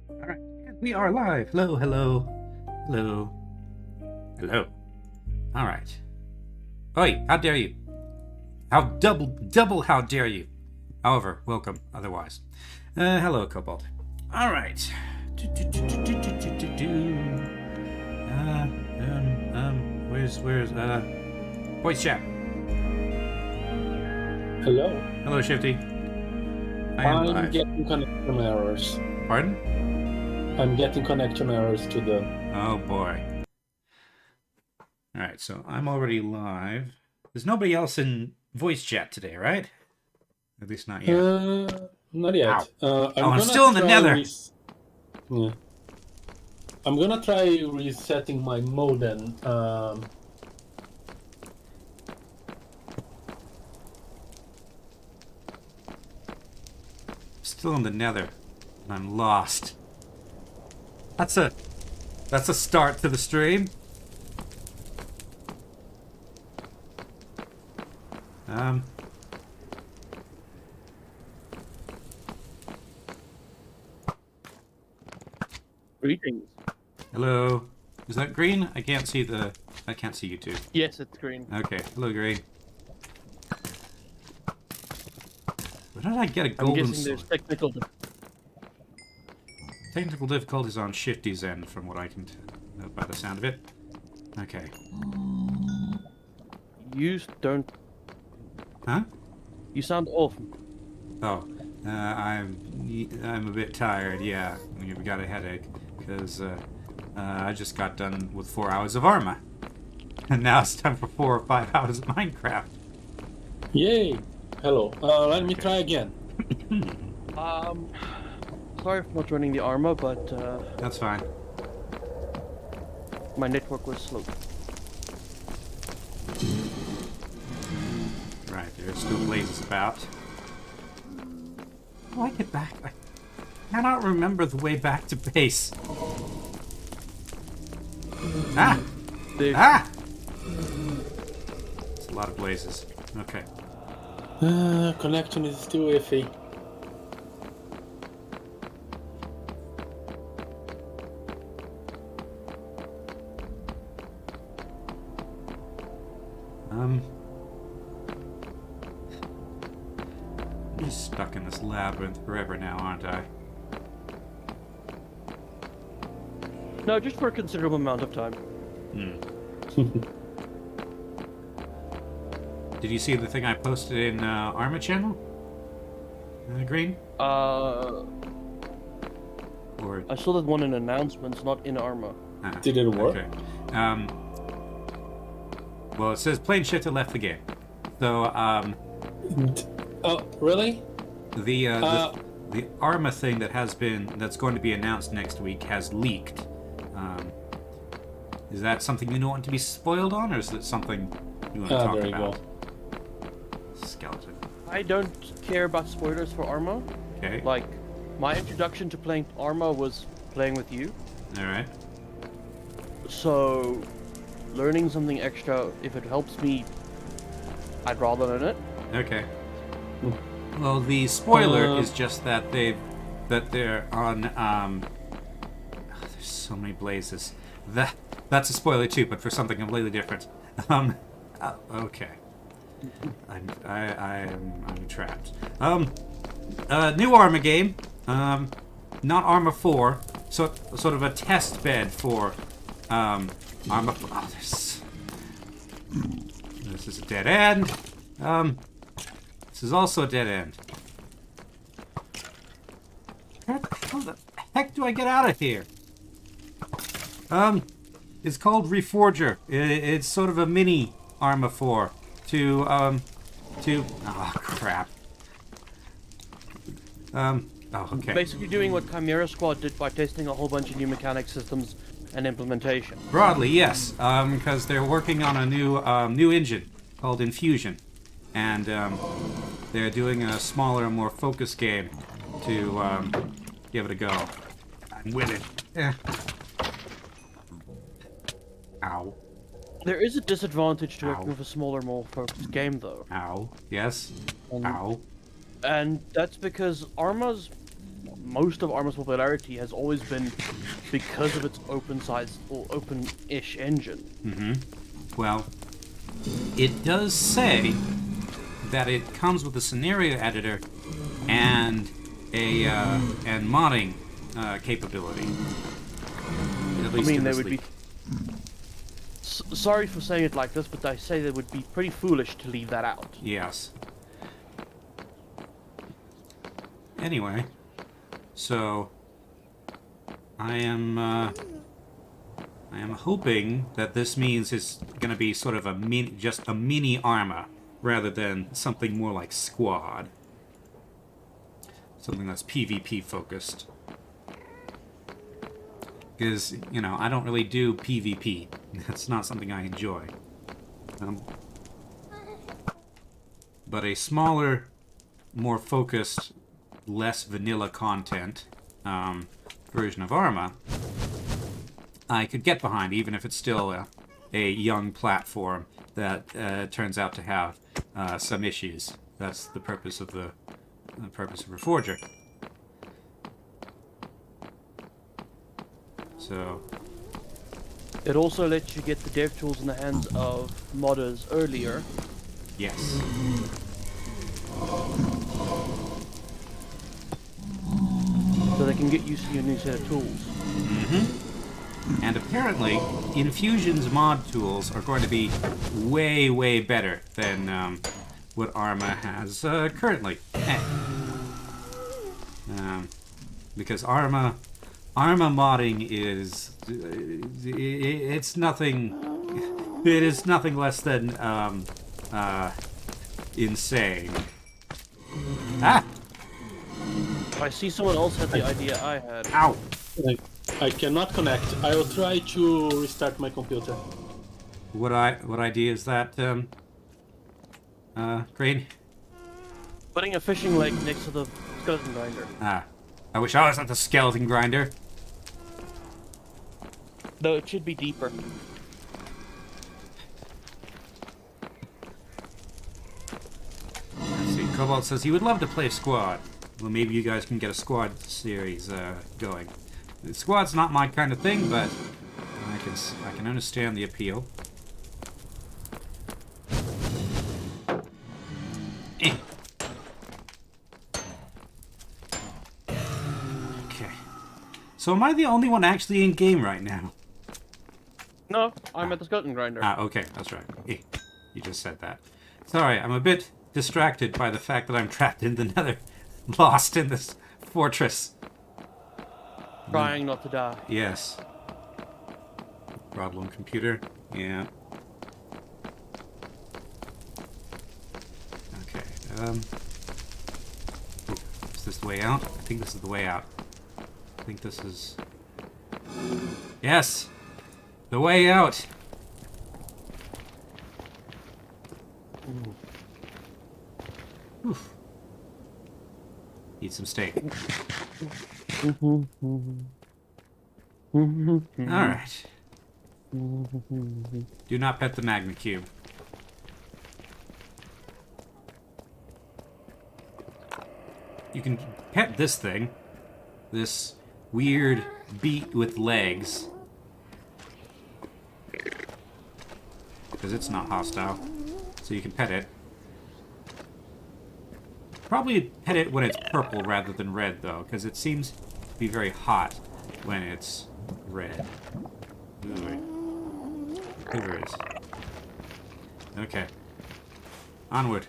All right, we are live. Hello, hello, hello, hello. All right. Oi, how dare you? How double how dare you? However, welcome otherwise. Hello, Cobalt. All right. Where's voice chat? Hello. Hello, Shifty. I am I'm live. getting connection errors. Pardon? I'm getting connection errors to the... Oh boy. Alright, so I'm already live. There's nobody else in voice chat today, right? At least not yet. Not yet. I'm still in the nether! Yeah. I'm gonna try resetting my modem. Still in the nether. And I'm lost. That's a start to the stream. Greetings. Hello. Is that green? I can't see you two. Yes, it's green. Okay. Hello, green. Where did I get a I'm golden guessing sword? there's technical. Technical difficulties on Shifty's end, from what I can tell by the sound of it. Okay. You don't. Huh? You sound off. Oh, I'm a bit tired. Yeah, we've got a headache because I just got done with 4 hours of Arma, and now it's time for 4 or 5 hours of Minecraft. Yay! Hello. Let me try again. Sorry for not joining the armor, but That's fine. my network was slow. Right, there's still blazes about. How do I get back? I cannot remember the way back to base. Ah! There- Ah! It's a lot of blazes. Okay. Connection is still iffy. I'm just stuck in this labyrinth forever now, aren't I? No, just for a considerable amount of time. Did you see the thing I posted in Arma channel? Green? Or I saw that one in announcements, not in armor. Did it work? Okay. Well, it says plane shifter left the game. So Oh, really? the Arma thing that's going to be announced next week has leaked. Is that something you don't want to be spoiled on, or is it something you want to talk there you about? go. Skeleton. I don't care about spoilers for armor. Okay. Like, my introduction to playing armor was playing with you. All right. So, learning something extra, if it helps me, I'd rather learn it. Okay. Well, the spoiler is just that they're on. There's so many blazes. That's a spoiler too, but for something completely different. Okay. I'm trapped. New Arma game. Not Arma 4. So sort of a test bed for Arma. Oh, this is a dead end. This is also a dead end. How the heck do I get out of here? It's called Reforger. It's sort of a mini Arma 4 oh crap. Oh, okay. Basically doing what Chimera Squad did by testing a whole bunch of new mechanic systems and implementation. Broadly, yes, because they're working on a new engine called Infusion, and they're doing a smaller, more focused game to give it a go. I'm with it. Ow. There is a disadvantage to working with a smaller, more focused game, though. Ow. Yes. Um, Ow. And that's because Arma's most of Arma's popularity has always been because of its open-sized or open-ish engine. Well, it does say that it comes with a scenario editor and a and modding capability. At least I mean, in they this would be. leak. Sorry for saying it like this, but I say they would be pretty foolish to leave that out. Yes. Anyway, so I am hoping that this means it's going to be sort of just a mini Arma rather than something more like Squad. Something that's PvP focused. Because, you know, I don't really do PvP. That's not something I enjoy. But a smaller, more focused, less vanilla content version of Arma, I could get behind, even if it's still a young platform that turns out to have some issues. That's the purpose of the purpose of Reforger. So It also lets you get the dev tools in the hands of modders earlier. yes. So they can get used to your new set of tools. And apparently, Infusion's mod tools are going to be way, way better than what Arma has currently. Because Arma modding is it's nothing. It is nothing less than insane. Ah! I see someone else had the idea I had. Ow! I cannot connect. I will try to restart my computer. What idea is that, Green? Putting a fishing leg next to the skeleton grinder. Ah. I wish I was at the skeleton grinder. Though it should be deeper. Let's see, Cobalt says he would love to play Squad. Well, maybe you guys can get a Squad series going. The Squad's not my kind of thing, but I can understand the appeal. Eh. Okay. So am I the only one actually in game right now? No, I'm at the skeleton grinder. Ah, okay, that's right. Eh, you just said that. Sorry, I'm a bit distracted by the fact that I'm trapped in the nether, lost in this fortress. Trying not to die. Yes. Problem computer. Yeah. Okay. Is this the way out? I think this is the way out. I think this is... Yes! The way out! Oof. Eat some steak. Alright. Do not pet the magma cube. You can pet this thing. This weird beat with legs. Because it's not hostile. So you can pet it. Probably pet it when it's purple rather than red, though, because it seems to be very hot when it's red. Ooh, quivers. Okay. Onward.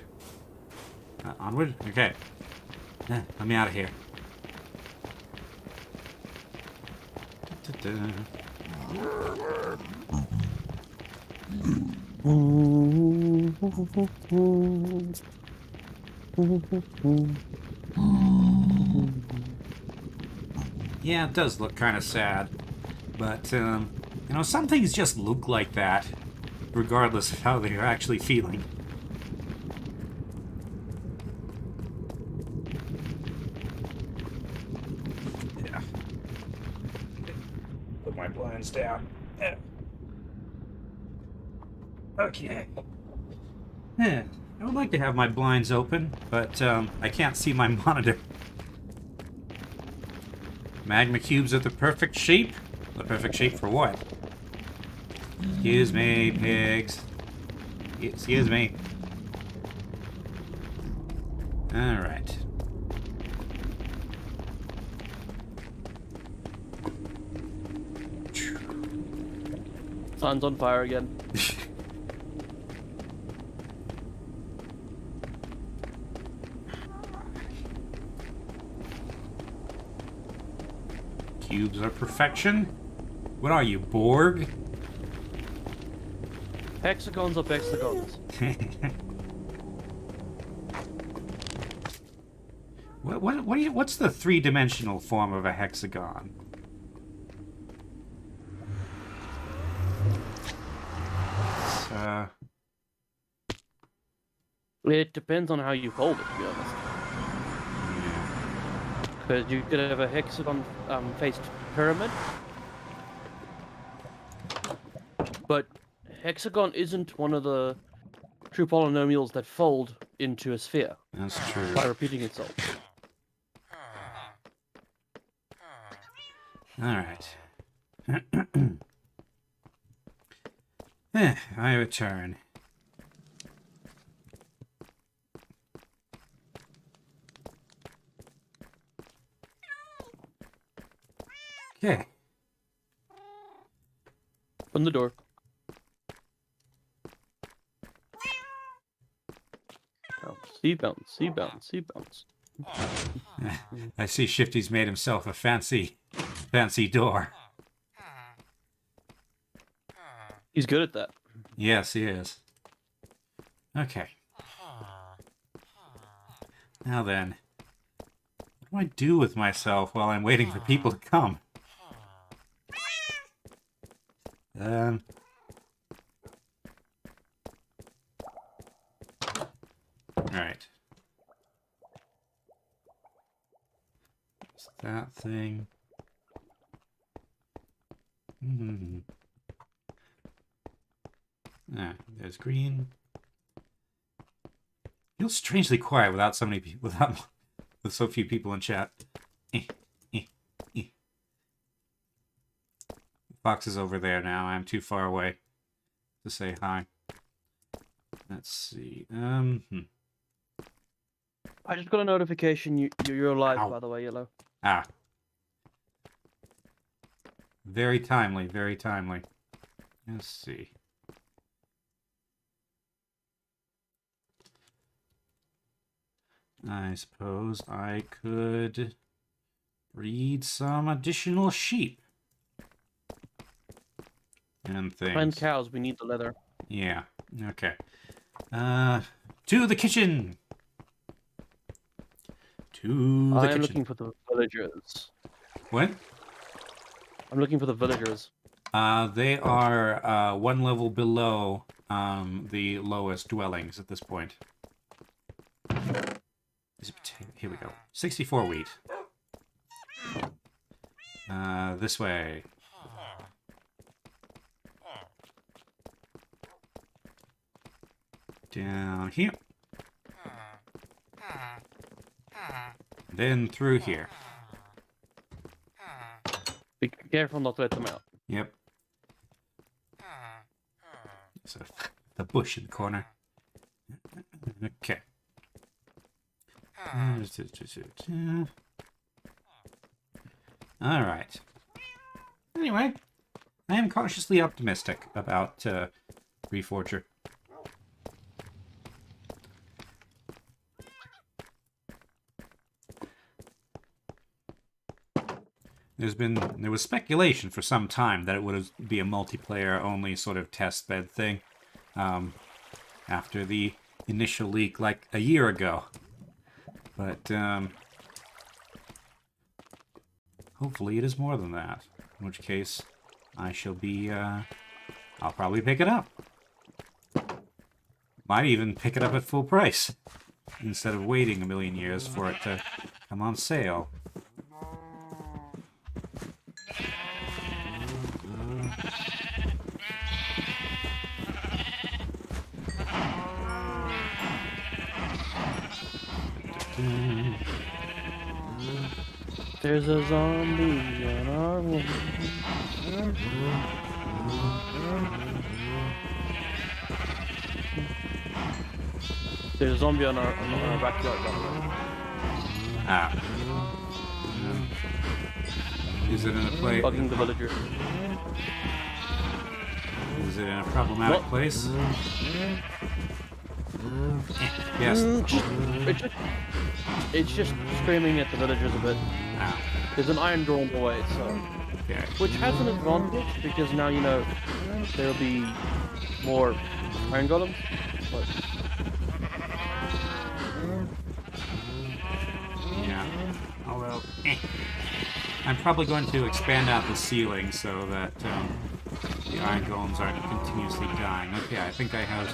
Onward? Okay. Let me out of here. Yeah, it does look kind of sad, but you know, some things just look like that, regardless of how they're actually feeling. Yeah. Put my blinds down. Yeah. Okay. Yeah. I would like to have my blinds open, but I can't see my monitor. Magma cubes are the perfect shape? The perfect shape for what? Excuse me, pigs. Excuse me. Alright. Sun's on fire again. Cubes are perfection? What are you, Borg? Hexagons are hexagons. What's the three-dimensional form of a hexagon? It depends on how you fold it, to be honest. Because you could have a hexagon faced pyramid, but hexagon isn't one of the true polynomials that fold into a sphere That's true. by repeating itself. Alright. I return. Okay. Open the door. Oh, sea bounce, sea bounce, sea bounce. I see Shifty's made himself a fancy door. He's good at that. Yes, he is. Okay. Now then, what do I do with myself while I'm waiting for people to come? Right. It's that thing. Ah, there's green. Feels strangely quiet without so many people, with so few people in chat. Fox is over there now. I'm too far away to say hi. Let's see. I just got a notification you're alive, Ow. by the way, Yellow. Ah. Very timely, very timely. Let's see. I suppose I could breed some additional sheep. And things. And cows, we need the leather. Yeah, okay. To the kitchen! To the I am kitchen. looking for the villagers. What? I'm looking for the villagers. They are one level below the lowest dwellings at this point. Here we go. 64 wheat. This way. Down here. Then through here. Be careful not to let them out. Yep. So, the bush in the corner. Okay. Alright. Anyway, I am cautiously optimistic about Reforger. There was speculation for some time that it would be a multiplayer only sort of test bed thing after the initial leak like a year ago. But hopefully it is more than that, in which case I shall be, I'll probably pick it up. Might even pick it up at full price instead of waiting a million years for it to come on sale. There's a zombie on our wall. There's a zombie on our backyard, by the way. Ah. Is it in a place? Bugging the villagers. Is it in a problematic place? Yes. It's just screaming at the villagers a bit. Ah. There's an iron door in the way, so... Okay. Which has an advantage, because now, you know, there'll be more iron golems. But... Yeah. Although, I'm probably going to expand out the ceiling so that the iron golems aren't continuously dying. Okay, I think I have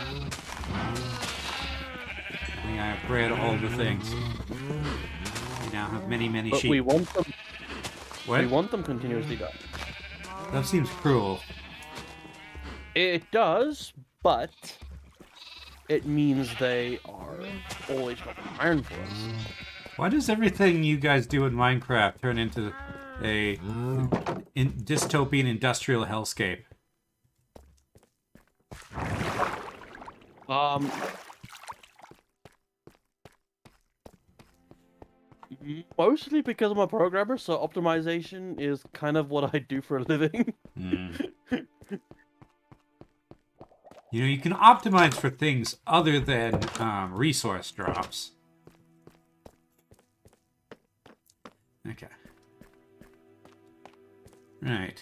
bred all the things. We now have many but sheep. we want them. What? We want them continuously dying. That seems cruel. It does, but it means they are always dropping iron for us. Why does everything you guys do in Minecraft turn into a dystopian industrial hellscape? Mostly because I'm a programmer, so optimization is kind of what I do for a living. You know, you can optimize for things other than resource drops. Okay. Right.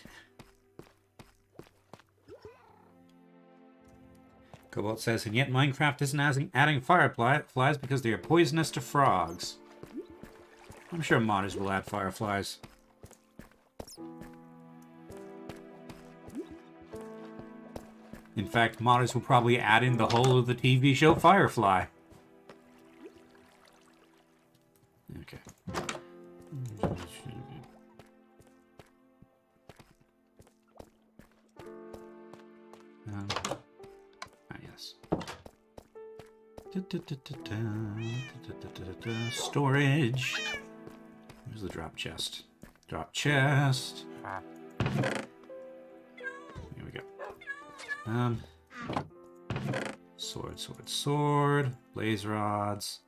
Cobalt says, and yet Minecraft isn't adding fireflies because they are poisonous to frogs. I'm sure modders will add fireflies. In fact, modders will probably add in the whole of the TV show Firefly. Okay. Yes. Storage. Here's the drop chest. Drop chest. Here we go. Sword. Blaze rods.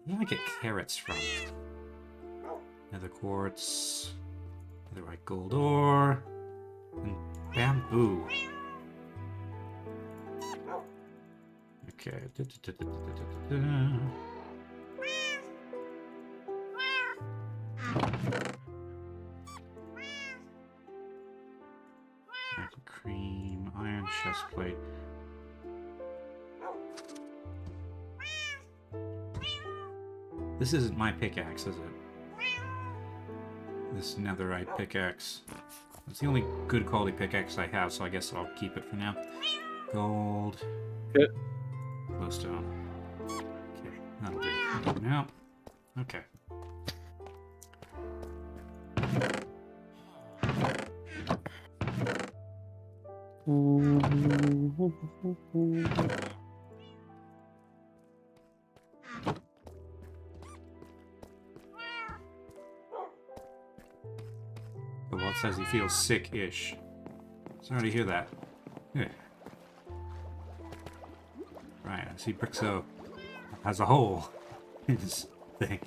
Where do I get carrots from? Nether quartz. Netherite gold ore. And bamboo. Okay. Cream, iron chest plate. This isn't my pickaxe, is it? This netherite pickaxe. It's the only good quality pickaxe I have, so I guess I'll keep it for now. Gold. Good. Glowstone. Okay, that'll do. Now, okay. The Walt says he feels sick-ish. Sorry to hear that. Yeah. Right, I see Brixo has a hole in his thing.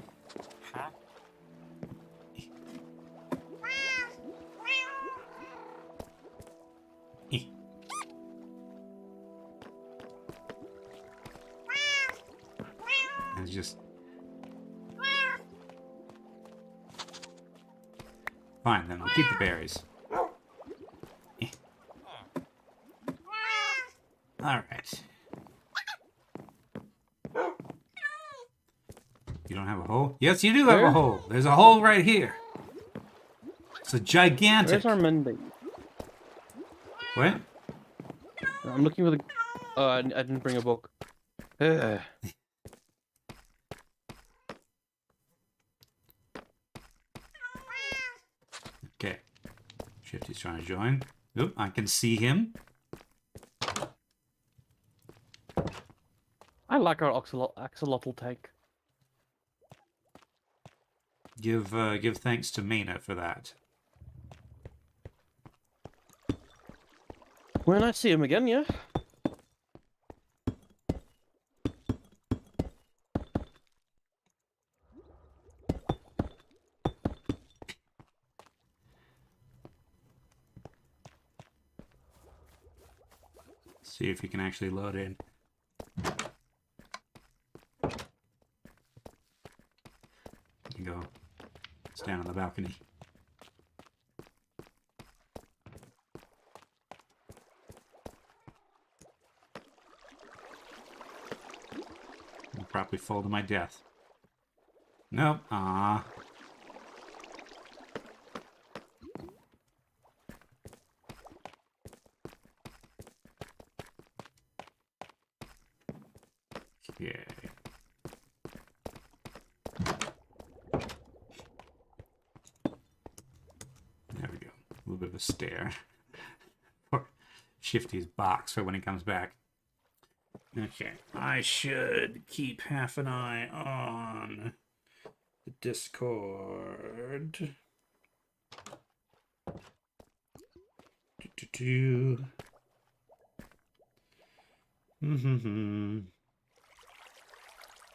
It's just... Fine, then we'll keep the berries. Alright. You don't have a hole? Yes, you do have a hole. There's a hole right here. It's a gigantic... Where's our mending? What? I'm looking for the... Oh, I didn't bring a book. Okay. Shifty's trying to join. Oop, I can see him. I like our axolotl tank. give thanks to Mena for that. When I see him again, yeah. See if you can actually load in. You go stand on the balcony. I'll probably fall to my death. Nope. Ah. Okay. There we go. A little bit of a stare. Shifty's box for when he comes back. Okay. I should keep half an eye on the Discord.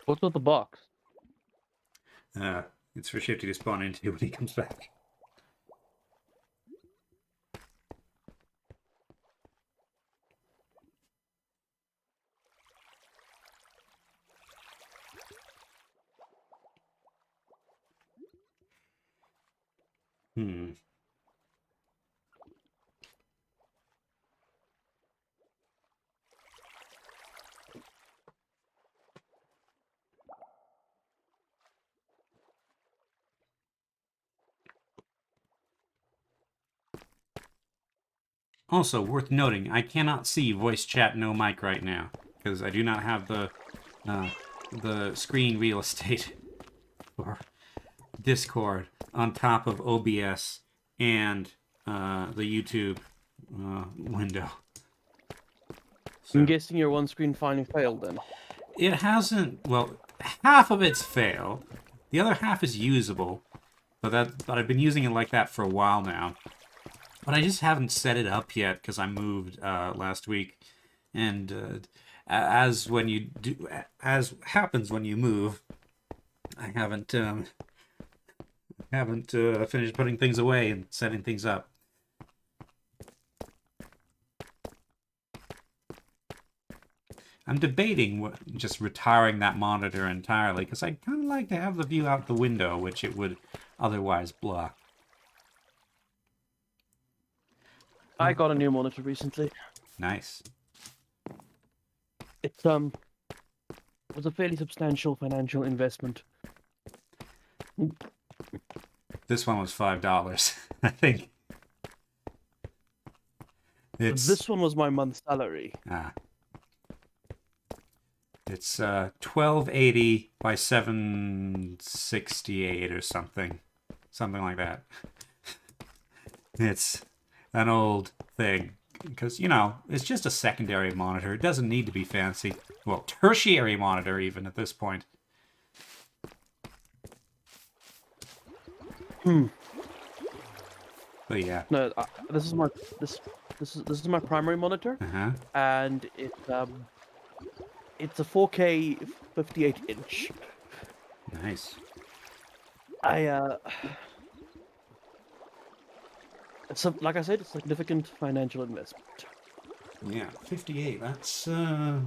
What's with the box? It's for Shifty to spawn into when he comes back. Also, worth noting, I cannot see voice chat no mic right now because I do not have the screen real estate for Discord on top of OBS and the YouTube window. So, I'm guessing your one screen finally failed then. it hasn't. Well, half of it's failed. The other half is usable, but I've been using it like that for a while now. But I just haven't set it up yet because I moved last week, and as happens when you move, I haven't finished putting things away and setting things up. I'm debating just retiring that monitor entirely because I kind of like to have the view out the window, which it would otherwise block. I got a new monitor recently. Nice. It was a fairly substantial financial investment. This one was $5, I think. This one was my month's salary. It's 1280 by 768 or something like that. It's an old thing because, you know, it's just a secondary monitor. It doesn't need to be fancy. Well, tertiary monitor even at this point. But yeah. No, this is my this is my primary monitor, and it's a 4K 58-inch. Nice. It's like I said, it's a significant financial investment. Yeah, 58. That's I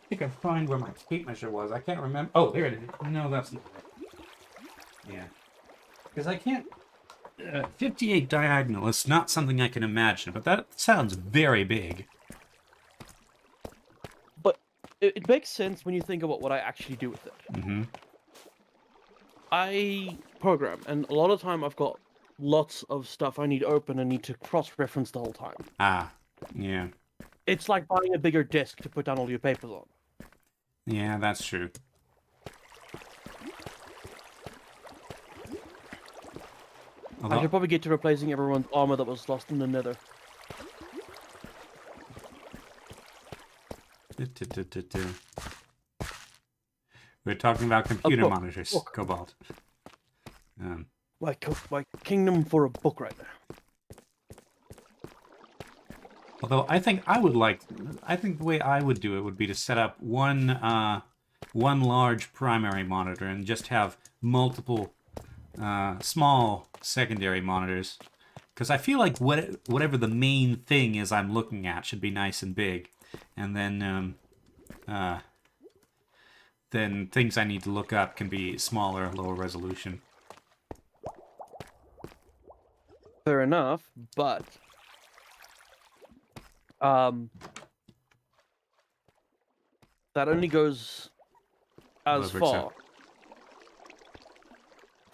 think I find where my tape measure was. I can't remember. Oh, there it is. No, that's not it. Yeah, because I can't. 58 diagonal is not something I can imagine, but that sounds very big. But it makes sense when you think about what I actually do with it. I program, and a lot of time I've got lots of stuff I need open and need to cross-reference the whole time. Yeah. It's like buying a bigger disk to put down all your papers on. Yeah, that's true. I should probably get to replacing everyone's armor that was lost in the nether. We're talking about computer book. monitors, Book. Cobalt. My kingdom for a book right now. Although I think the way I would do it would be to set up one large primary monitor and just have multiple small secondary monitors. Because I feel like whatever the main thing is I'm looking at should be nice and big, and then things I need to look up can be smaller, lower resolution. Fair enough, but that only goes as Hello, far.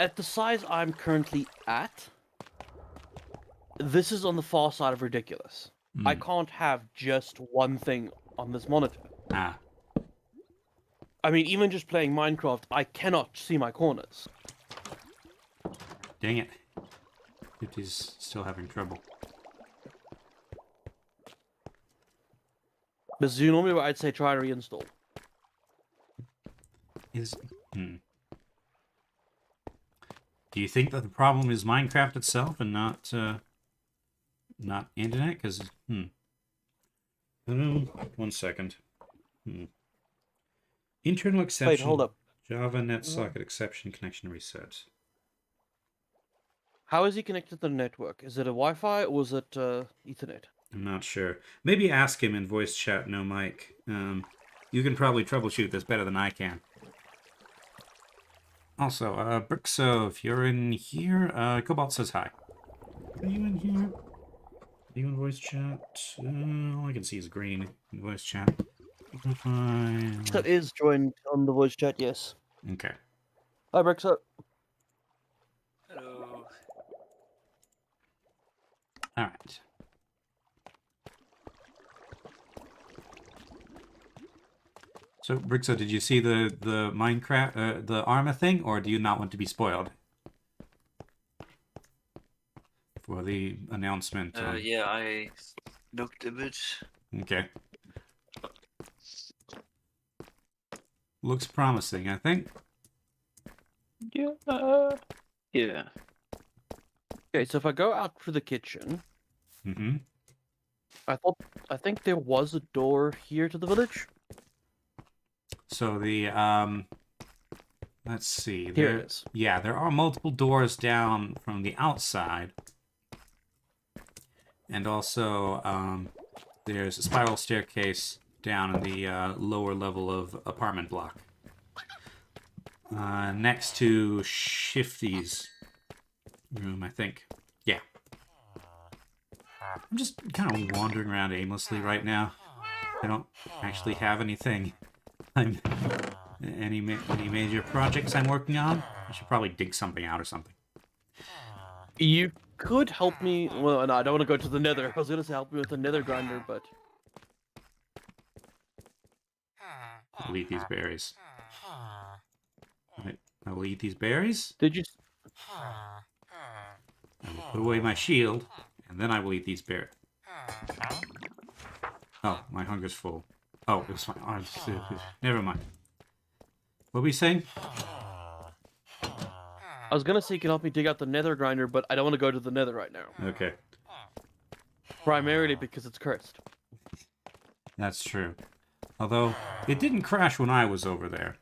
At the size I'm currently at, this is on the far side of ridiculous. I can't have just one thing on this monitor. Ah. I mean, even just playing Minecraft, I cannot see my corners. Dang it. 50's still having trouble. This is normally what I'd say try to reinstall. Do you think that the problem is Minecraft itself and not internet? Because, 1 second. Internal exception. Wait, hold up. Java NetSocket exception connection reset. How is he connected to the network? Is it a Wi-Fi or is it Ethernet? I'm not sure. Maybe ask him in voice chat, no mic. You can probably troubleshoot this better than I can. Also, Brixo, if you're in here, Cobalt says hi. Are you in here? Are you in voice chat? All I can see is green in voice chat. That is joined on the voice chat, yes. Okay. Hi, Brixo. Hello. Alright. So, Brixo, did you see the Minecraft, the Arma thing, or do you not want to be spoiled? For the announcement. Yeah, I looked a bit. Okay. Looks promising, I think. Yeah. Yeah. Okay, so if I go out through the kitchen, Mm-hmm. I think there was a door here to the village. So the let's see. Here it is. Yeah, there are multiple doors down from the outside, and also there's a spiral staircase down in the lower level of apartment block, next to Shifty's room, I think. Yeah. I'm just kind of wandering around aimlessly right now. I don't actually have anything. Any major projects I'm working on? I should probably dig something out or something. You could help me. Well, no, I don't want to go to the nether. I was going to say help me with the nether grinder, but... I'll eat these berries. I will eat these berries. Did you... I will put away my shield, and then I will eat these berries. Oh, my hunger's full. Oh, it was fine. Oh, never mind. What were we saying? I was going to say you can help me dig out the nether grinder, but I don't want to go to the nether right now. Okay. Primarily because it's cursed. That's true. Although it didn't crash when I was over there.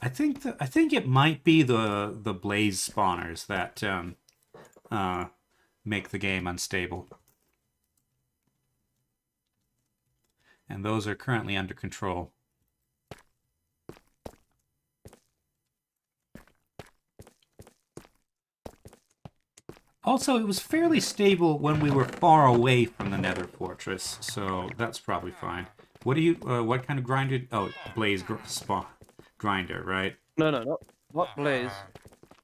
I think it might be the blaze spawners that make the game unstable. And those are currently under control. Also, it was fairly stable when we were far away from the Nether Fortress, so that's probably fine. What do you? What kind of grinder? Oh, blaze grinder, right? No, not blaze.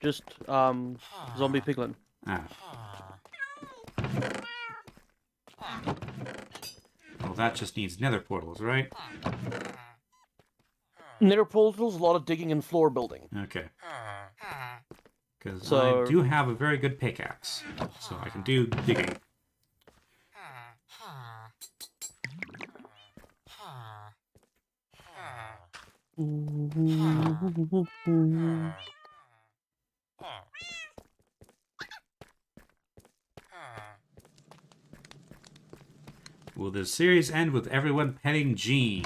Just zombie piglin. Ah. Well, that just needs Nether portals, right? Nether portals, a lot of digging and floor building. Okay. Because So- I do have a very good pickaxe, so I can do digging. Will the series end with everyone petting Jean?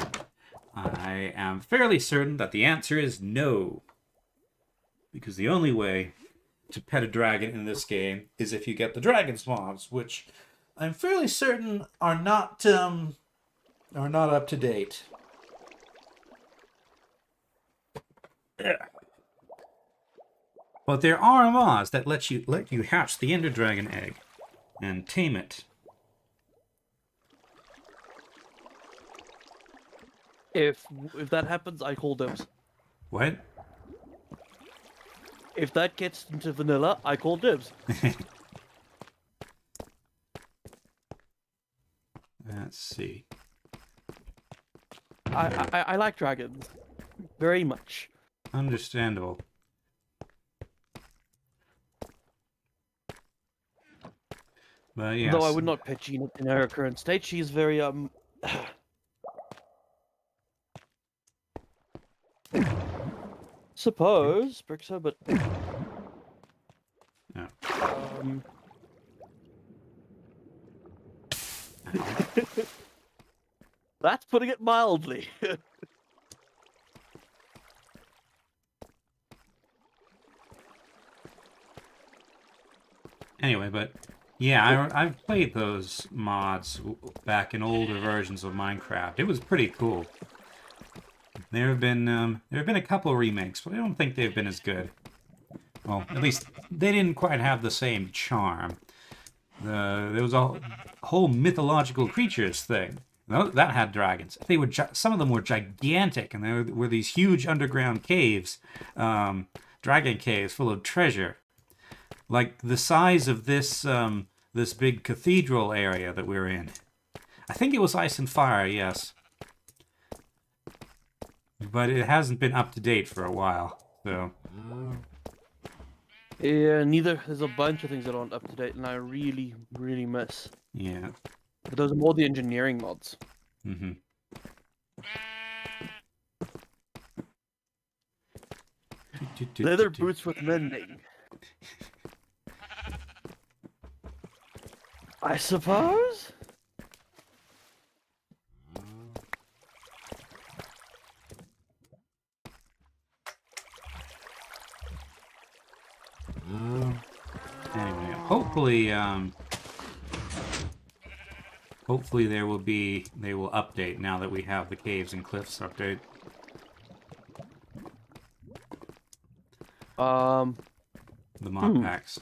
I am fairly certain that the answer is no. Because the only way to pet a dragon in this game is if you get the dragon's mods, which I'm fairly certain are not up to date. But there are mods that let you hatch the Ender Dragon egg and tame it. If that happens, I call dibs. What? If that gets into vanilla, I call dibs. Let's see. I like dragons very much. Understandable. But yes. Though I would not pet Jean in her current state. She's very suppose Brixa, but Yeah. That's putting it mildly. Anyway, but yeah, I've played those mods back in older versions of Minecraft. It was pretty cool. There have been a couple of remakes, but I don't think they've been as good. Well, at least they didn't quite have the same charm. There was a whole mythological creatures thing. That had dragons. They were some of them were gigantic, and there were these huge underground caves, dragon caves full of treasure, like the size of this this big cathedral area that we're in. I think it was Ice and Fire, yes, but it hasn't been up to date for a while. So Yeah, neither. There's a bunch of things that aren't up to date, and I really, really miss. yeah. But those are more the engineering mods. Mm-hmm. Leather boots with mending. I suppose? Anyway, hopefully they will update now that we have the caves and cliffs update. The mod packs.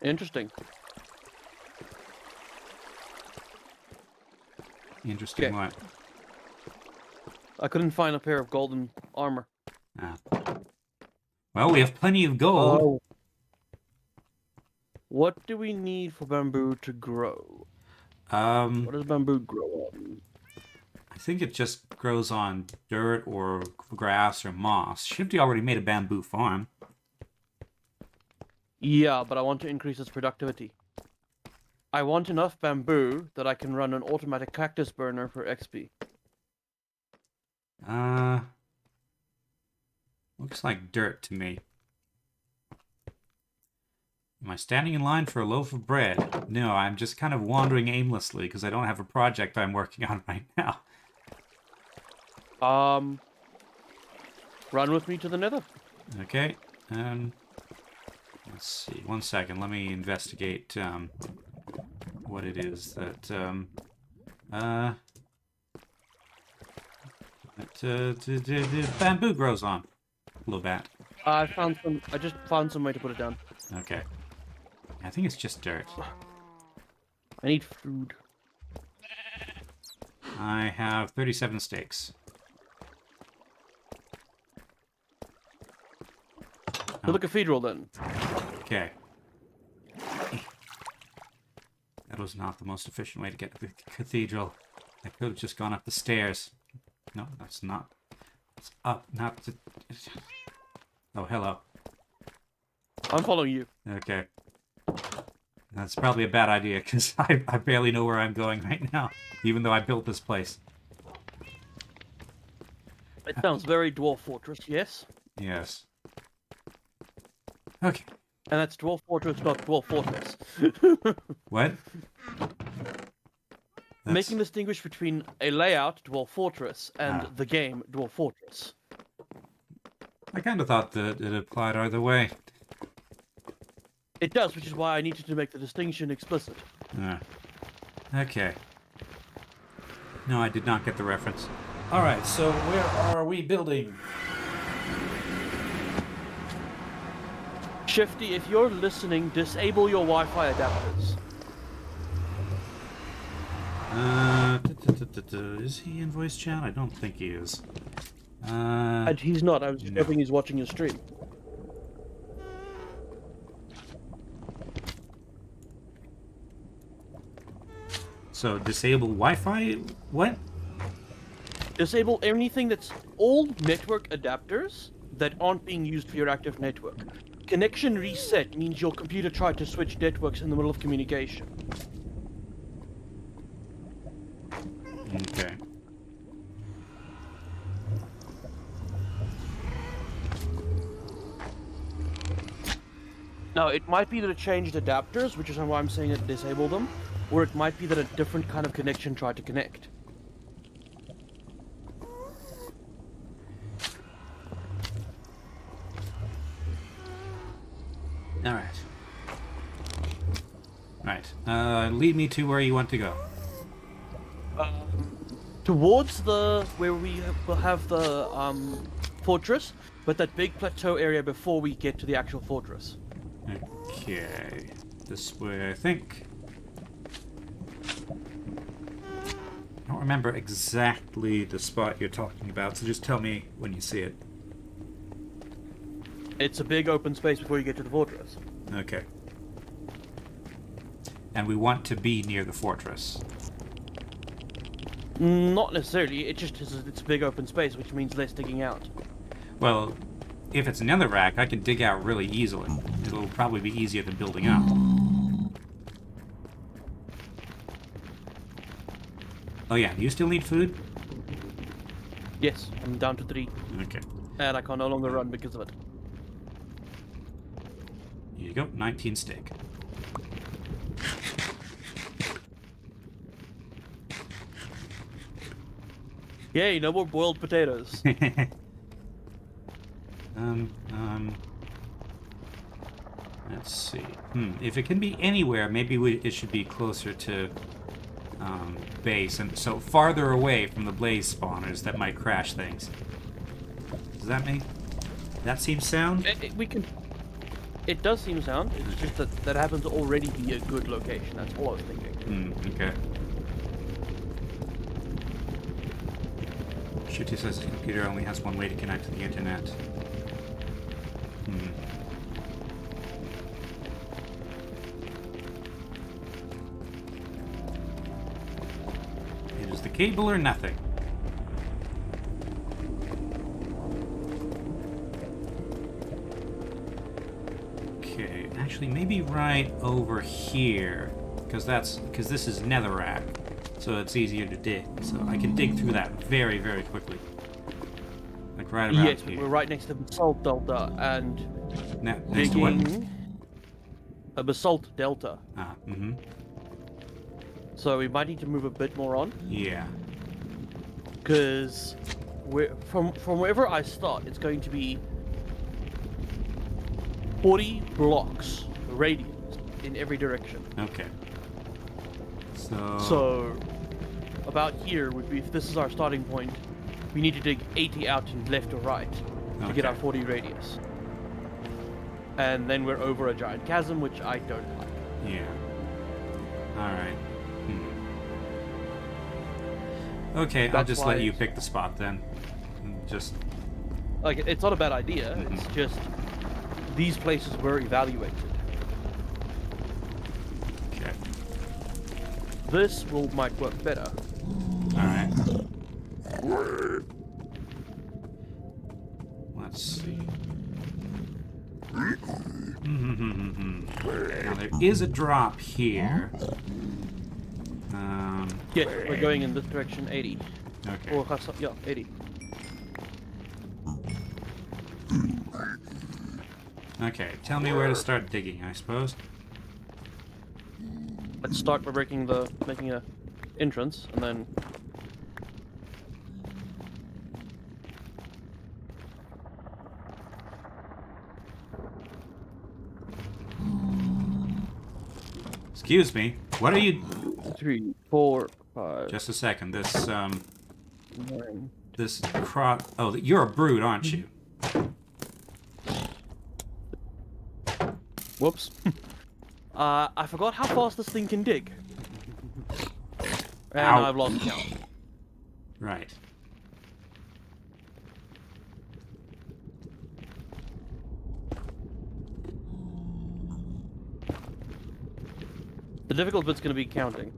Interesting. Interesting. Okay. What? I couldn't find a pair of golden armor. Ah. Well, we have plenty of gold. Oh. What do we need for bamboo to grow? What does bamboo grow on? I think it just grows on dirt or grass or moss. Shifty already made a bamboo farm. Yeah, but I want to increase its productivity. I want enough bamboo that I can run an automatic cactus burner for XP. Looks like dirt to me. Am I standing in line for a loaf of bread? No, I'm just kind of wandering aimlessly because I don't have a project I'm working on right now. Run with me to the nether. Okay. Let's see. 1 second. Let me investigate what it is that bamboo grows on. Lobat. I just found some way to put it down. Okay. I think it's just dirt. I need food. I have 37 steaks. To the cathedral, then. Okay. That was not the most efficient way to get to the cathedral. I could have just gone up the stairs. No, that's not. It's up, not to... Oh, hello. I'm following you. Okay. That's probably a bad idea, because I barely know where I'm going right now, even though I built this place. It sounds very Dwarf Fortress, yes. Yes. Okay. And that's Dwarf Fortress, not Dwarf Fortress. What? Making distinguish between a layout, Dwarf Fortress, and Ah. the game, Dwarf Fortress. I kind of thought that it applied either way. It does, which is why I needed to make the distinction explicit. Okay. No, I did not get the reference. Alright, so where are we building? Shifty, if you're listening, disable your Wi-Fi adapters. Is he in voice chat? I don't think he is. And he's not, I was just hoping he's watching your stream. So, disable Wi-Fi? What? Disable anything that's all network adapters that aren't being used for your active network. Connection reset means your computer tried to switch networks in the middle of communication. Okay. Now, it might be that it changed adapters, which is why I'm saying it disabled them, or it might be that a different kind of connection tried to connect. Alright. Right. Lead me to where you want to go. Towards the where we will have the fortress, but that big plateau area before we get to the actual fortress. Okay. This way, I think. I don't remember exactly the spot you're talking about, so just tell me when you see it. It's a big open space before you get to the fortress. Okay. And we want to be near the fortress. Not necessarily, it just is it's a big open space, which means less digging out. Well, if it's another rack, I can dig out really easily. It'll probably be easier than building up. Oh yeah, do you still need food? Yes, I'm down to 3, Okay. and I can no longer run because of it. Here you go, 19 steak. Yay, no more boiled potatoes. Let's see. If it can be anywhere, maybe it should be closer to base, and so farther away from the blaze spawners that might crash things. Does that make that seem sound? We can. It does seem sound. It's just that happens to already be a good location. That's all I was thinking. Okay. Shooty says his computer only has one way to connect to the internet. It is the cable or nothing. Okay, actually maybe right over here, because this is netherrack. So it's easier to dig. So I can dig through that very, very quickly. Like right around Yes, here. we're right next to the basalt delta and Next to what? digging a basalt delta. Ah, So we might need to move a bit more on, yeah. because from wherever I start, it's going to be 40 blocks radius in every direction. Okay. So about here would be, if this is our starting point, we need to dig 80 out and left or right to get our 40 radius. And then we're over a giant chasm, which I don't like. Yeah. Alright. Okay, I'll That's just why let you pick the spot then. Just... Like, it's not a bad idea, it's just these places were evaluated. Okay. This might work better. Alright. Let's see. Now there is a drop here. Yes, we're going in this direction, 80. Okay. Or, yeah, 80. Okay, tell me where to start digging, I suppose. Let's start by making a entrance, and then Excuse me. What are you... 3, 4, 5. Just a second. This, 9. this Oh, you're a brute, aren't you? Whoops. I forgot how fast this thing can dig. And Ow. I've lost count. Right. The difficult bit's going to be counting.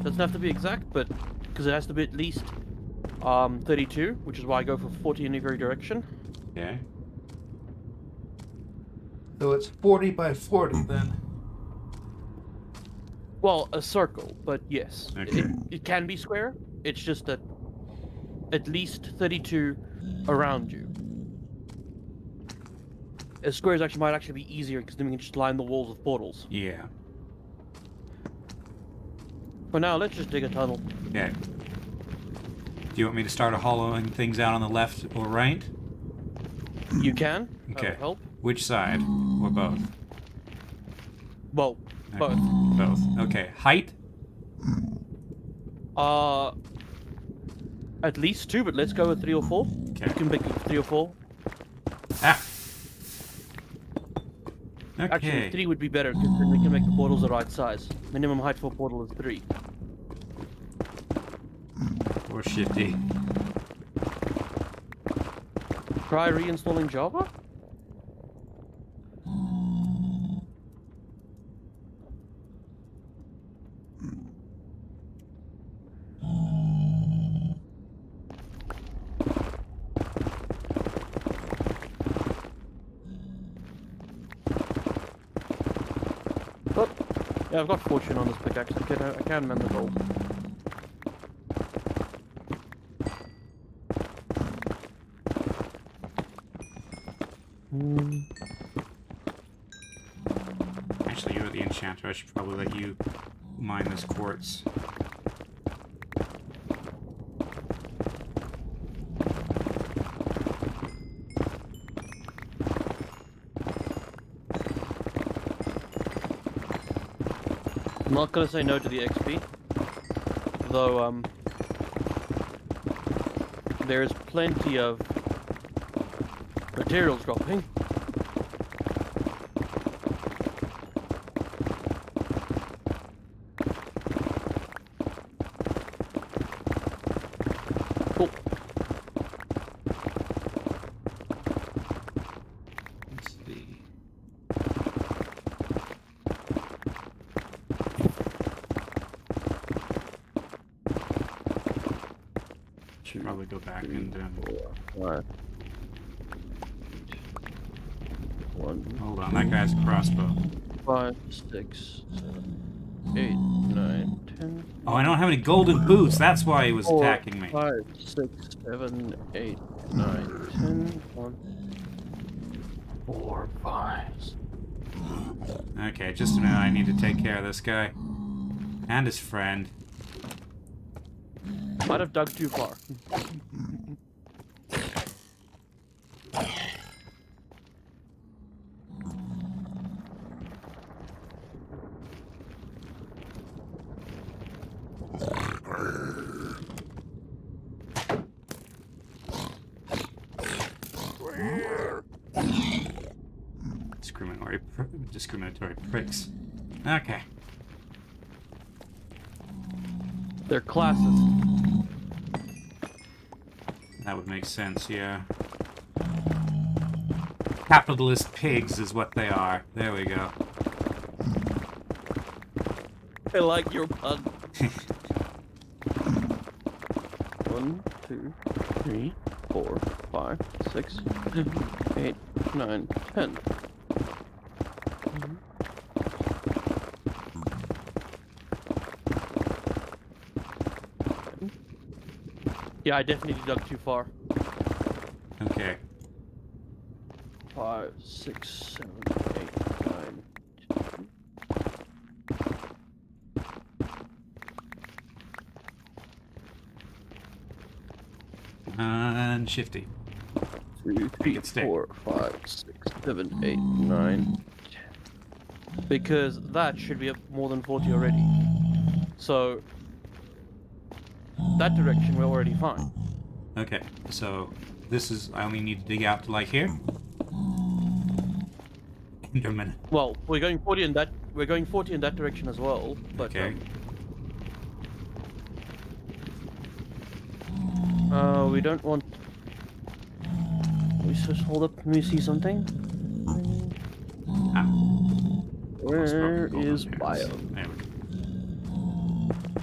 Doesn't have to be exact, but because it has to be at least 32, which is why I go for 40 in every direction. Okay. So it's 40 by 40 then. Well, a circle, but yes. Okay. It can be square. It's just that at least 32 around you. Squares might actually be easier because then we can just line the walls with portals. Yeah. For now, let's just dig a tunnel. Okay. Do you want me to start hollowing things out on the left or right? You can. Okay. That'll help. Which side? Or both? Well, both. Both. Okay. Height? At least 2, but let's go with 3 or 4. Okay. You can pick 3 or 4. Ah! Okay. Actually, 3 would be better because then we can make the portals the right size. Minimum height for a portal is 3. Or shifty. Try reinstalling Java? Oh, yeah, I've got fortune on this pickaxe. I can mend the gold. Actually, you're the enchanter. I should probably let you mine this quartz. I'm not gonna say no to the XP, though there's plenty of materials dropping. Cool. Let's see. Should probably go back and 5, 1, hold on. That guy's a crossbow. 5, 6, 7, 8, 9, 10. Oh, I don't have any golden boots. That's why he was 4, attacking me. 5, 6, 7, 8, 9, 10. 1, 4, 5. Okay, just a minute. I need to take care of this guy and his friend. Might have dug too far. Discriminatory pricks. Okay. They're classist. That would make sense, yeah. Capitalist pigs is what they are. There we go. I like your pun. 1, 2, 3, 4, 5, 6, 7, 8, 9, 10. Yeah, I definitely dug too far. Okay. 5, 5, 6, 7, 8, 9. And shifty. 2, 3, Good stick. 4, 5, 6, 7, 8, 9, 10. Because that should be up more than 40 already. So that direction we're already fine. Okay, so this is, I only need to dig out to like here. In a minute. Well, we're going 40 in that. We're going 40 in that direction as well. But Okay. we don't want. We just hold up. Let me see something. Ah. Where is There bio? we go.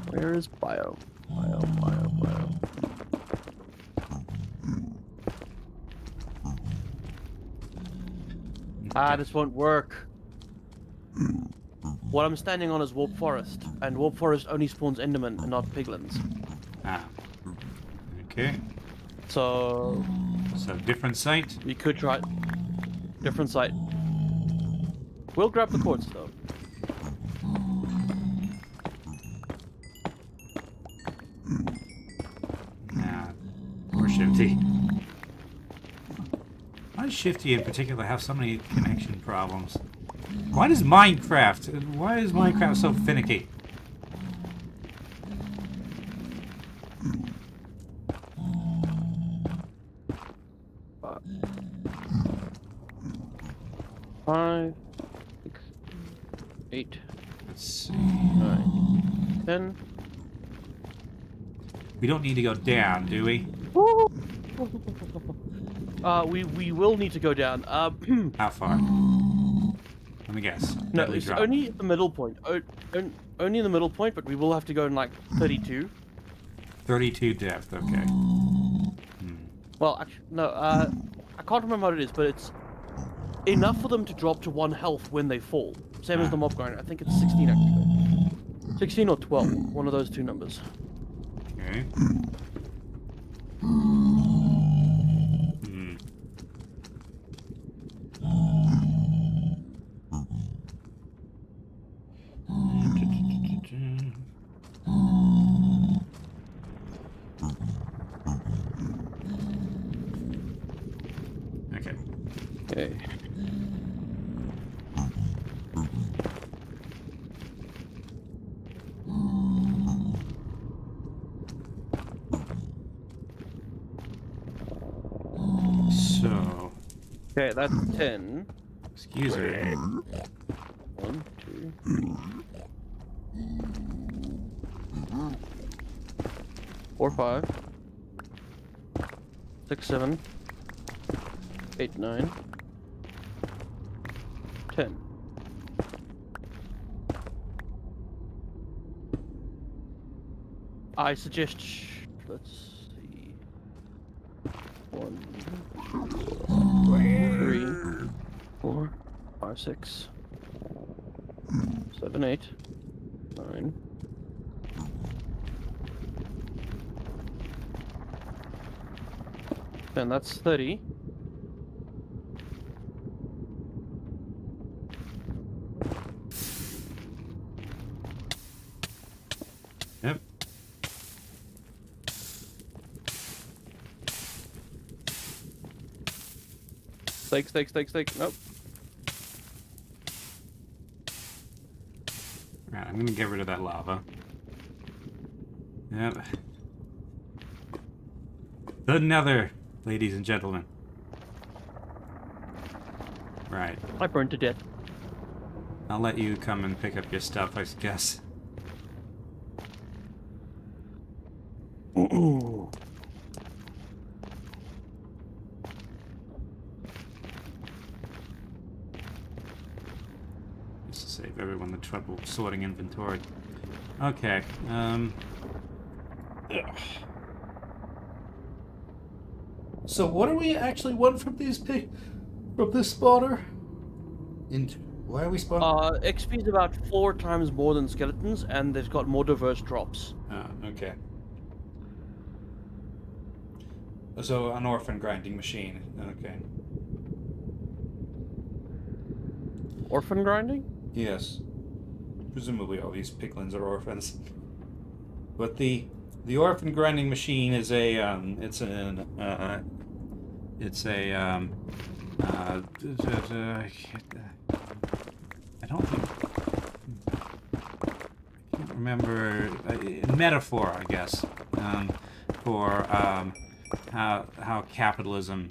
Where is bio? Bio. Ah, this won't work. What I'm standing on is Warp Forest, and Warp Forest only spawns Endermen and not Piglins. Ah. Okay. So So different site. we could try different site. We'll grab the quartz though. Nah. Or shifty. Why does shifty in particular have so many connection problems? Why is Minecraft so finicky? Five, 6, 8, Let's see. 9, 10. We don't need to go down, do we? We will need to go down. How far? Let me guess. No, Deadly it's drop. only at the middle point. Only in the middle point, but we will have to go in like 32. 32 depth, okay. Well, actually, no. I can't remember what it is, but it's enough for them to drop to 1 health when they fall. Same as the mob grinder. I think it's 16 actually. 16 or 12. One of those two numbers. Okay. Okay. Okay. So, Okay, that's 10. excuse me. 1, 2, 3. 4, 5. 6, 7. 8, 9. 10. I suggest. Let's see. 1, 3, 4, 5, 6, 7, 8, 9. Then that's 30. Yep. Steak. Nope. Right, I'm gonna get rid of that lava. Yep. The Nether, ladies and gentlemen. Right. I burned to death. I'll let you come and pick up your stuff, I guess. Just to save everyone the trouble of sorting inventory. Okay, ugh. So what do we actually want from these from this spawner? Why are we spawning? XP is about 4 times more than skeletons, and they've got more diverse drops. Ah, okay. So an orphan grinding machine. Okay. Orphan grinding? Yes. Presumably all these piglins are orphans. But the orphan grinding machine is a I don't think I can't remember a metaphor, I guess, for how capitalism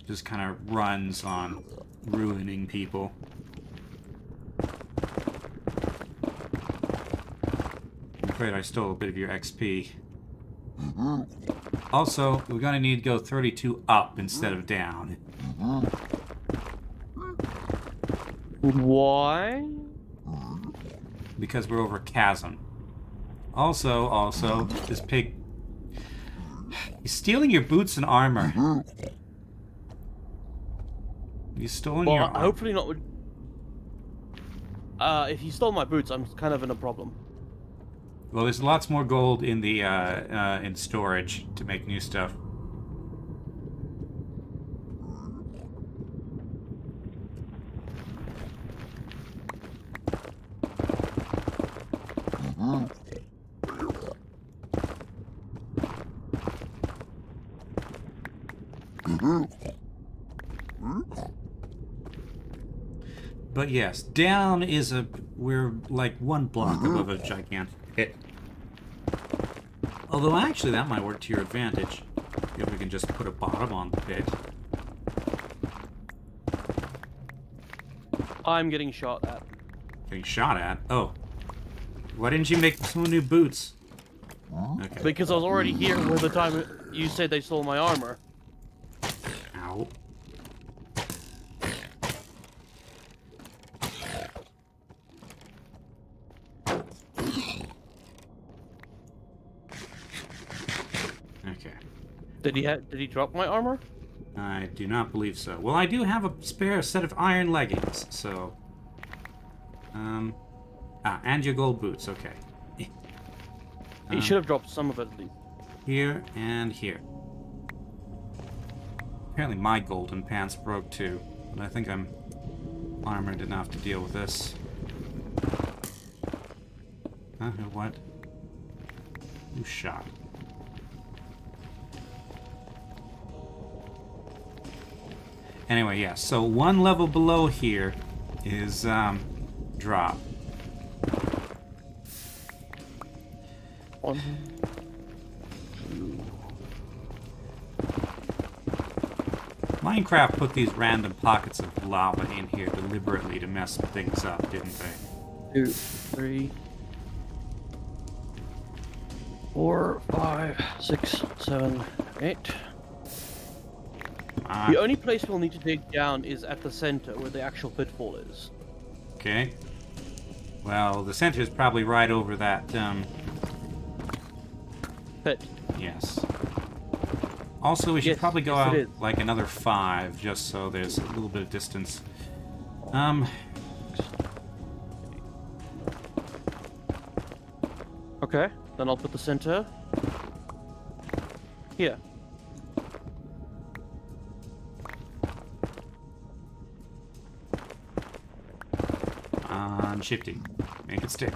just kind of runs on ruining people. I'm afraid I stole a bit of your XP. Also, we're gonna need to go 32 up instead of down. Why? Because we're over a chasm. Also, this pig... He's stealing your boots and armor. He's stolen your armor. Hopefully not with... if he stole my boots, I'm kind of in a problem. Well, there's lots more gold in the in storage to make new stuff. But yes, down is we're like one block above a gigantic pit. Although actually that might work to your advantage. If we can just put a bottom on the pit. I'm getting shot at. Getting shot at? Oh. Why didn't you make some new boots? Okay. Because I was already here by the time you said they stole my armor. Ow. Okay. Did he drop my armor? I do not believe so. Well, I do have a spare set of iron leggings, so... and your gold boots, okay. He should have dropped some of it at least. Here and here. Apparently my golden pants broke too, but I think I'm armored enough to deal with this. Huh? What? Who shot? Anyway, yeah, so one level below here is, drop. One. Minecraft put these random pockets of lava in here deliberately to mess things up, didn't they? 2, 3, 4, 5, 6, 7, 8. The only place we'll need to dig down is at the center where the actual pitfall is. Okay. Well, the center is probably right over that, Pit. Yes. Also, we should Yes, probably go yes, it out is. like another 5, just so there's a little bit of distance. Okay, then I'll put the center here. On shifting. Make it stick.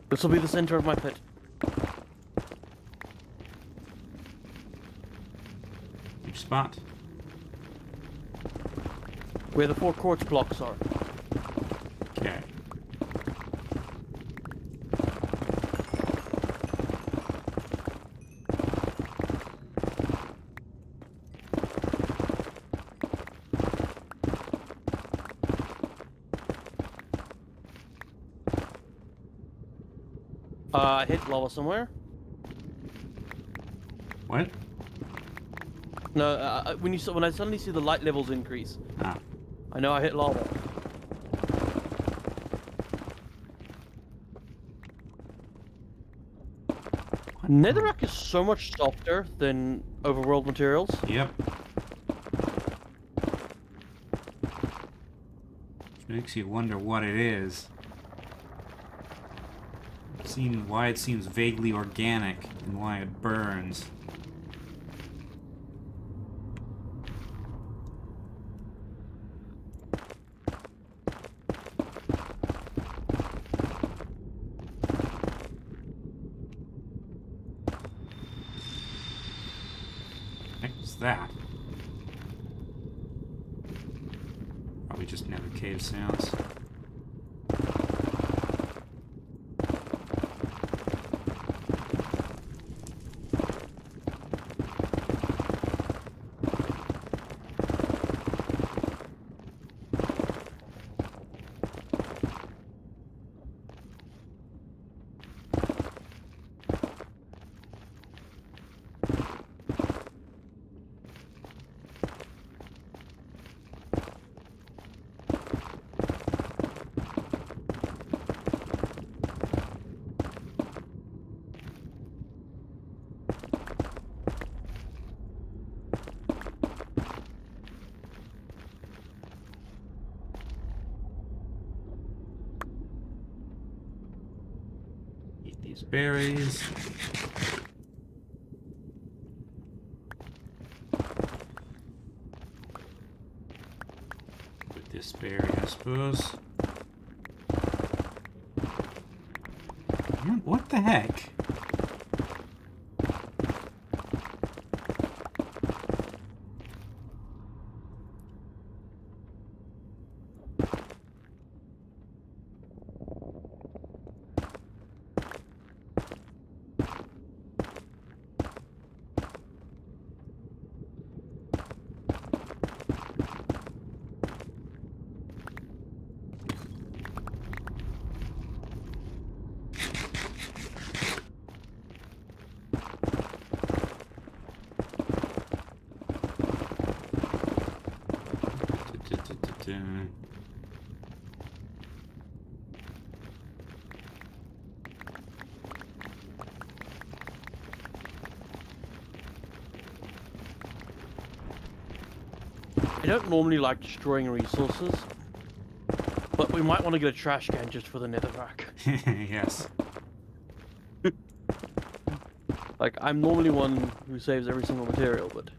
This will be the center of my pit. Which spot? Where the 4 quartz blocks are. Okay. I hit lava somewhere. What? No, when I suddenly see the light levels increase, Ah. I know I hit lava. Netherrack is so much softer than overworld materials. Yep. Which makes you wonder what it is. Why it seems vaguely organic and why it burns. that? Probably just nether cave sounds. Eat these berries. Put this berry, I suppose. Man, what the heck? I don't normally like destroying resources, but we might want to get a trash can just for the netherrack. Yes. Like, I'm normally one who saves every single material, but...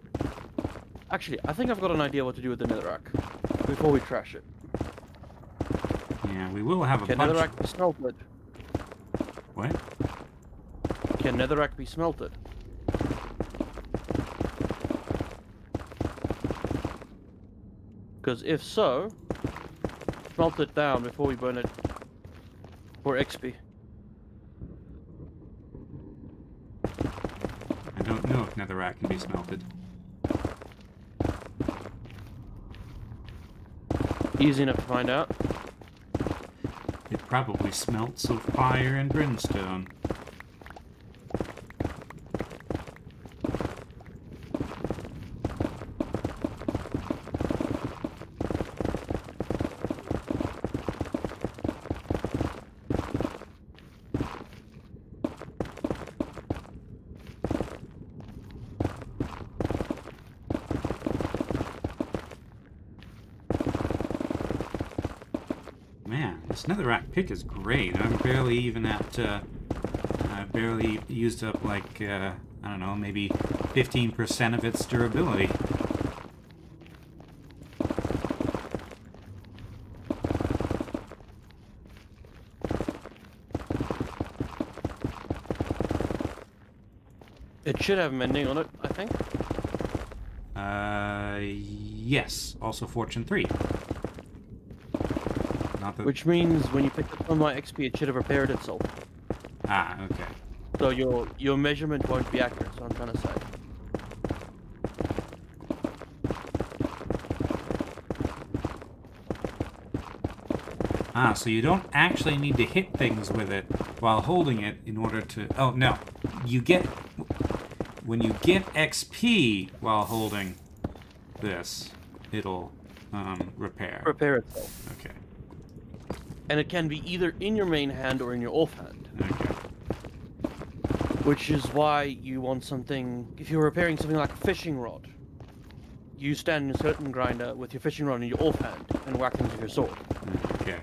Actually, I think I've got an idea what to do with the netherrack before we trash it. Yeah, we will have a Can bunch... netherrack be smelted? What? Can netherrack be smelted? Because if so, smelt it down before we burn it for XP. I don't know if netherrack can be smelted. Easy enough to find out. It probably smelts of fire and brimstone. Man, this netherrack pick is great. I'm barely even at, I barely used up like, I don't know, maybe 15% of its durability. It should have mending on it, I think. Yes. Also Fortune 3. Not that... Which means when you pick up on my XP, it should have repaired itself. Ah, okay. So your measurement won't be accurate, so I'm trying to say. Ah, so you don't actually need to hit things with it while holding it in order to... Oh, no. You get... When you get XP while holding this, it'll repair. Repair itself. Okay. And it can be either in your main hand or in your offhand. Okay. Which is why you want something... If you're repairing something like a fishing rod, you stand in a certain grinder with your fishing rod in your offhand and whack them with your sword. Okay.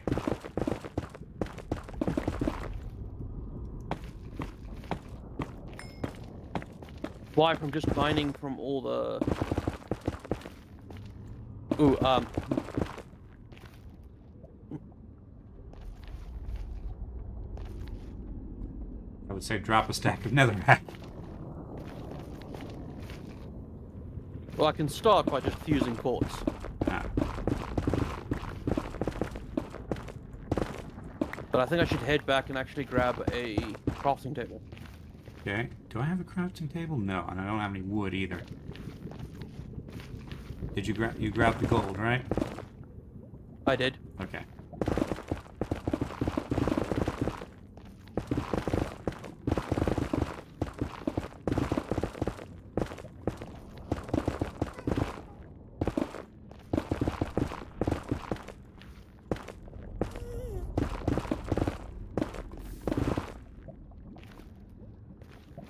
Why from just mining from all the... Ooh, I would say drop a stack of netherrack. Well, I can start by just fusing quartz. Ah, But I think I should head back and actually grab a crafting table. okay. Do I have a crafting table? No, and I don't have any wood either. Did you grab the gold, right? I did. Okay.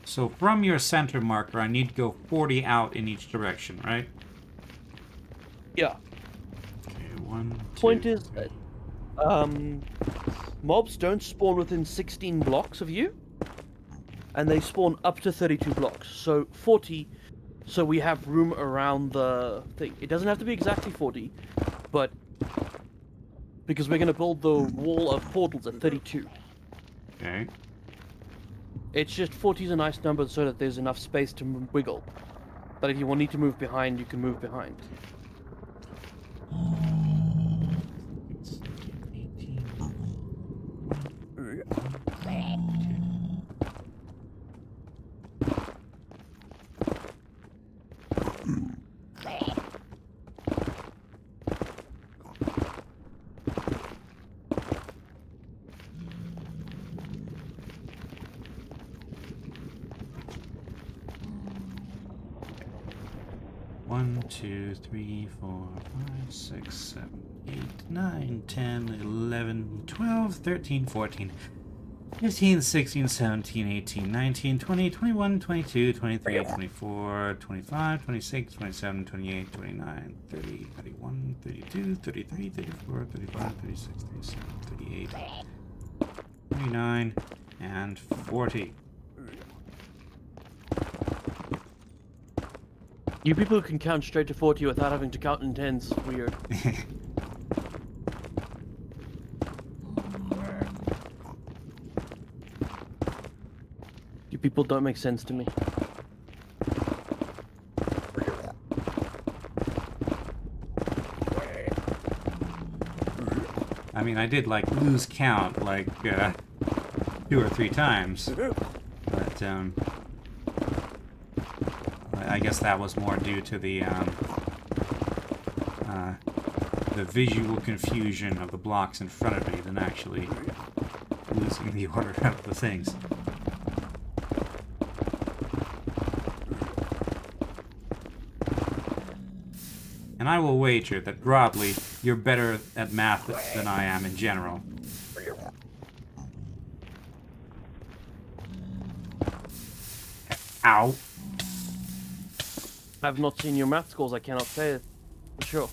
So from your center marker, I need to go 40 out in each direction, right? Yeah. Okay, one, Point two, is, three. Mobs don't spawn within 16 blocks of you, and they spawn up to 32 blocks. So 40, so we have room around the thing. It doesn't have to be exactly 40, but because we're going to build the wall of portals at 32. Okay. It's just 40 is a nice number so that there's enough space to wiggle. But if you need to move behind, you can move behind. It's 18. One, 2, 3, 4, 5, 6, 7, 8, 9, 10, 11, 12, 13, 14, 15, 16, 17, 18, 19, 20, 21, 22, 23, 24, 25, 26, 27, 28, 29, 30, 31, 32, 33, 34, 35, 36, 37, 38, 39, and 40. You people who can count straight to 40 without having to count in tens is weird. You people don't make sense to me. I mean, I did like lose count like 2 or 3 times, but I guess that was more due to the visual confusion of the blocks in front of me than actually losing the order of the things. And I will wager that broadly, you're better at math than I am in general. Ow. I've not seen your math scores, I cannot say it for sure.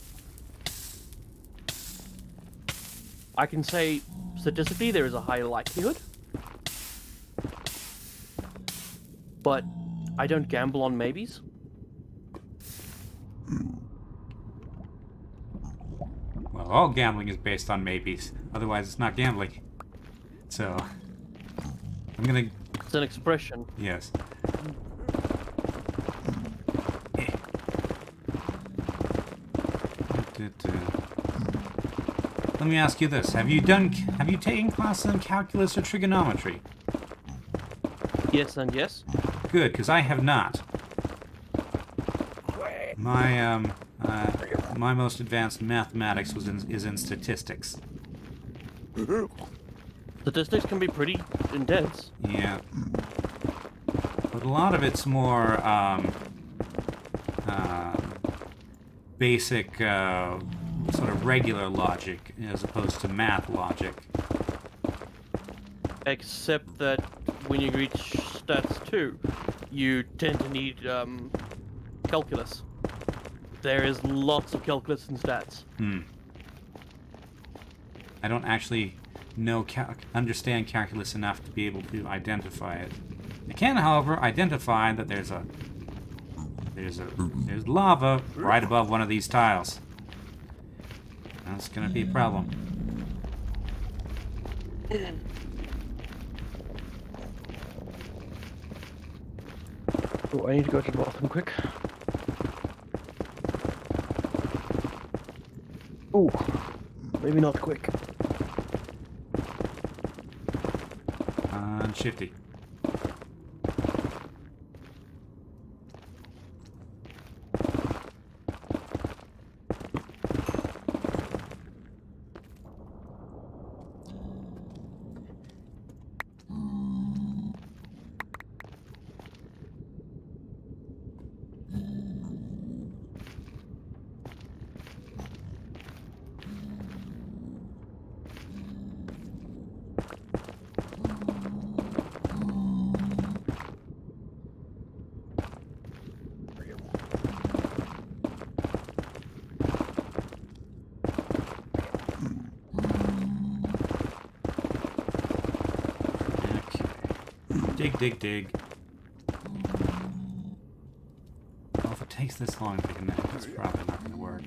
I can say statistically there is a high likelihood, but I don't gamble on maybes. Well, all gambling is based on maybes. Otherwise, it's not gambling. So, I'm gonna... It's an expression. Yes. Let me ask you this. Have you taken classes in calculus or trigonometry? Yes and yes. Good, because I have not. My most advanced mathematics is in statistics. Statistics can be pretty intense. Yeah. But a lot of it's more basic sort of regular logic as opposed to math logic. Except that when you reach stats 2, you tend to need calculus. There is lots of calculus in stats. I don't actually understand calculus enough to be able to identify it. I can, however, identify that there's lava right above one of these tiles. That's gonna be a problem. Oh, I need to go to the bathroom quick. Oh, maybe not quick. And shifty. Dig, dig, dig. Well, if it takes this long to connect, it's probably not going to work.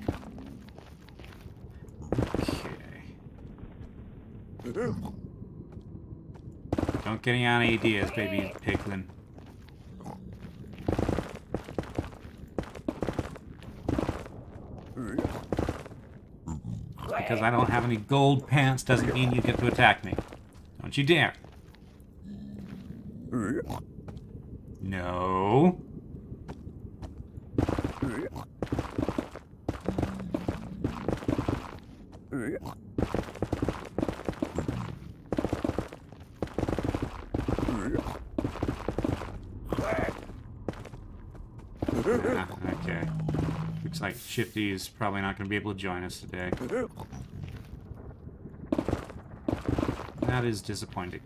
Okay. Don't get any ideas, baby piglin. Because I don't have any gold pants doesn't mean you get to attack me. Don't you dare. No. Okay. Looks like Shifty is probably not going to be able to join us today. That is disappointing.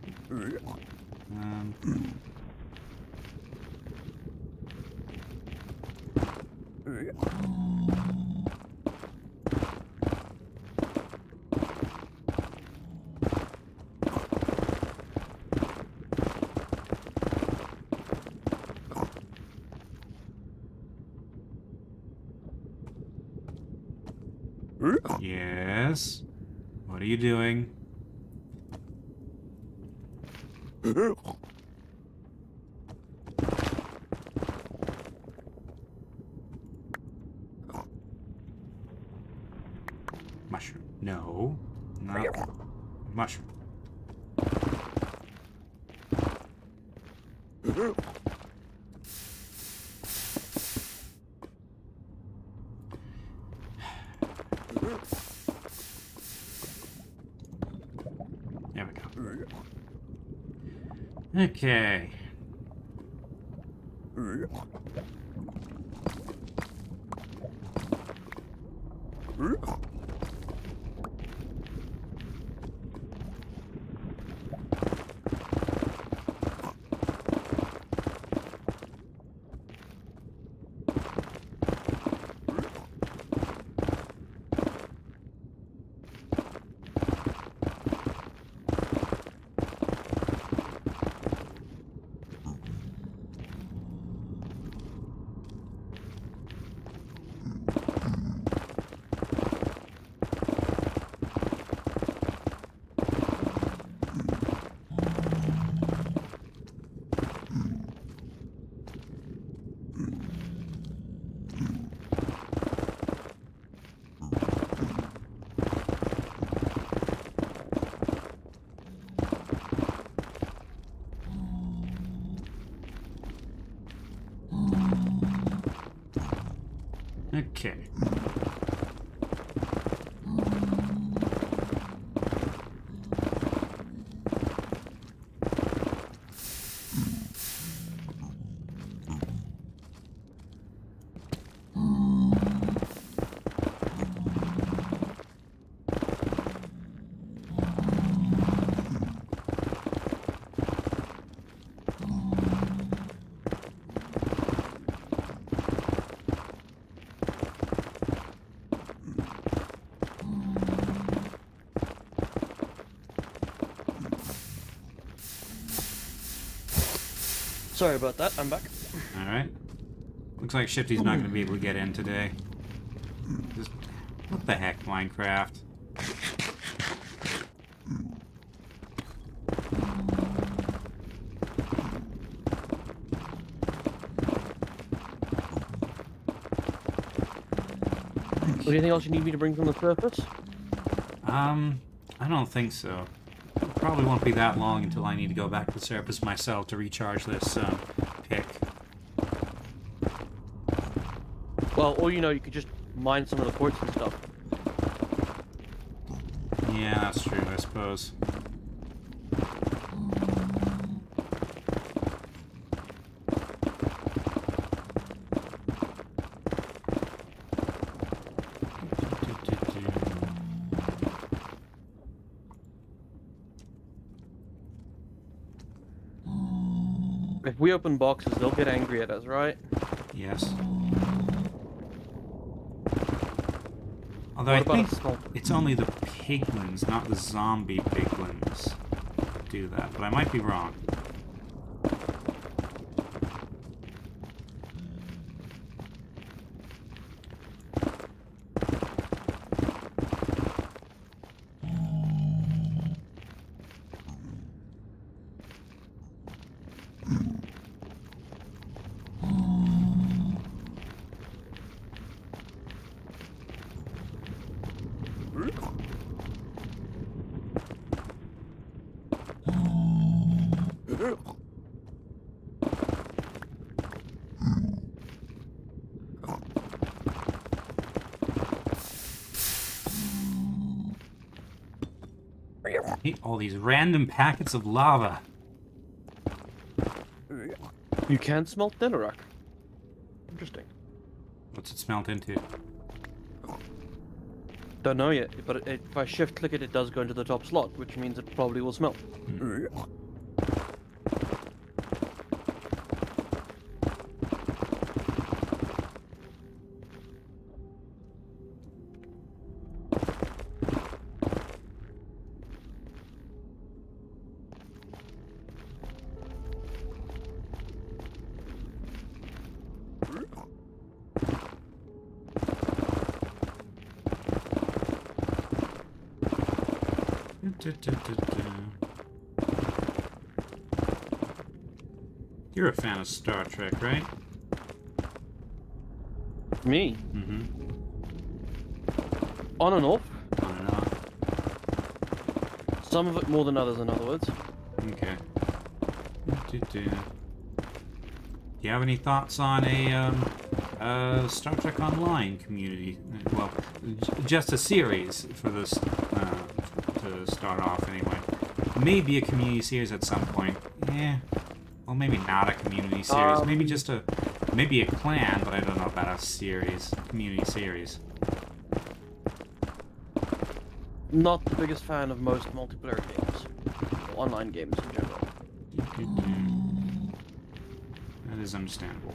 Yes? What are you doing? Mushroom. No. Not mushroom. There we go. Okay. Okay. Sorry about that, I'm back. Alright. Looks like Shifty's not going to be able to get in today. Just, what the heck, Minecraft? Anything else you need me to bring from the surface? I don't think so. It probably won't be that long until I need to go back to the surface myself to recharge this pick. Well, or you could just mine some of the quartz and stuff. Yeah, that's true, I suppose. If we open boxes, they'll get angry at us, right? Yes. Although What I about think a small- it's only the piglins, not the zombie piglins, that do that, but I might be wrong. Hate all these random packets of lava. You can smelt netherrack. Interesting. What's it smelt into? Don't know yet, but if I shift click it, it does go into the top slot, which means it probably will smelt. You're a fan of Star Trek, right? Me? Mm-hmm. On and off. On and off. Some of it more than others, in other words. Okay. Do you have any thoughts on a Star Trek Online community? Well, just a series for this to start off anyway. Maybe a community series at some point. Yeah. Well, maybe not a community series. Maybe just maybe a clan, but I don't know about a series, community series. Not the biggest fan of most multiplayer games. Online games in general. That is understandable.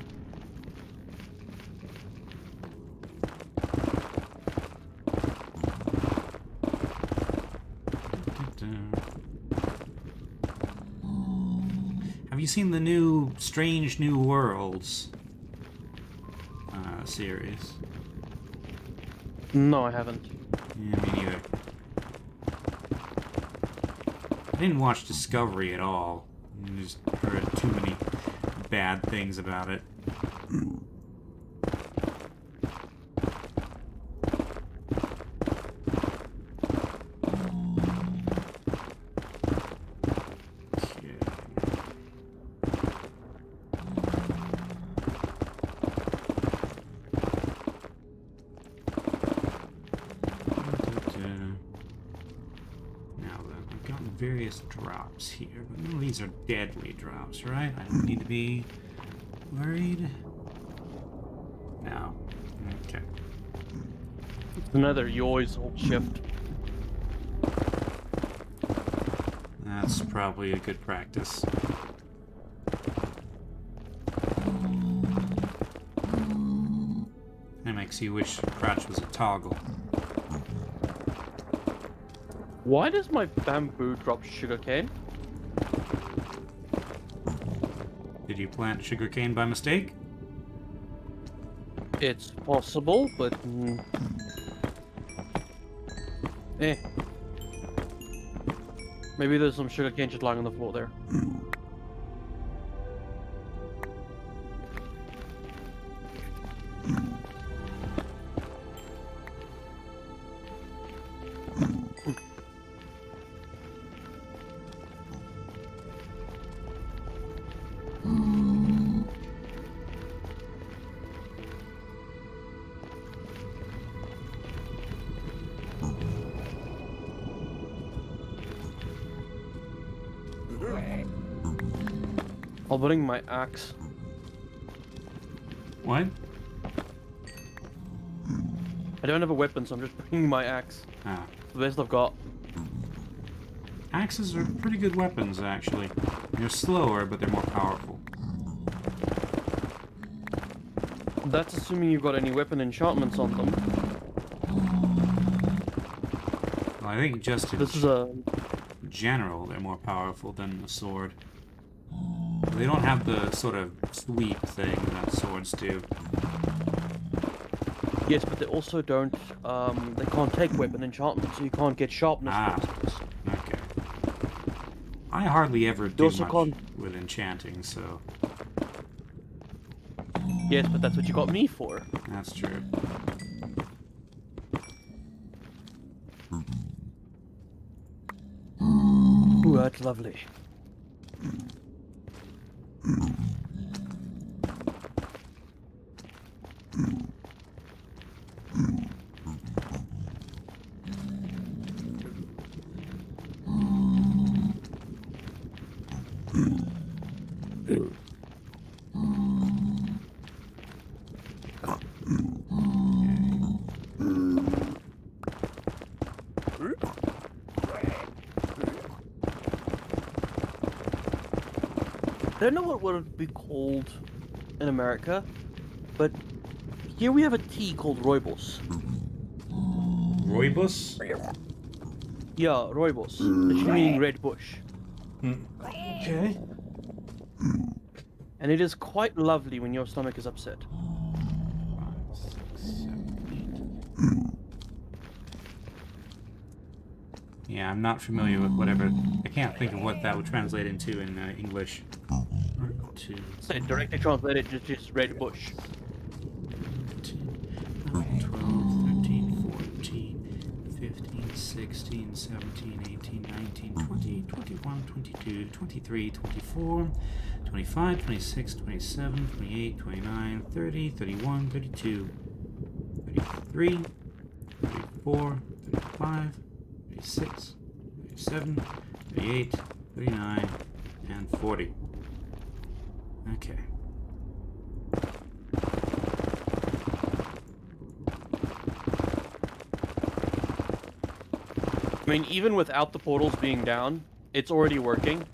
Have you seen the new Strange New Worlds series? No, I haven't. Yeah, me neither. I didn't watch Discovery at all. I just heard too many bad things about it. Various drops here, but none of these are deadly drops, right? I don't need to be worried. No. Okay. Another, you always hold shift. That's probably a good practice. It makes you wish crouch was a toggle. Why does my bamboo drop sugarcane? Did you plant sugarcane by mistake? It's possible, but... Maybe there's some sugarcane just lying on the floor there. I'll bring my axe. What? I don't have a weapon, so I'm just bringing my axe. Ah. The best I've got. Axes are pretty good weapons, actually. They're slower, but they're more powerful. That's assuming you've got any weapon enchantments on them. Well, I think just in This is a... general, they're more powerful than the sword. They don't have the sort of sweep thing that swords do. Yes, but they also don't, they can't take weapon enchantments, so you can't get sharpness. Ah, okay. I hardly ever do also much can't- with enchanting, so Yes, but that's what you got me for. that's true. Ooh, that's lovely. I don't know what would be called in America, but here we have a tea called rooibos. Rooibos? Yeah, rooibos, literally meaning red bush. Okay. And it is quite lovely when your stomach is upset. 5, 6, 7, 8. Yeah, I'm not familiar with whatever. I can't think of what that would translate into in English. 2, So directly translated to just red bush. 12, 13, 14, 15, 16, 17, 18, 19, 20, 21, 22, 23, 24, 25, 26, 27, 28, 29, 30, 31, 32, 33, 34, 35, 36, 37, 38, 39, and 40. Okay. I mean, even without the portals being down, it's already working.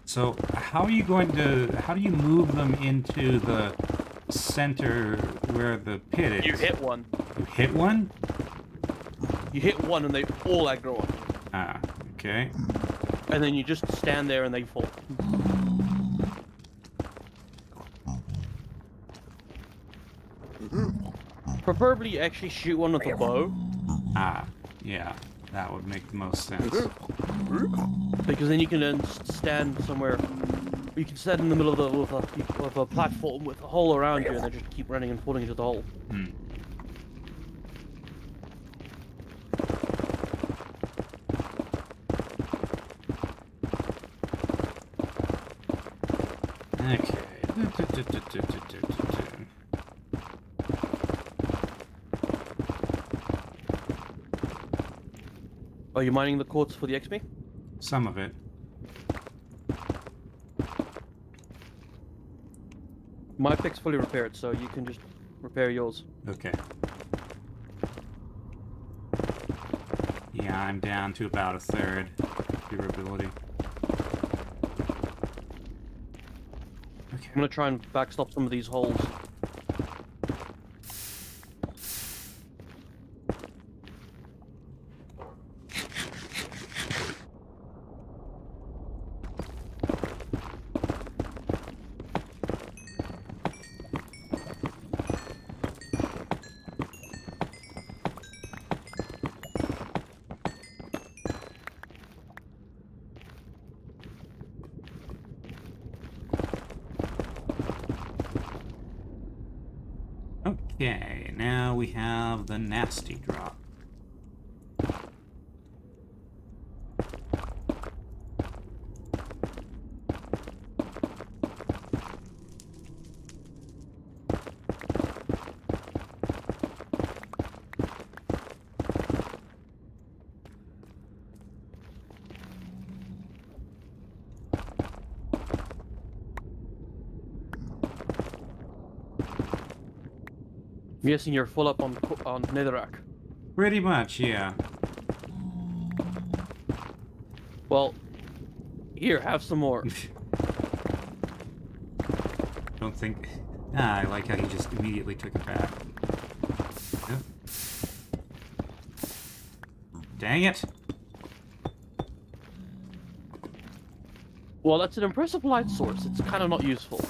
So, how do you move them into the center where the pit is? You hit one. You hit one? You hit one and they all aggro on you. Ah, okay. And then you just stand there and they fall. Preferably you actually shoot one with a bow. Ah, yeah. That would make the most sense. Because then you can then stand somewhere. You can stand in the middle of a platform with a hole around you and then just keep running and falling into the hole. Hmm. Okay. Are you mining the quartz for the XP? Some of it. My pick's fully repaired, so you can just repair yours. Okay. Yeah, I'm down to about a third durability. Okay. I'm gonna try and backstop some of these holes. Okay, now we have the nasty drop. I'm guessing you're full up on netherrack. Pretty much, yeah. Well, here, have some more. Don't think... Ah, I like how he just immediately took it back. Yep. Dang it! Well, that's an impressive light source. It's kind of not useful.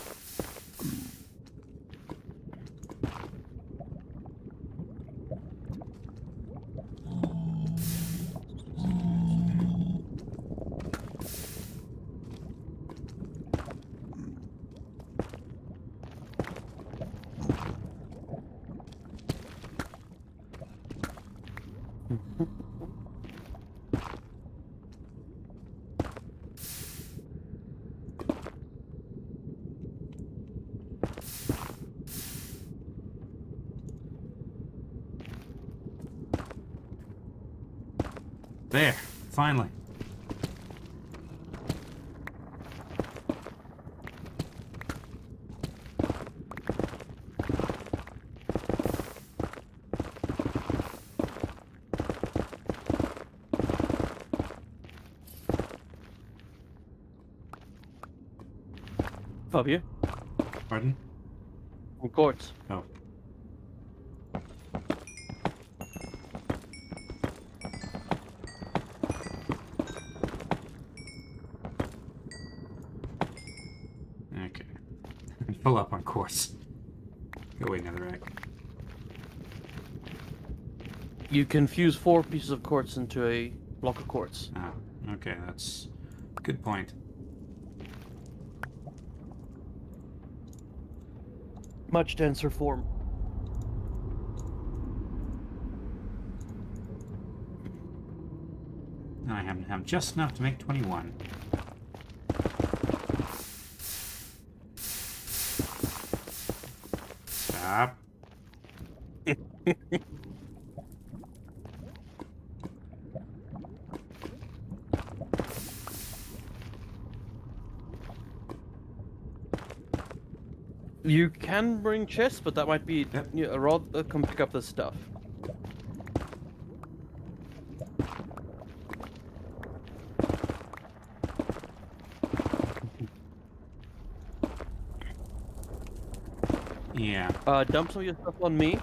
There, finally. Above you. Pardon? Quartz. Oh. Okay. Pull up on quartz. Go away, netherrack. You can fuse 4 pieces of quartz into a block of quartz. Oh, okay, that's a good point. Much denser form. I have just enough to make 21. Stop. You can bring chests, but that might be Yep. a rod. Come pick up this stuff. Yeah. Dump some of your stuff on me,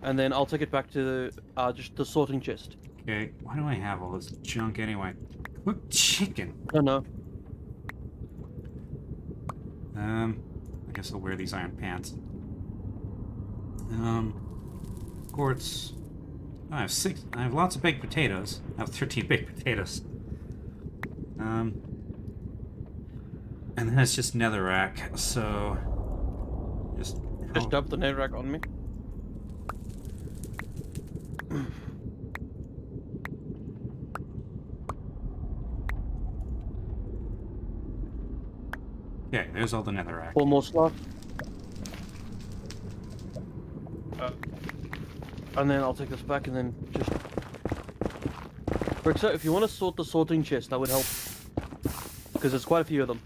and then I'll take it back to just the sorting chest. Okay. Why do I have all this junk anyway? Look, chicken. Oh no. I guess I'll wear these iron pants. Quartz. Oh, I have 6. I have lots of baked potatoes. I have 13 baked potatoes. And then it's just netherrack, so... Just Dump the netherrack on me. Okay, there's all the netherrack. Almost left. And then I'll take this back and then just... Rixa, if you want to sort the sorting chest, that would help. Because there's quite a few of them.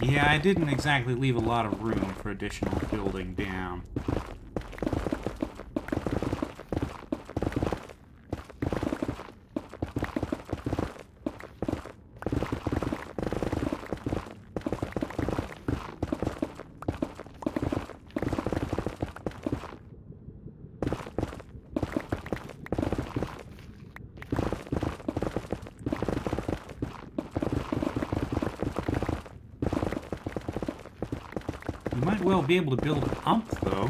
Yeah, I didn't exactly leave a lot of room for additional building down. well be able to build a pump, though.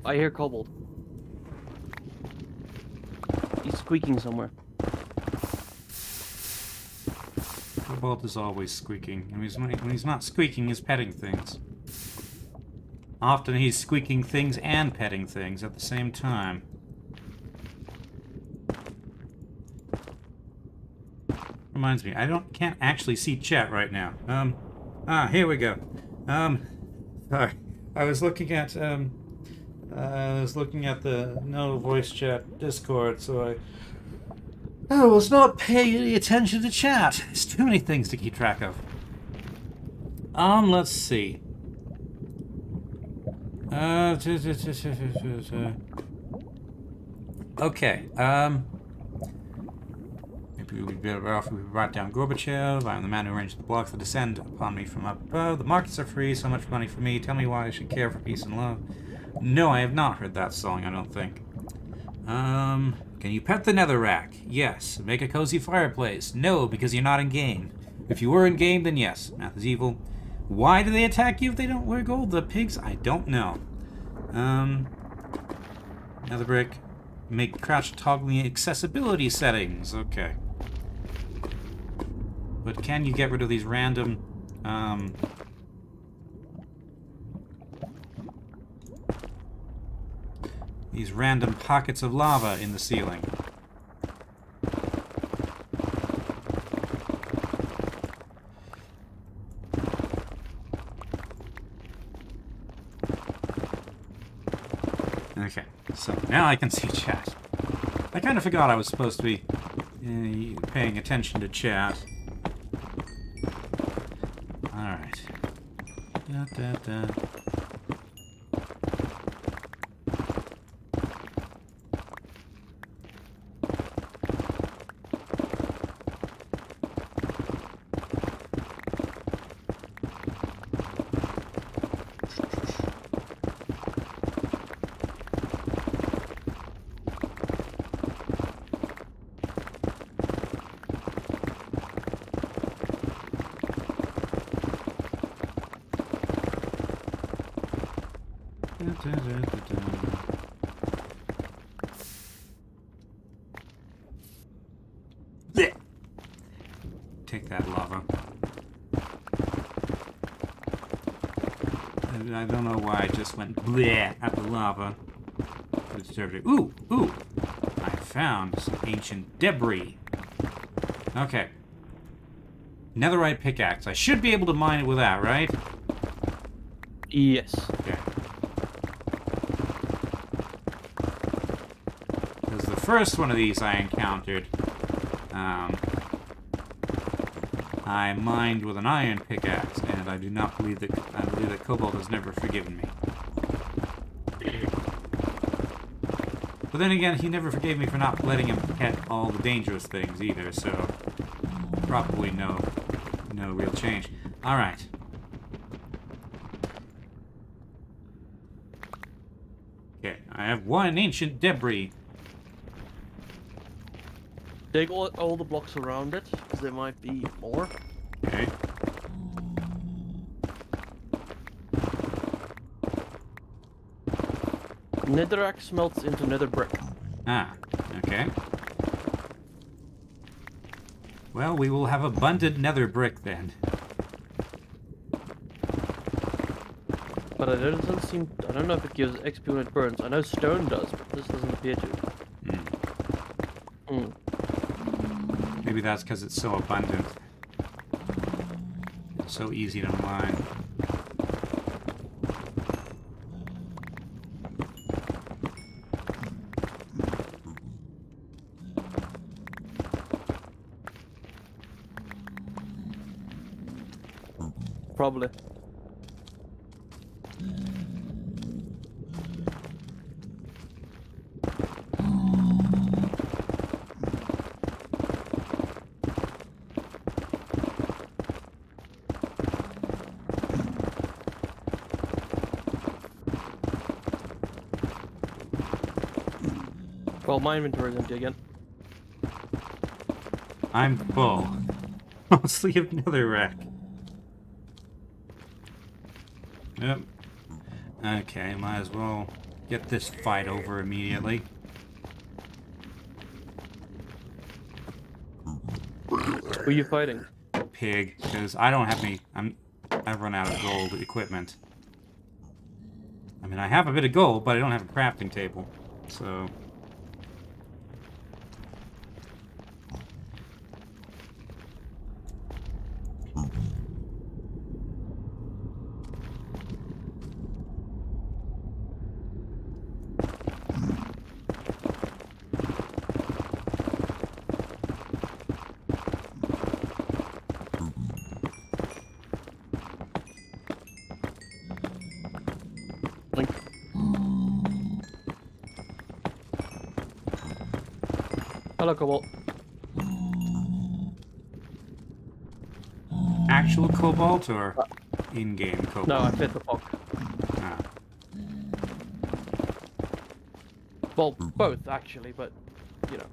I hear Kobold. He's squeaking somewhere. Cobalt is always squeaking. When he's not squeaking, he's petting things. Often he's squeaking things and petting things at the same time. Reminds me, can't actually see chat right now. Here we go. Sorry. I was looking at the no voice chat Discord, so I was not paying any attention to chat. There's too many things to keep track of. Let's see. Okay, maybe we'd be better off if we brought down Gorbachev. I am the man who arranged the blocks that descend upon me from up above. The markets are free, so much money for me. Tell me why I should care for peace and love. No, I have not heard that song, I don't think. Can you pet the netherrack? Yes. Make a cozy fireplace? No, because you're not in game. If you were in game, then yes. Math is evil. Why do they attack you if they don't wear gold? The pigs? I don't know. Nether brick. Make crouch toggling accessibility settings. Okay. But can you get rid of these random, pockets of lava in the ceiling? Okay, so now I can see chat. I kind of forgot I was supposed to be paying attention to chat. Alright. Da, da, da. Take that lava. I don't know why I just went bleh at the lava. It deserved it. Ooh! Ooh! I found some ancient debris. Okay. Netherite pickaxe. I should be able to mine it with that, right? Yes. Okay. Because the first one of these I encountered, I mined with an iron pickaxe, and I do not believe that Cobalt has never forgiven me. But then again, he never forgave me for not letting him pet all the dangerous things either, so probably no real change. All right. Okay, I have one ancient debris. Take all the blocks around it, because there might be more. Okay. Netherrack smelts into nether brick. Ah, okay. Well, we will have abundant nether brick then. But it doesn't seem... I don't know if it gives XP when it burns. I know stone does, but this doesn't appear to. Maybe that's because it's so abundant. It's so easy to mine. Probably. Well, my inventory is empty again. I'm full. Let's leave another wreck. Yep. Okay, might as well get this fight over immediately. Who are you fighting? Pig, because I don't have any. I've run out of gold equipment. I mean, I have a bit of gold, but I don't have a crafting table, so. Link. Hello, Cobalt. Actual cobalt or in-game cobalt? No, I fit the fog. Ah. Well, both actually, but you know,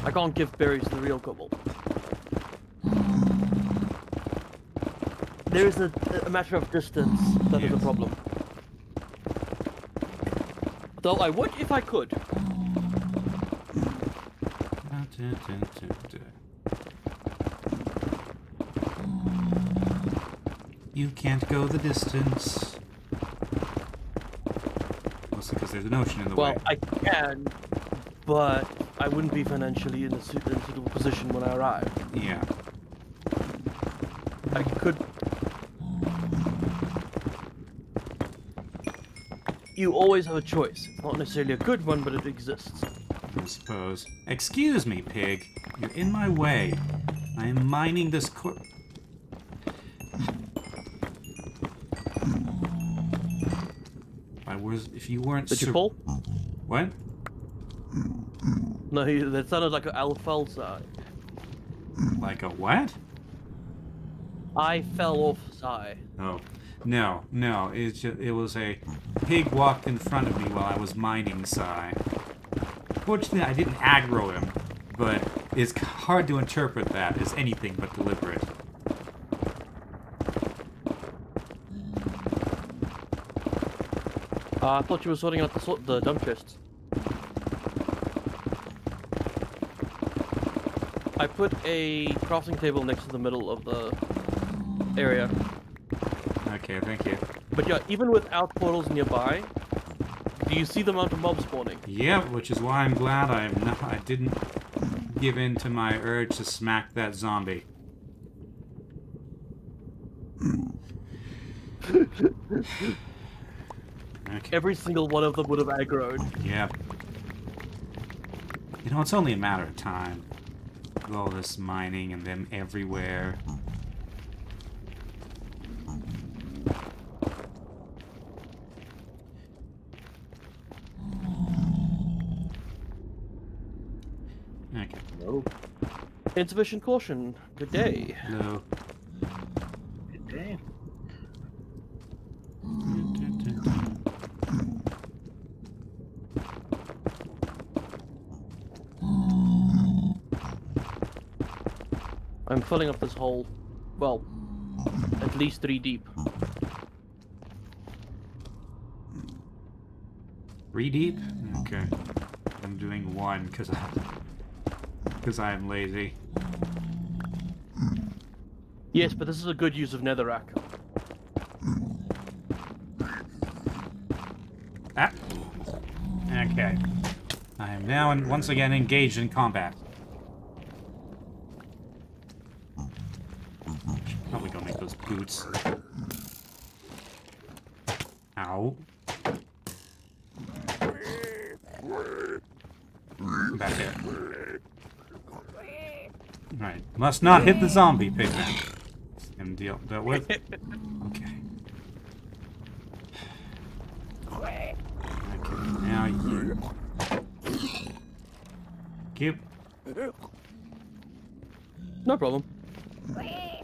I can't give berries to the real Cobalt. There is a matter of distance that is a Yes. problem. Though I would if I could. You can't go the distance. Mostly because there's an ocean in the way. Well, I can, but I wouldn't be financially in a suitable position when I arrive. Yeah. I could. You always have a choice. It's not necessarily a good one, but it exists. I suppose. Excuse me, pig. You're in my way. I am mining this if you weren't Did you fall? What? No, that sounded like an alfalfa. Like a what? I fell off, sigh. Oh. No, it's just, it was a pig walked in front of me while I was mining Psy. Fortunately, I didn't aggro him, but it's hard to interpret that as anything but deliberate. I thought you were sorting out the dump chests. I put a crafting table next to the middle of the area. Okay, thank you. But yeah, even without portals nearby, do you see the amount of mobs spawning? Yeah, which is why I'm glad I didn't give in to my urge to smack that zombie. Okay. Every single one of them would have aggroed. Yeah. You know, it's only a matter of time. With all this mining and them everywhere. Okay. No. Insufficient caution. Good day. No. Good day. I'm filling up this hole. Well, at least 3 deep. 3 deep? Okay. I'm doing 1 because I am lazy. Yes, but this is a good use of netherrack. Ah. Okay. I am now once again engaged in combat. Probably gonna make those boots. Ow. Back there. Alright. Must not hit the zombie pigman. And dealt with. Okay. Okay, now you. Keep. No problem.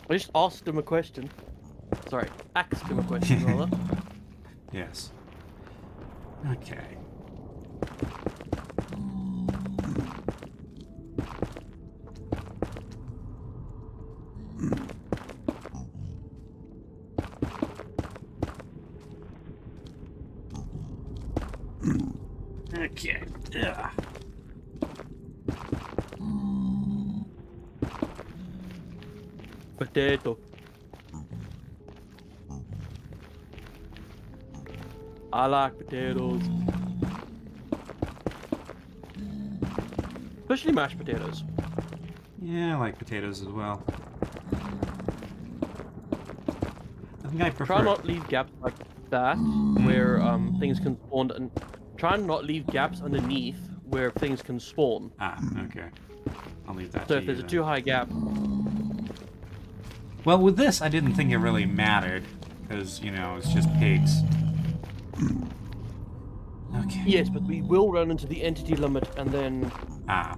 I just asked him a question. Sorry, asked him a question, rather. Yes. Okay. Okay. Ugh. Potato. I like potatoes. Especially mashed potatoes. Yeah, I like potatoes as well. I think I prefer. Try not leave gaps like that where things can spawn, and try and not leave gaps underneath where things can spawn. Ah, okay. I'll leave that So to if there's you a then. too high gap, Well, with this, I didn't think it really mattered, because, you know, it's just pigs. Okay. yes, but we will run into the entity limit, and then Ah,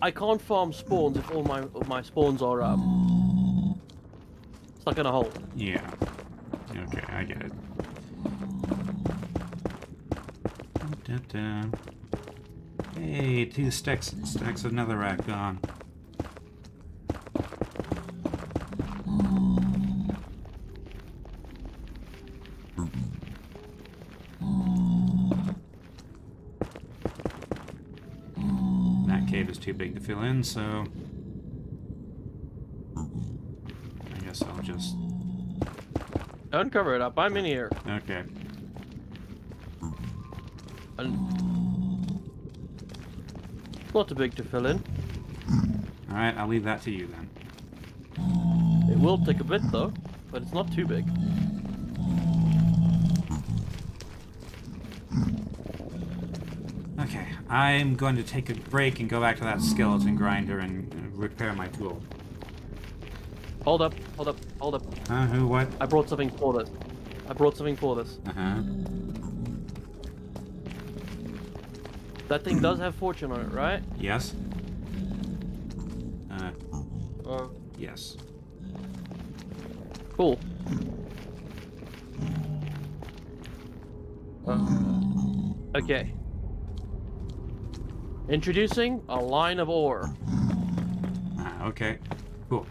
I can't farm spawns if all my spawns are stuck in a hole. yeah. Okay, I get it. Dun, dun, dun. Hey, 2 stacks of netherrack gone. That cave is too big to fill in, so I guess I'll just... Don't cover it up. I'm in here. Okay. And not too big to fill in. Alright, I'll leave that to you then. It will take a bit though, but it's not too big. Okay, I'm going to take a break and go back to that skeleton grinder and repair my tool. Hold up, hold up, hold up. Huh? Who? What? I brought something for this. I brought something for this. Uh-huh. That thing does have fortune on it, right? Yes? Yes. Cool. Okay. Introducing a line of ore. Ah, okay. Cool.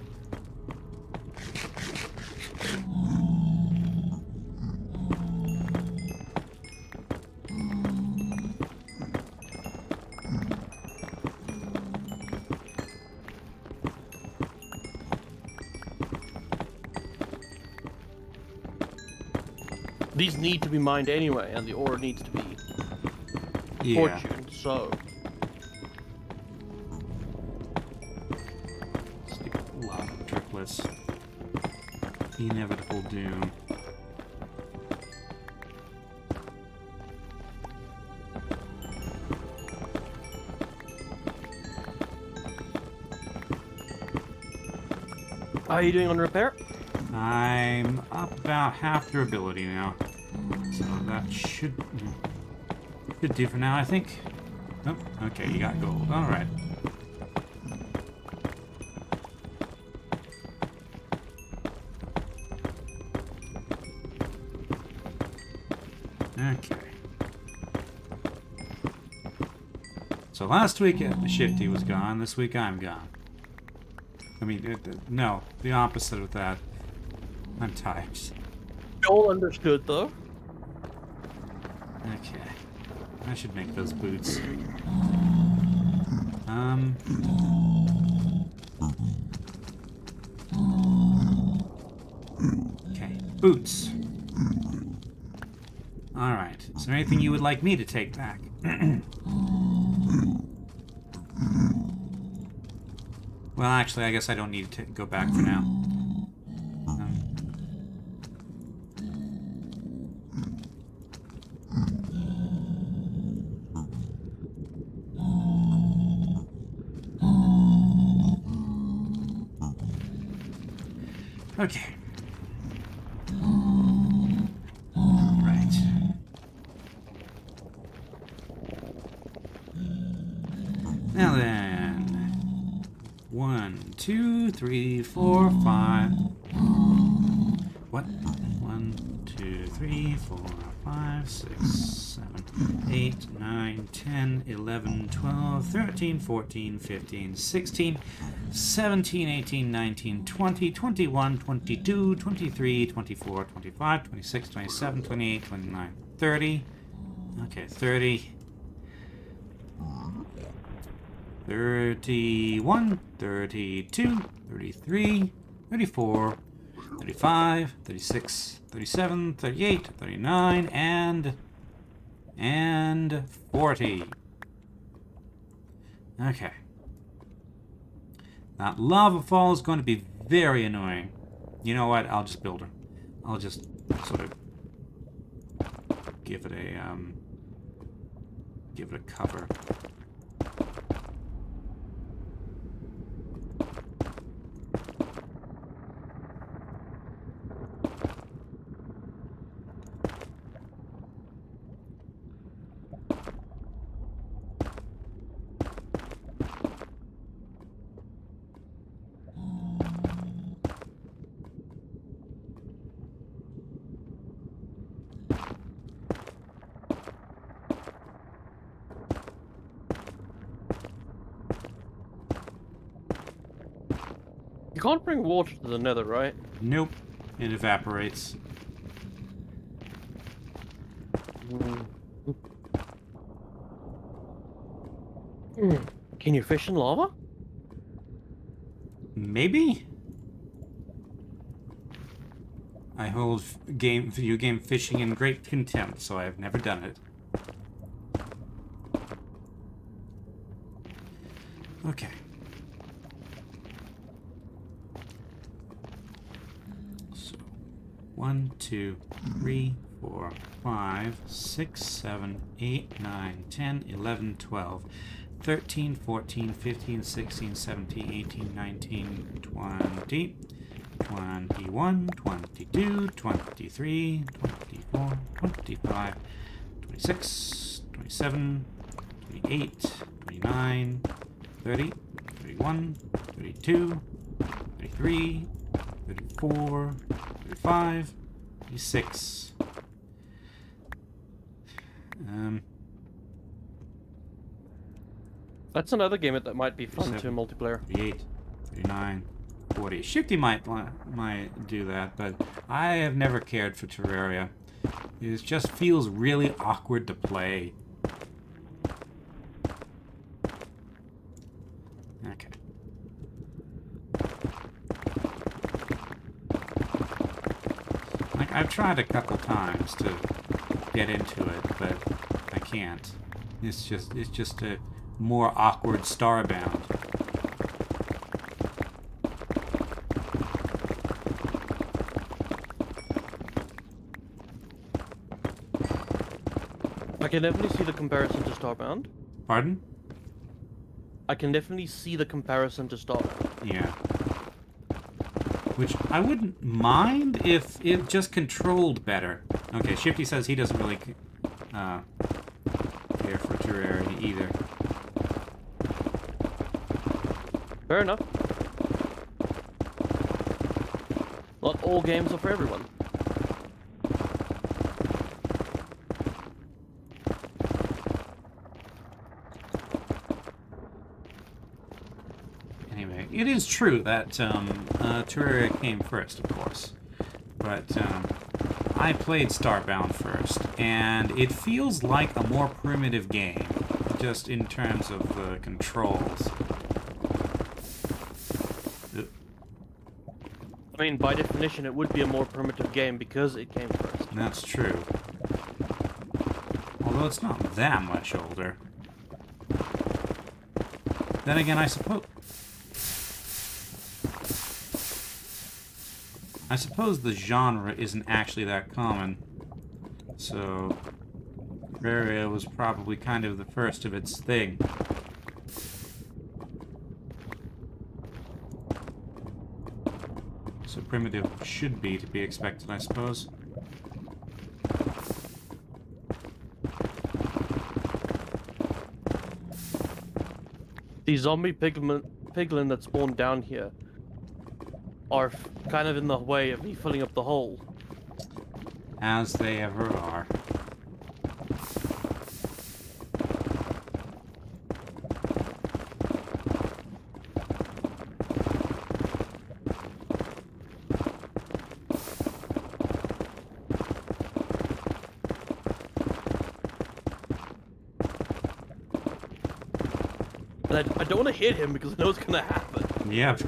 These need to be mined anyway, and the ore needs to be Yeah. fortuned, so... Stupid lava triplets. Inevitable doom. How are you doing on repair? I'm up about half durability now. So that should do for now, I think. Oh, okay, you got gold. Alright. Okay. So last week Shifty was gone, this week I'm gone. I mean, no, the opposite of that. I'm tired. All understood, though. Okay. I should make those boots. Okay, boots. Alright, is there anything you would like me to take back? Well, actually, I guess I don't need to go back for now. Okay. Right. Now then. 1, 2, 3, 4, 5. What? 1, 2, 3, 4, 5, 6, 7, 8, 9, 10, 11, 12, 13, 14, 15, 16, 17, 18, 19, 20, 21, 22, 23, 24, 25, 26, 27, 28, 29, 30. Okay, 30. 31, 32, 33, 34, 35, 36, 37, 38, 39, and 40. Okay. That lava fall is going to be very annoying. You know what? I'll just build her. I'll just sort of give it a cover. You can't bring water to the nether, right? Nope. It evaporates. Can you fish in lava? Maybe? I hold video game fishing in great contempt, so I have never done it. Okay. So, 1, 2, 3, 4, 5, 6, 7, 8, 9, 10, 11, 12, 13, 14, 15, 16, 17, 18, 19, 20, 21, 22, 23, 24, 25, 26, 27, 28, 29, 30, 31, 32, 33, 34, 35, 36. That's another game that might be fun to 37, multiplayer. 38, 39, 40. Shifty might do that, but I have never cared for Terraria. It just feels really awkward to play. Okay. Like, I've tried a couple times to get into it, but I can't. It's just a more awkward Starbound. I can definitely see the comparison to Starbound. Pardon? I can definitely see the comparison to Starbound. Yeah. Which I wouldn't mind if it just controlled better. Okay, Shifty says he doesn't really care for Terraria either. Fair enough. Not all games are for everyone. Anyway, it is true that Terraria came first, of course. But I played Starbound first, and it feels like a more primitive game, just in terms of the controls. I mean, by definition, it would be a more primitive game because it came first. That's true. Although it's not that much older. Then again, I suppose the genre isn't actually that common. So Terraria was probably kind of the first of its thing. So primitive should be to be expected, I suppose. The zombie piglin that spawned down here are kind of in the way of me filling up the hole. As they ever are. And I don't want to hit him because I know what's gonna happen. Yep.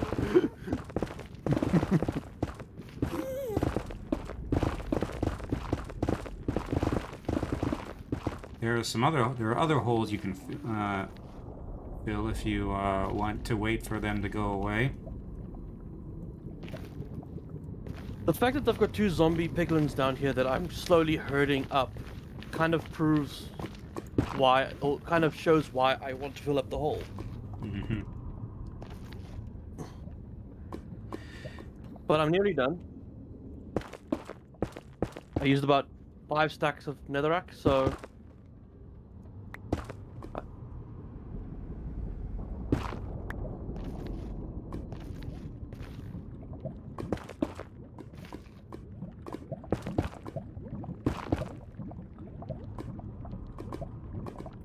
There are other holes you can fill if you want to wait for them to go away. The fact that I've got 2 zombie piglins down here that I'm slowly herding up kind of proves why, or kind of shows why I want to fill up the hole. Mm-hmm. But I'm nearly done. I used about 5 stacks of netherrack, so...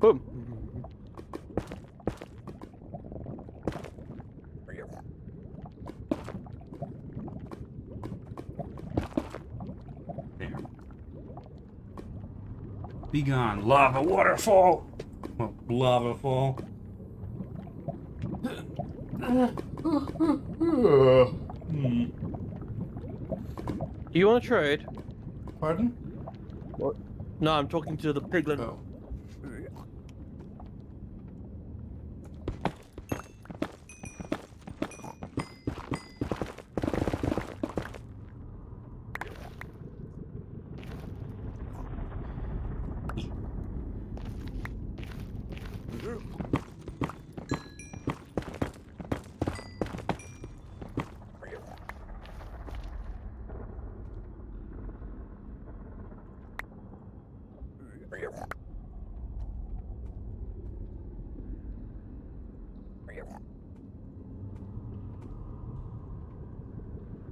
Boom. There. Be gone, lava waterfall! Well, lava fall. Do you want to trade? Pardon? What? No, I'm talking to the piglin. Oh.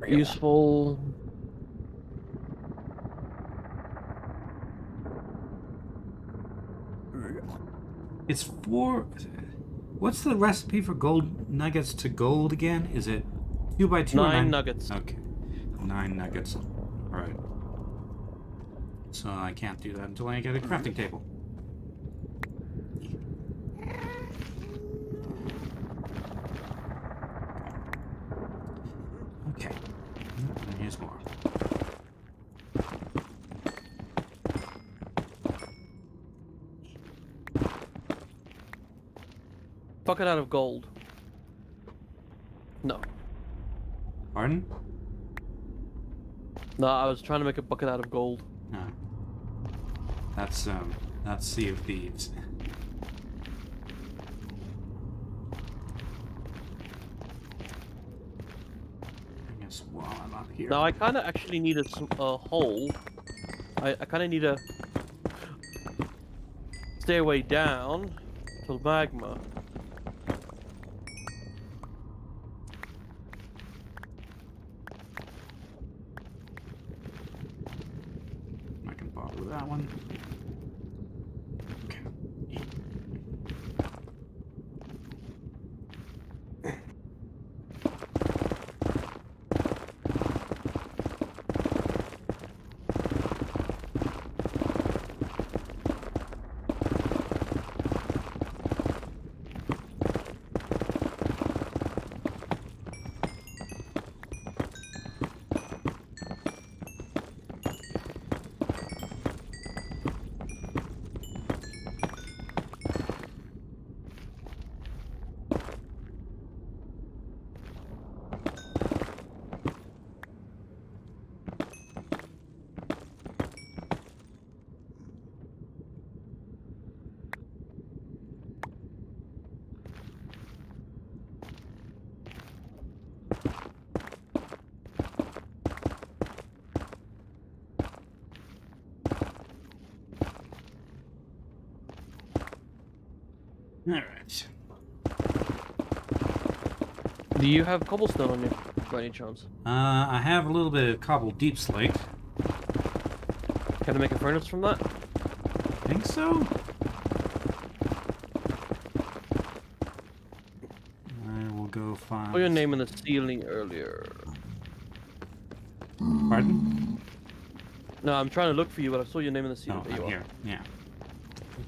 Useful. It's 4... What's the recipe for gold nuggets to gold again? Is it 2 by 2 or 9 nuggets. Okay. 9 nuggets. Alright. So I can't do that until I get a crafting table. Okay. And here's more. Bucket out of gold. No. Pardon? No, I was trying to make a bucket out of gold. No. That's Sea of Thieves. I guess while I'm up here. Now I kind of actually need a hole. I kind of need a stairway down to magma. I can bother with that one. Okay. Alright. Do you have cobblestone on you, by any chance? I have a little bit of cobble deep slate. Can I make a furnace from that? Think so? I will go find... Put your name in the ceiling earlier. Pardon? No, I'm trying to look for you, but I saw your name in the Oh, ceiling. There you I'm are. here.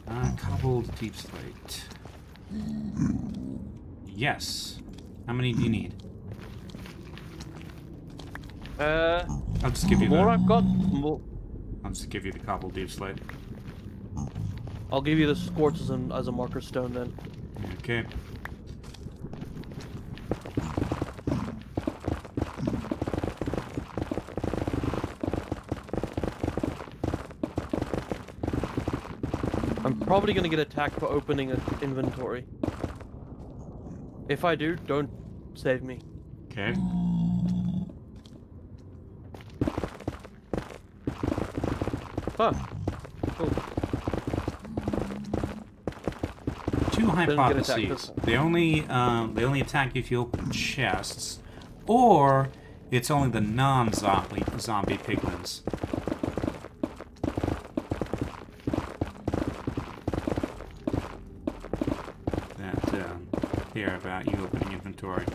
Yeah. Cobbled deep slate. Yes. How many do you need? I'll just give you more the- I've got, more. I'll just give you the cobbled deep slate. I'll give you the quartz as a marker stone then. Okay. I'm probably gonna get attacked for opening an inventory. If I do, don't save me. Okay. Huh. Cool. Two get attacked hypotheses. this one. They only attack you if you open chests, or it's only the non-zombie piglins. That care about you opening inventory,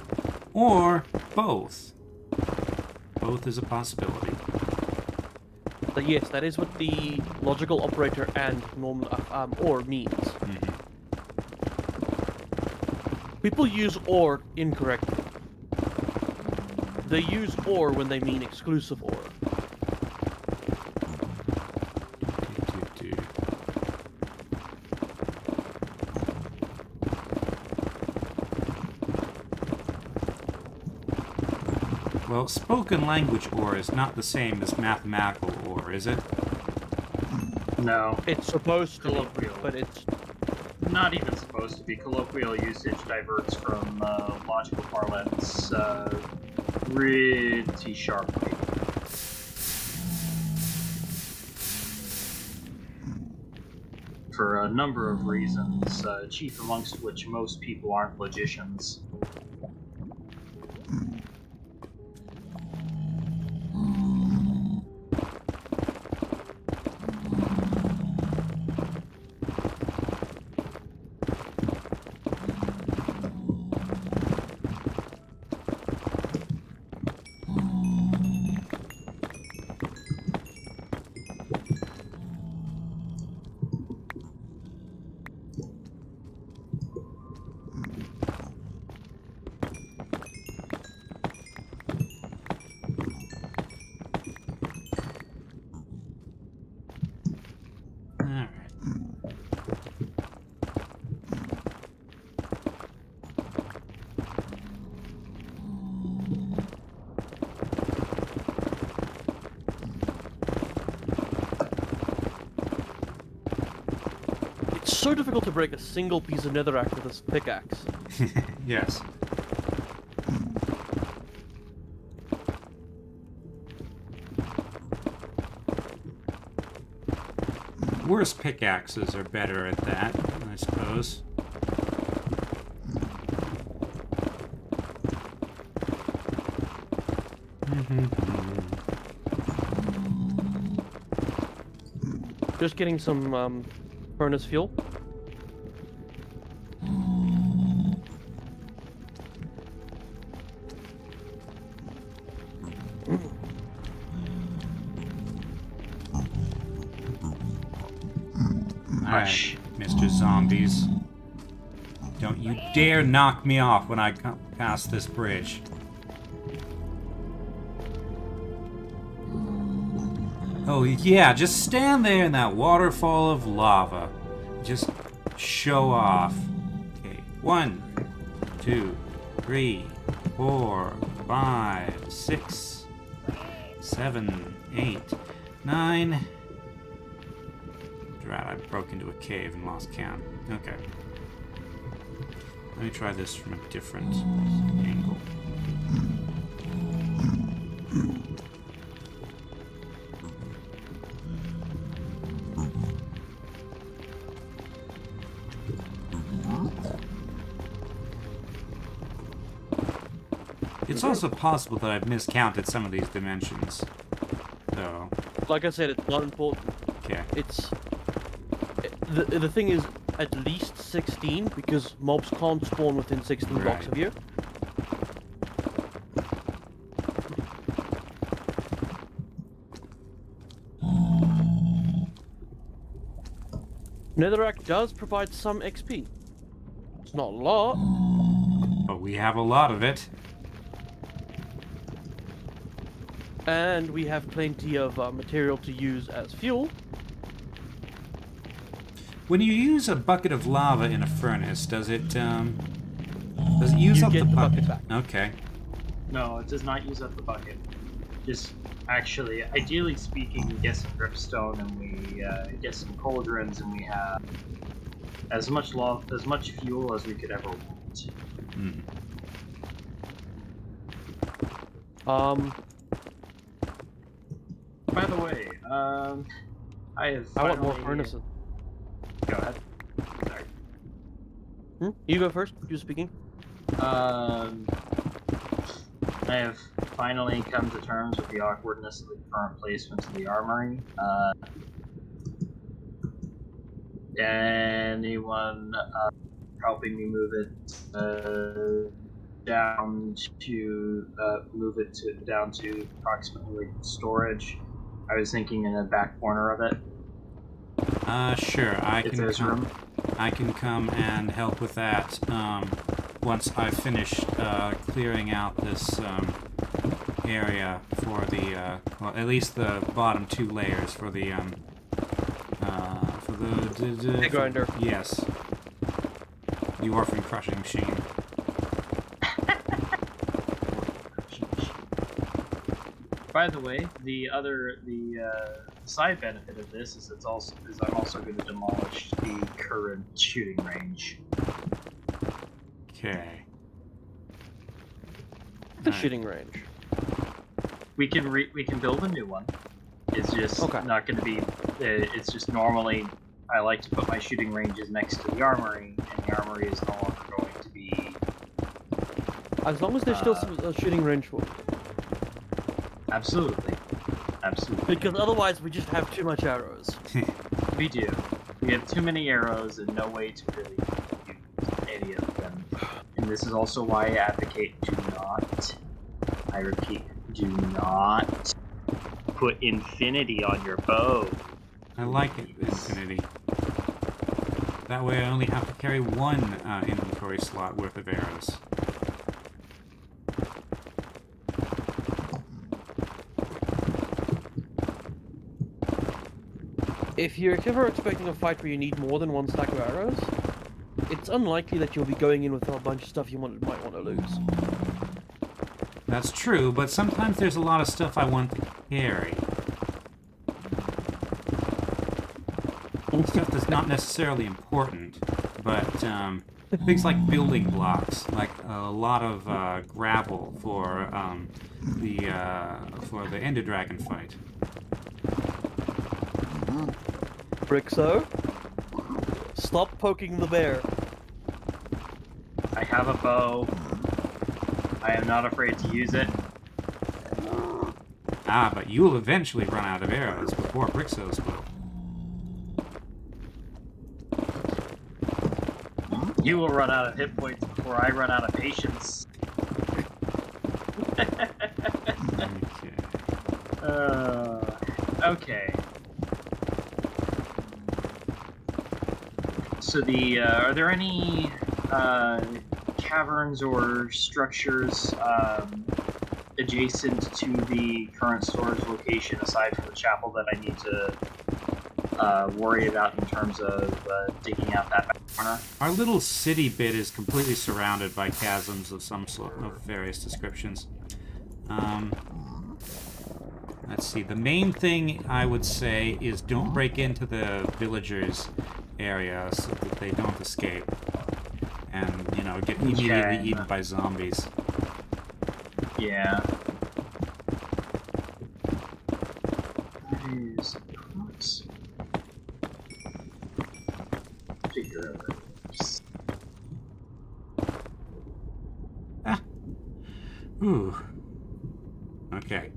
or both. Both is a possibility. But yes, that is what the logical operator and normal or means. Mm-hmm. People use or incorrectly. They use or when they mean exclusive or. Well, spoken language or is not the same as mathematical or, is it? No, It's supposed to be, Colloquial. but it's not even supposed to be. Colloquial usage diverts from logical parlance pretty sharply. For a number of reasons, chief amongst which most people aren't logicians. it's so difficult to break a single piece of netherrack with this pickaxe. Yes. Worse pickaxes are better at that, I suppose. Just getting some furnace fuel. Alright, Mr. Zombies. Don't you dare knock me off when I come past this bridge. Oh yeah, just stand there in that waterfall of lava. Just show off. Okay, 1, 2, 3, 4, 5, 6, 7, 8, 9. Drat, I broke into a cave and lost count. Okay. Let me try this from a different angle. It's also possible that I've miscounted some of these dimensions. So, Like I said, it's not important. Okay. The thing is at least 16 because mobs can't spawn within 16 blocks Right. of you. Netherrack does provide some XP. It's not a lot. But we have a lot of it. And we have plenty of material to use as fuel. When you use a bucket of lava in a furnace, does it use You up get the the bucket? bucket back. Okay. No, it does not use up the bucket. Just actually, ideally speaking, we get some dripstone and we get some cauldrons, and we have as much fuel as we could ever want. Hmm. By the way, I have. I want more finally- furnaces. Go ahead. Sorry. You go first. You speaking. I have finally come to terms with the awkwardness of the current placement of the armory. Anyone helping me move it down to approximately storage? I was thinking in the back corner of it. Sure. I If can there's come. room. I can come and help with that once I've finished clearing out this area for the well, at least the bottom 2 layers for the Big grinder. Yes, the orphan crushing machine. By the way, the side benefit of this is I'm also going to demolish the current shooting range. Okay. The Alright. shooting range. We can build a new one. It's just Okay. not going to be. It's just normally I like to put my shooting ranges next to the armory, and the armory is no longer going to be. As long as there's still some shooting range for it. Absolutely. Because otherwise we just have too much arrows. We do. We have too many arrows and no way to really use any of them. And this is also why I advocate do not, I repeat, do not put infinity on your bow. I like it, Infinity. That way I only have to carry 1 inventory slot worth of arrows. If you're ever expecting a fight where you need more than 1 stack of arrows, it's unlikely that you'll be going in with a bunch of stuff you might want to lose. That's true, but sometimes there's a lot of stuff I want to carry. Stuff that's not necessarily important, but things like building blocks, like a lot of gravel for the Ender Dragon fight. Brixo, stop poking the bear. I have a bow. I am not afraid to use it. Ah, but you will eventually run out of arrows before Brixos will. You will run out of hit points before I run out of patience. Okay. Okay. So are there any caverns or structures adjacent to the current storage location aside from the chapel that I need to worry about in terms of digging out that back corner? Our little city bit is completely surrounded by chasms of some sort, of various descriptions. Let's see. The main thing I would say is don't break into the villagers' area so that they don't escape and, you know, get immediately eaten by zombies. Yeah. Figure out. Ah. Ooh. Okay.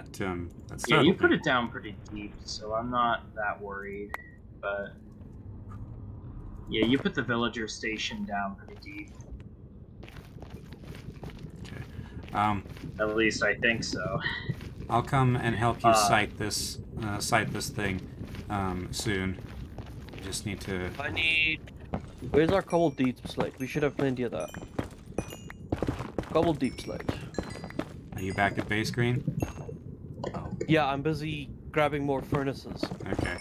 Yeah, startled you put me. it down pretty deep, so I'm not that worried. But yeah, you put the villager station down pretty deep. Okay. At least I think so. I'll come and help you Uh, sight this thing soon. I just need to. I need. Where's our cobbled deep slate? We should have plenty of that. Cobbled deep slate. Are you back at base green? Yeah, I'm busy grabbing more furnaces. Okay.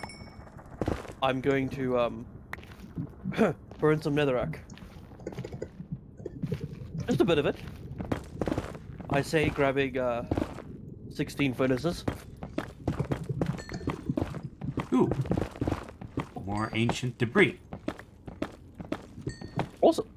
I'm going to burn some netherrack. Just a bit of it. I say grabbing 16 furnaces. Ooh. More ancient debris. Awesome.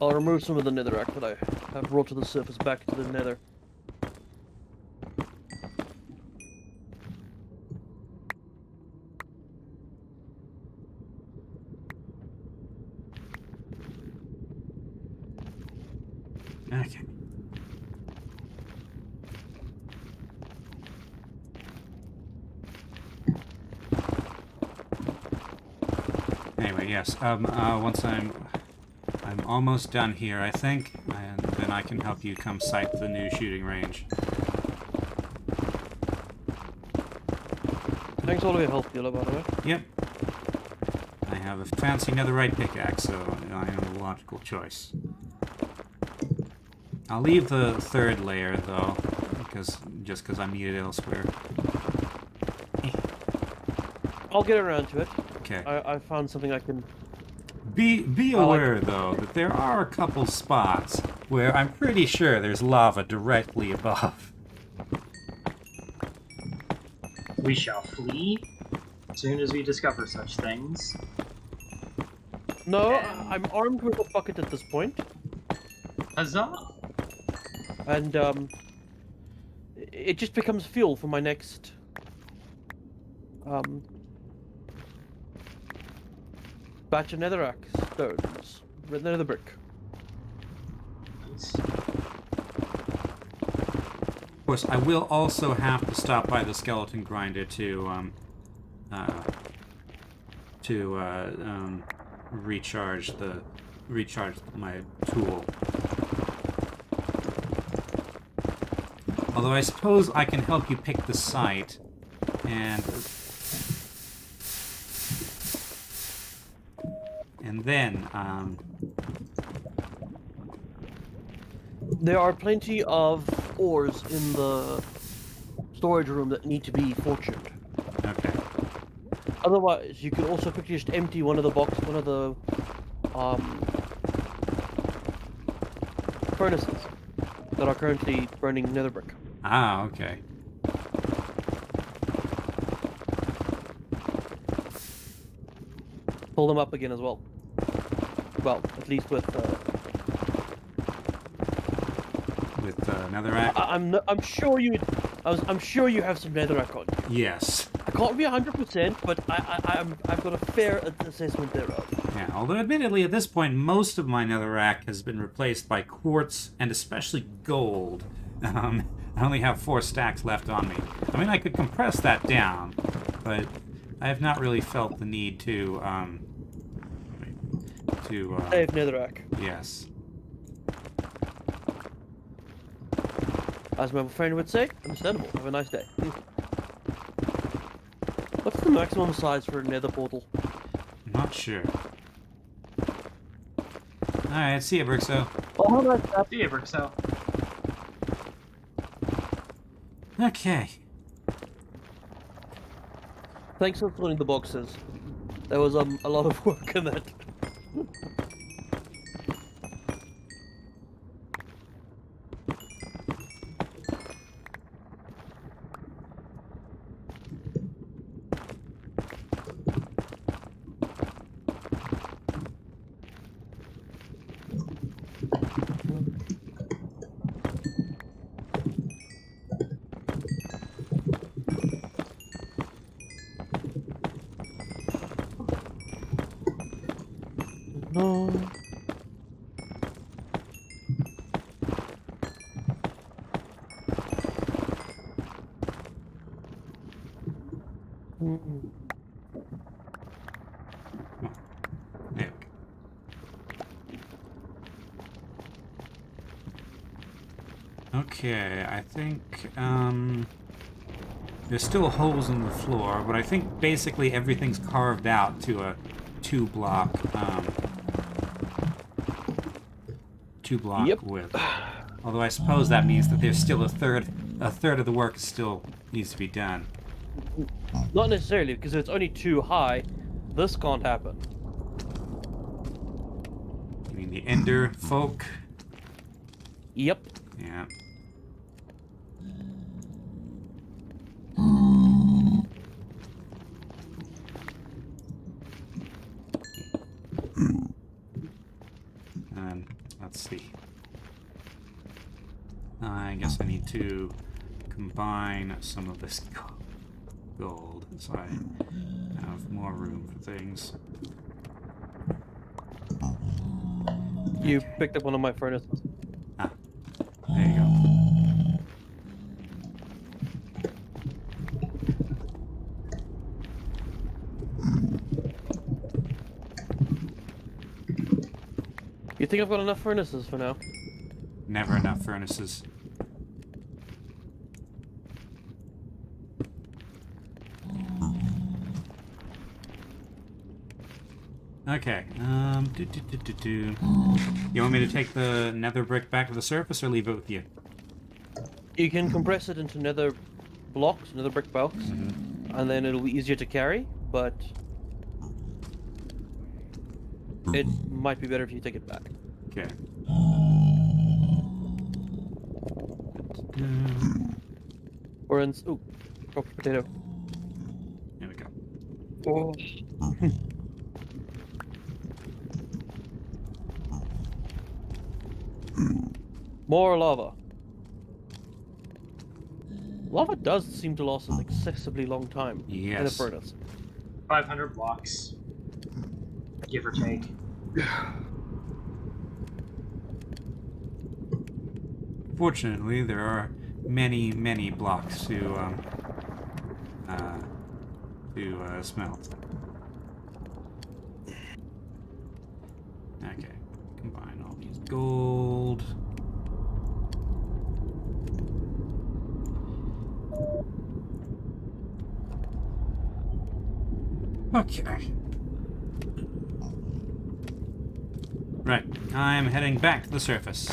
I'll remove some of the netherrack that I have brought to the surface back to the nether. Okay. Anyway, yes. Once I'm almost done here, I think, and then I can help you come sight the new shooting range. Thanks all of your help, Yellow, by the way. Yep. I have a fancy netherite pickaxe, so I am a logical choice. I'll leave the third layer, though, just because I'm needed elsewhere. I'll get around to it. Okay. I found something I can... Be aware, though, that there are a couple spots where I'm pretty sure there's lava directly above. we shall flee as soon as we discover such things. No, I'm armed with a bucket at this point. Huzzah! And, it just becomes fuel for my next, batch of netherrack stones. Nether brick. Nice. Of course, I will also have to stop by the skeleton grinder to recharge my tool. Although I suppose I can help you pick the site, and then There are plenty of ores in the storage room that need to be fortuned. okay. Otherwise, you can also quickly just empty one of the furnaces that are currently burning nether brick. Ah, okay. Pull them up again as well. Well, at least with netherrack. I'm sure you have some netherrack on you. Yes. I can't be 100%, but I've got a fair assessment thereof. Yeah, although admittedly at this point most of my netherrack has been replaced by quartz and especially gold. I only have 4 stacks left on me. I mean, I could compress that down, but I have not really felt the need to Save netherrack. yes. As my friend would say, understandable. Have a nice day. What's the maximum size for a nether portal? I'm not sure. Alright, see ya, Brixo. Oh, how about that? See ya, Brixel. Okay. Thanks for filling the boxes. There was a lot of work in that. There we go. Okay, I think, there's still holes in the floor, but I think basically everything's carved out to a two-block Yep. width. Although I suppose that means that there's still a third of the work still needs to be done. Not necessarily, because if it's only too high, this can't happen. You mean the Ender folk? Yep. Yeah. Let's see. I guess I need to combine some of this gold so I have more room for things. You picked up one of my furnaces. Ah, there you go. You think I've got enough furnaces for now? Never enough furnaces. Okay, You want me to take the nether brick back to the surface or leave it with you? You can compress it into nether blocks, nether brick blocks, and then it'll be easier to carry, but it might be better if you take it back. Okay. Or in... Ooh, proper potato. There we go. Oh. More lava. Lava does seem to last an excessively long time in a Yes. furnace. 500 blocks, give or take. Fortunately, there are many, many blocks to smelt. Okay, combine all these gold. Okay. Right, I'm heading back to the surface.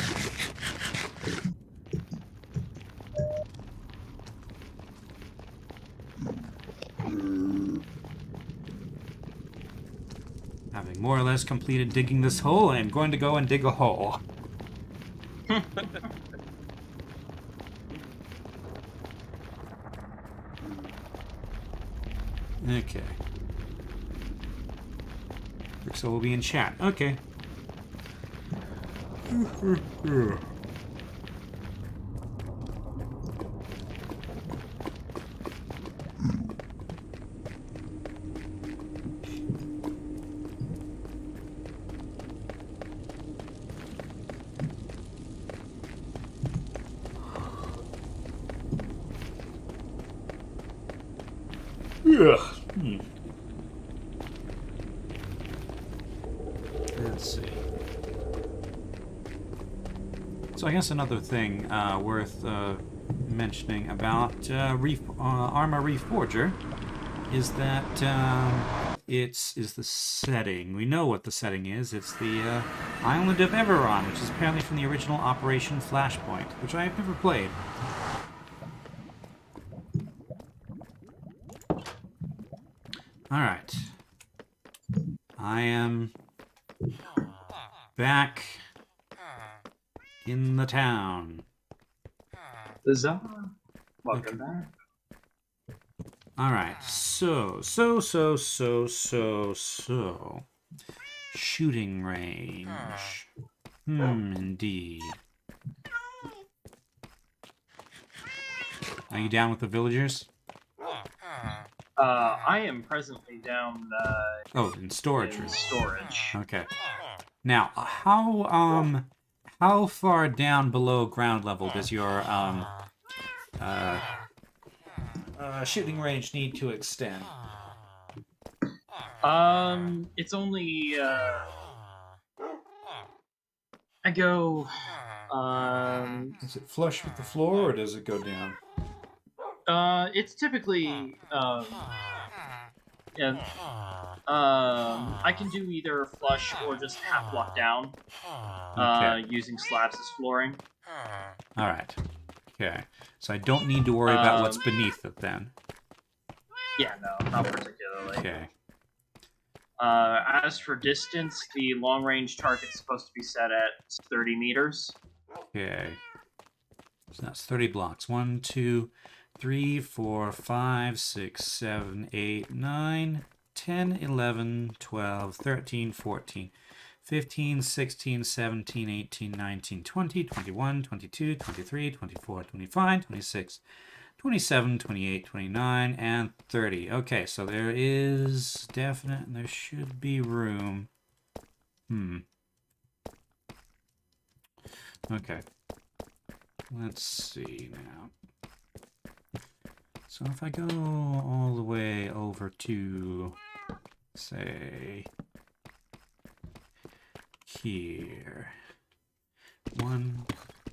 Having more or less completed digging this hole, I am going to go and dig a hole. Okay. So we'll be in chat. Okay. Let's see. So I guess another thing worth mentioning about Arma Reforger is that it's the setting. We know what the setting is. It's the Island of Everon, which is apparently from the original Operation Flashpoint, which I have never played. Alright. I am back in the town. The Czar. Welcome back. Alright, so. Shooting range. Indeed. Are you down with the villagers? I am presently down Oh, in storage in room. storage. Okay. Now, how far down below ground level does your shooting range need to extend? It's only I go Is it flush with the floor or does it go down? it's typically yeah. I can do either flush or just half block down, Okay. using slabs as flooring. All right. Okay. So I don't need to worry about what's beneath it then. Yeah, no, not particularly. Okay. As for distance, the long-range target is supposed to be set at 30 meters. Okay. So that's 30 blocks. 1, 2, 3, 4, 5, 6, 7, 8, 9, 10, 11, 12, 13, 14, 15, 16, 17, 18, 19, 20, 21, 22, 23, 24, 25, 26, 27, 28, 29, and 30. Okay, so there should be room. Okay. Let's see now. So if I go all the way over to, say, here. 1,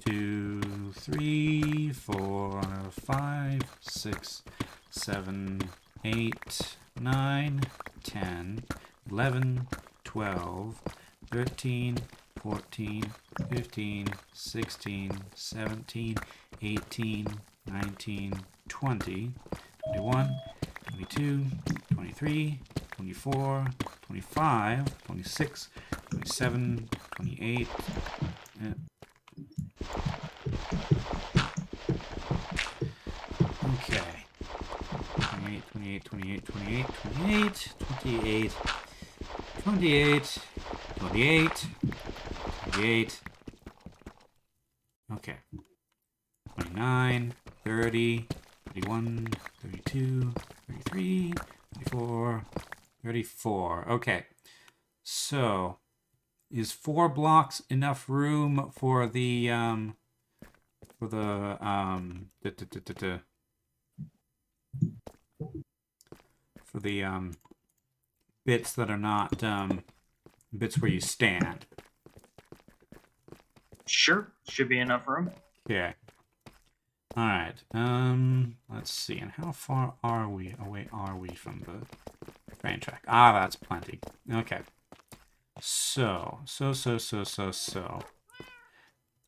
2, 3, 4, 5, 6, 7, 8, 9, 10, 11, 12, 13, 14, 15, 16, 17, 18, 19, 20, 21, 22, 23, 24, 25, 26, 27, 28, okay. 28, 28, 28, 28, 28, 28, 28, 28. Okay. 29, 30, 31, 32, 33, 34, 34. Okay. So, is 4 blocks enough room for the bits that are not bits where you stand? Sure, should be enough room. Okay. All right. Let's see. And how far away are we from the train track? Ah, that's plenty. Okay. So.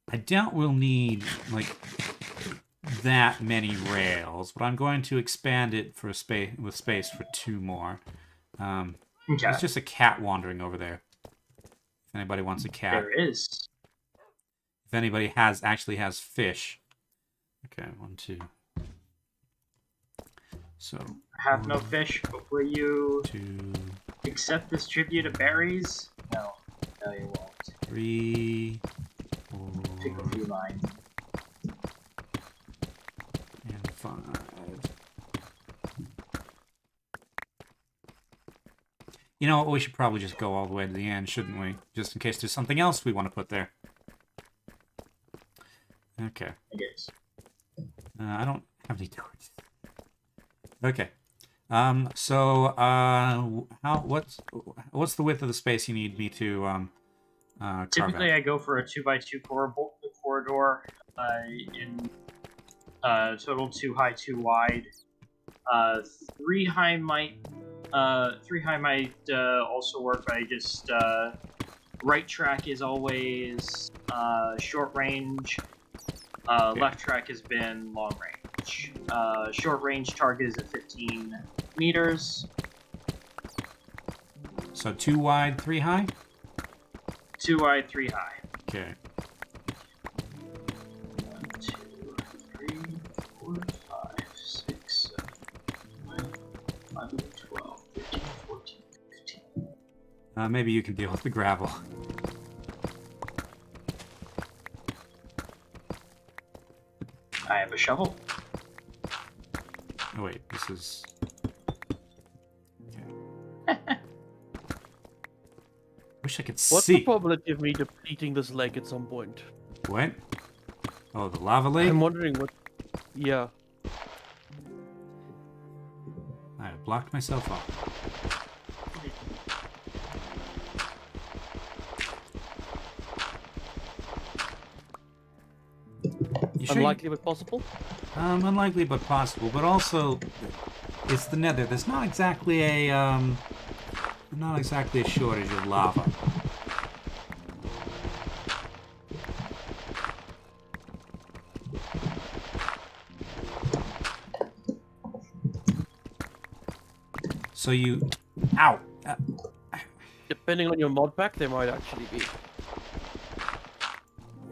I doubt we'll need like that many rails, but I'm going to expand it for space for 2 more. Okay. There's just a cat wandering over there. If anybody wants a cat. There is. If anybody actually has fish. Okay, 1, 2. So I have no fish, but will you 2, accept this tribute of berries? No. No, you won't. 3, 4, Pick a few lines. and 5. You know what? We should probably just go all the way to the end, shouldn't we? Just in case there's something else we want to put there. Okay. I guess. I don't have any torches. Okay. What's the width of the space you need me to carve Typically, out? I go for a 2x2 corridor. In total 2 high, 2 wide. 3 high might also work. But I just right track is always short range. Okay. Left track has been long range. Short range target is at 15 meters. So 2 wide, 3 high? 2 wide, 3 high. Okay. 1, 2, 3, 4, 5, 6, 7, 8, 9, 11, 12, 13, 14, 15. Maybe you can deal with the gravel. I have a shovel. Oh wait, this is... Okay. Wish I could What's the see. probability of me depleting this leg at some point? What? Oh, the lava lake? I'm wondering what... Yeah. blocked myself off. You sure Unlikely but possible? Unlikely but possible, but also it's the Nether. There's not exactly a shortage of lava. So you, ow. Depending on your mod pack, there might actually be.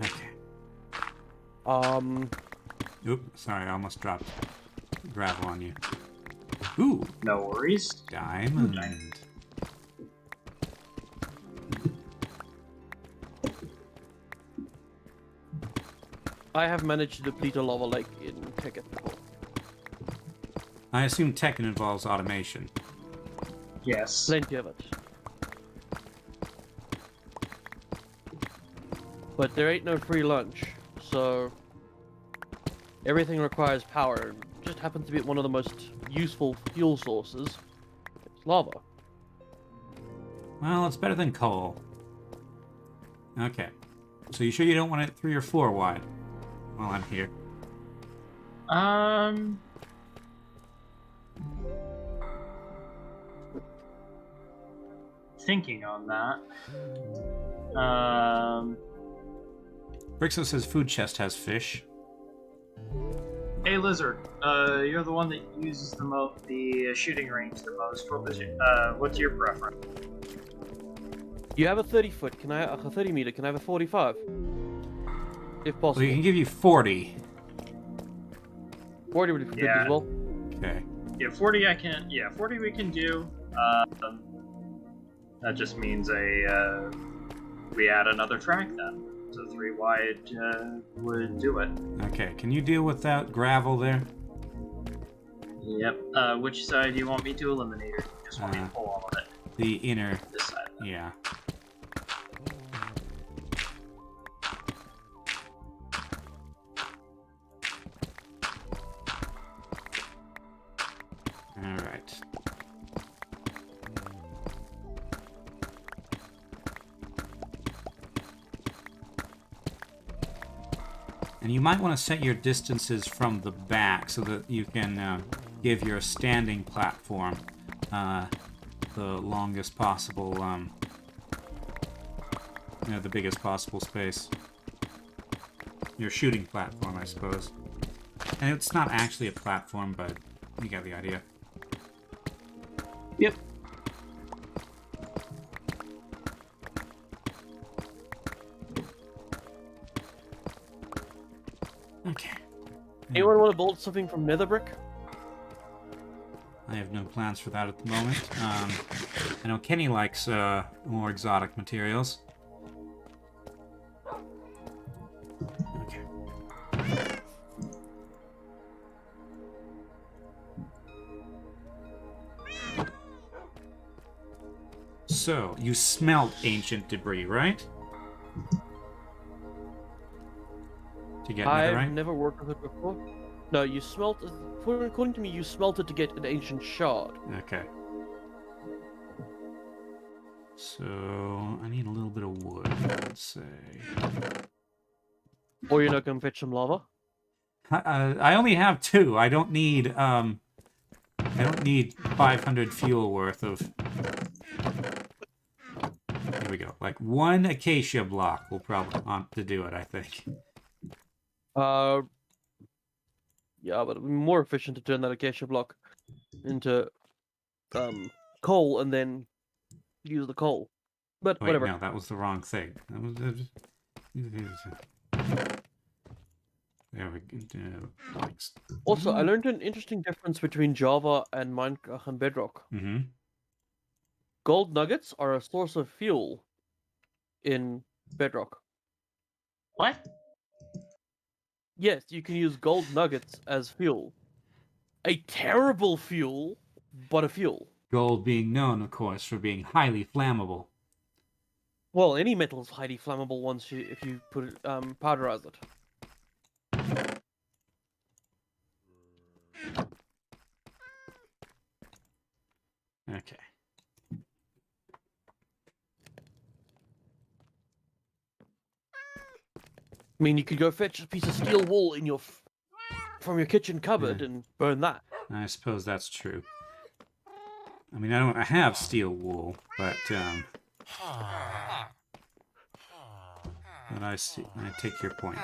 Okay. Oop, sorry, I almost dropped gravel on you. Ooh, No worries. diamond. I have managed to deplete a lava lake in Tekken before. I assume Tekken involves automation. Yes. Plenty of it. But there ain't no free lunch, so everything requires power. And just happens to be one of the most useful fuel sources. It's lava. Well, it's better than coal. Okay. So you sure you don't want it 3 or 4 wide? While I'm here. Thinking on that. Brixo says food chest has fish. Hey Lizard, you're the one that uses the shooting range the most. What's your preference? You have a 30 foot. Can I a 30 meter? Can I have a 45? If possible. Well, you can give you 40. 40 would be good as well. Okay. Yeah, 40 I can. Yeah, 40 we can do. That just means we add another track then. So 3 wide would do it. Okay, can you deal with that gravel there? Yep. Which side do you want me to eliminate, or do you just want me to pull all of it? The inner. This side. Then. Yeah. Alright. And you might want to set your distances from the back so that you can give your standing platform the longest possible, the biggest possible space. Your shooting platform, I suppose. And it's not actually a platform, but you get the idea. Yep. Okay. Anyone want to build something from nether brick? I have no plans for that at the moment. I know Kenny likes more exotic materials. Okay. So, you smelt ancient debris, right? To get netherite? I've never worked with it before. No, you smelt. According to me, you smelt it to get an ancient shard. Okay. So, I need a little bit of wood, let's say. Or you're not gonna fetch some lava. I only have 2. I don't need 500 fuel worth of. Here we go. Like 1 acacia block will probably want to do it, I think. Yeah, but it'd be more efficient to turn that acacia block into coal and then use the coal. But Wait, whatever. no, that was the wrong thing. That was. There we go. Thanks. Also, I learned an interesting difference between Java and Minecraft and Bedrock. Mm-hmm. Gold nuggets are a source of fuel in Bedrock. What? Yes, you can use gold nuggets as fuel. A terrible fuel, but a fuel. Gold being known, of course, for being highly flammable. Well, any metal is highly flammable if you put it, powderize it. I mean, you could go fetch a piece of steel wool in your from your kitchen cupboard and burn that. I suppose that's true. I mean, I have steel wool, but I see. I take your point.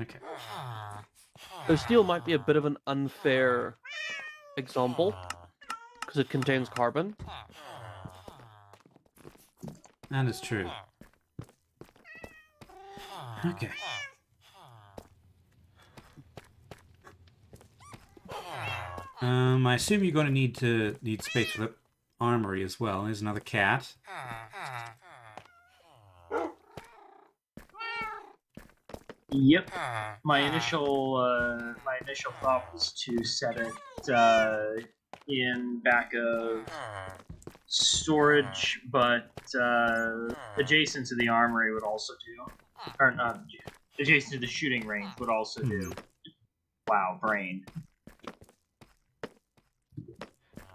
Okay. So steel might be a bit of an unfair example because it contains carbon. That is true. Okay. I assume you're going to need space for the armory as well. There's another cat. Yep. My initial thought was to set it in back of storage, but adjacent to the armory would also do, or not adjacent to the shooting range would also do. Wow, brain.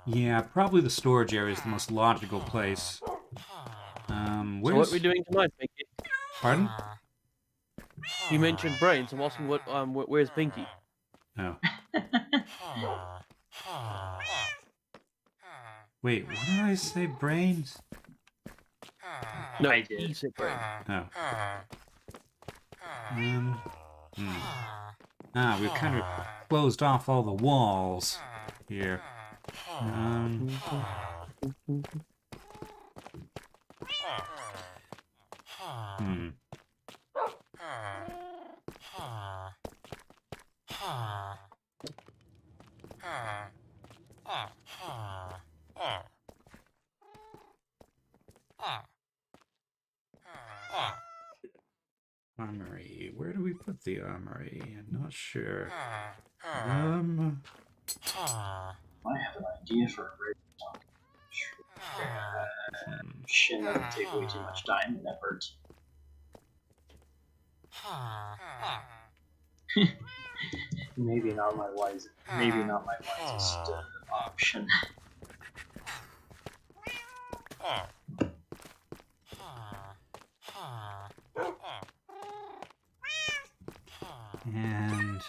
Yeah, probably the storage area is the most logical place. So what are we doing tonight, Pinky? Pardon? You mentioned brains. I'm asking where's Pinky? Oh. Wait, what did I say? Brains? No, I did. he said brain. Oh. We've kind of closed off all the walls here. Armory. Where do we put the armory? I'm not sure. I have an idea for a bridge. Shit, that would take way too much time and effort. Maybe not my wisest option. And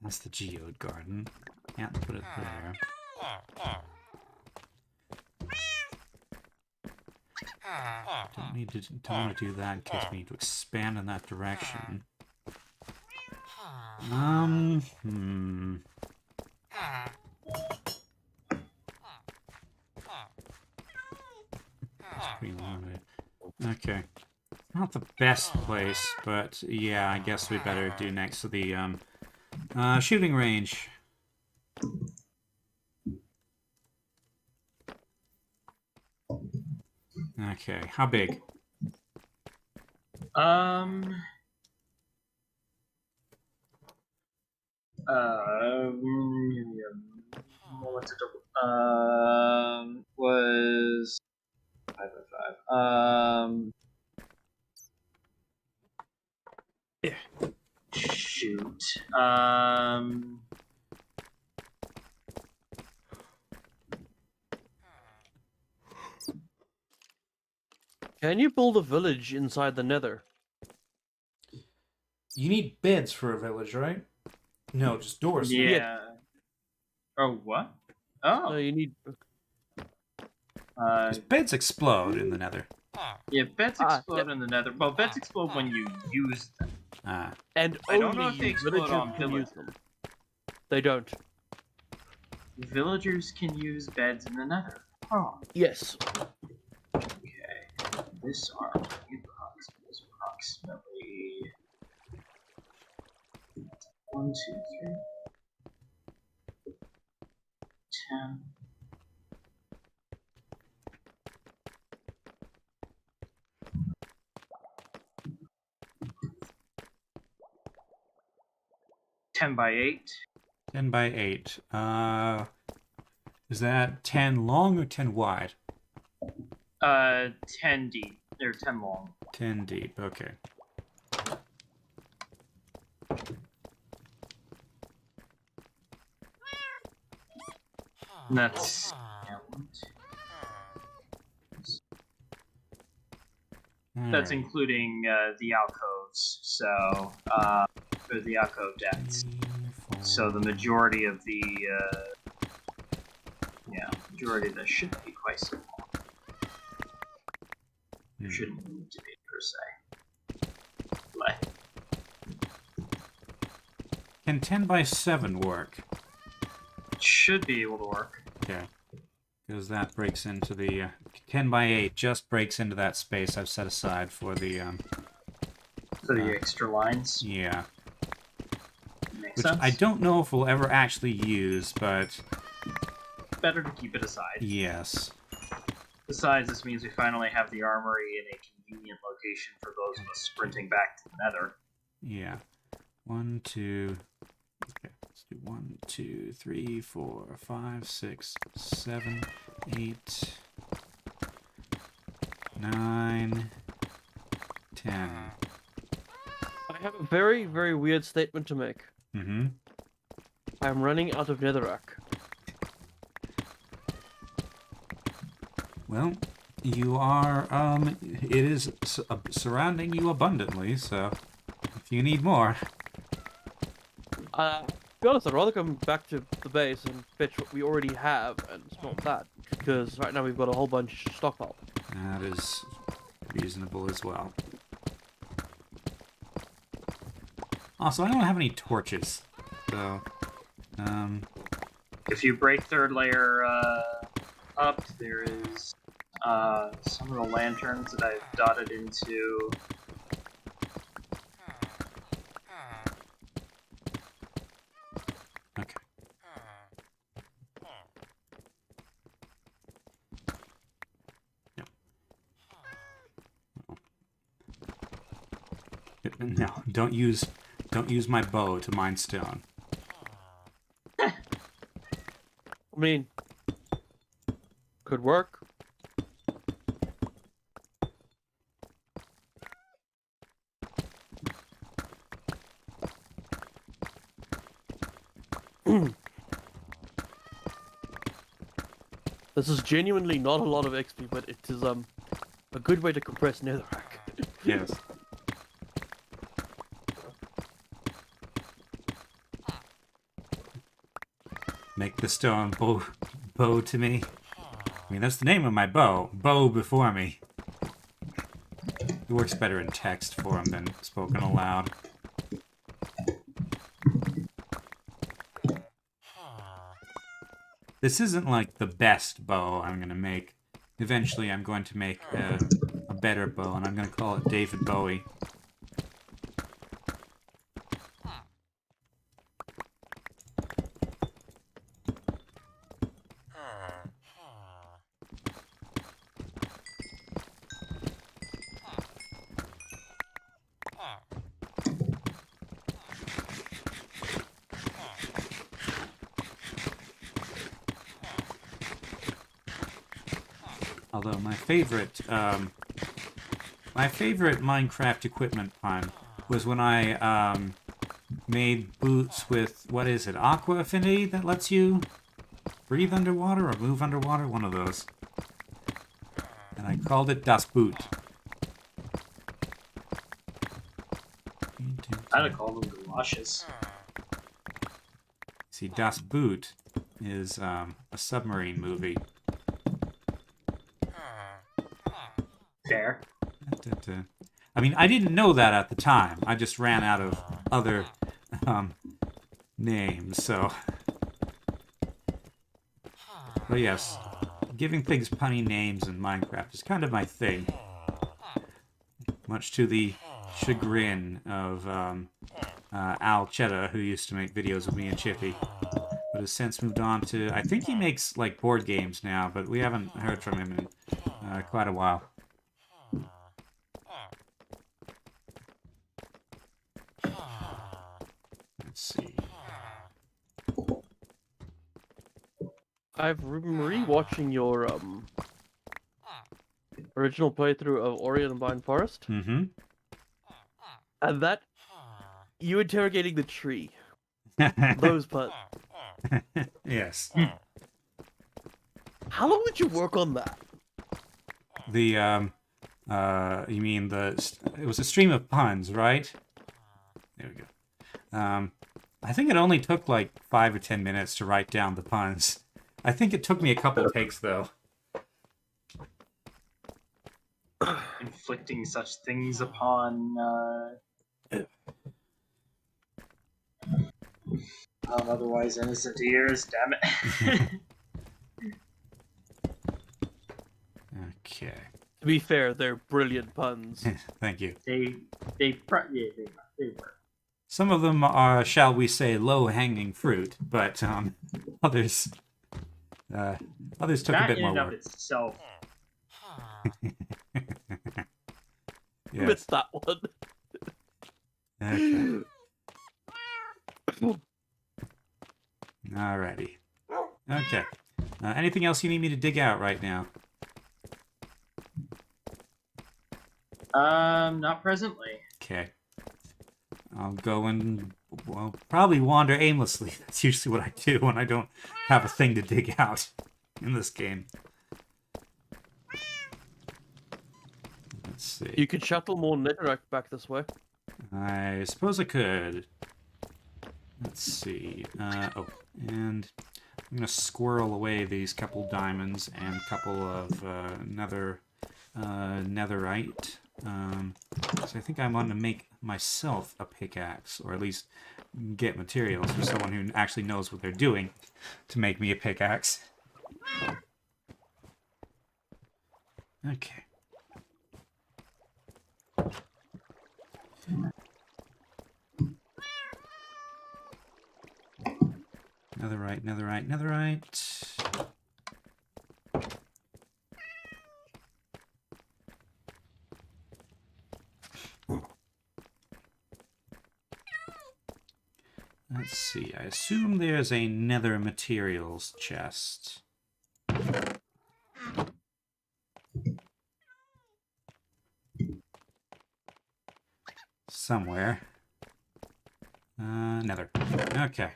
that's the geode garden. Can't put it there. Don't want to do that in case we need to expand in that direction. That's pretty long. Okay. Not the best place, but yeah, I guess we better do next to the shooting range. Okay, how big? Was 5 by 5. Yeah. Shoot. Can you build a village inside the Nether? You need beds for a village, right? No, just doors. Yeah. Oh, what? Oh. No, you need. Because beds explode in the Nether. Yeah, beds explode in the Nether. Well, beds explode when you use them. And I don't know if they only explode villagers on can use villagers. them. They don't. Villagers can use beds in the Nether. Oh. Yes. Okay. This arm is approximately 1, 2, 3, 10. By 8. 10 by 8. Is that 10 long or 10 wide? 10 deep. Or 10 long. 10 deep, okay. And that's... That's Alright. including the alcoves, so, or the alcove depths. 3, 4. So the majority of the, majority of this shouldn't be quite so long. There shouldn't need to be, per se. But Can 10 by 7 work? it should be able to work. Okay. Because that breaks into the... 10 by 8 just breaks into that space I've set aside for the... For the extra lines. Yeah. Makes Which sense. I don't know if we'll ever actually use, but... Better to keep it aside. Yes. Besides, this means we finally have the armory in a convenient location for those of us sprinting back to the nether. Yeah. 1, 2... Okay, let's do 1, 2, 3, 4, 5, 6, 7, 8, 9, 10. I have a very, very weird statement to make. Mm-hmm. I'm running out of netherrack. Well, you are, it is surrounding you abundantly, so if you need more... To be honest, I'd rather come back to the base and fetch what we already have and smelt that, because right now we've got a whole bunch stockpiled. That is reasonable as well. Also, I don't have any torches, so, If you break third layer up, there is some of the lanterns that I've dotted into. okay. No, don't use my bow to mine stone. I mean, could work. This is genuinely not a lot of XP, but it is a good way to compress netherrack. Yes. Make the stone bow to me. I mean, that's the name of my bow. Bow before me. It works better in text form than spoken aloud. This isn't like the best bow I'm gonna make. Eventually I'm going to make a better bow, and I'm gonna call it David Bowie. Although my favorite Minecraft equipment pun was when I made boots with, what is it, Aqua Affinity that lets you breathe underwater or move underwater, one of those. And I called it Das Boot. I'd call them galoshes. See, Das Boot is a submarine movie. Fair. I mean, I didn't know that at the time. I just ran out of other names, so... But yes, giving things punny names in Minecraft is kind of my thing. Much to the chagrin of Al Chetta, who used to make videos with me and Chippy. But has since moved on to... I think he makes, like, board games now, but we haven't heard from him in quite a while. Let's see. I've been rewatching your original playthrough of Ori and the Blind Forest, Mm-hmm. and that you interrogating the tree. Those parts. Yes. How long did you work on that? The you mean it was a stream of puns, right? There we go. I think it only took like 5 or 10 minutes to write down the puns. I think it took me a couple takes though. Inflicting such things upon otherwise innocent ears, damn it. Okay. To be fair, they're brilliant puns. Thank you. They were. Some of them are, shall we say, low-hanging fruit, but others took That a bit in more and of work. itself. Yes. Missed that one. Okay. Alrighty. Okay. Anything else you need me to dig out right now? Not presently. Okay. I'll go and, well, probably wander aimlessly. That's usually what I do when I don't have a thing to dig out in this game. Let's see. You could shuttle more netherrack back this way. I suppose I could. Let's see. Oh, and I'm gonna squirrel away these couple diamonds and a couple of netherite. So I think I want to make myself a pickaxe, or at least get materials for someone who actually knows what they're doing to make me a pickaxe. Okay. Netherite. Let's see, I assume there's a nether materials chest. Somewhere. Nether. Okay.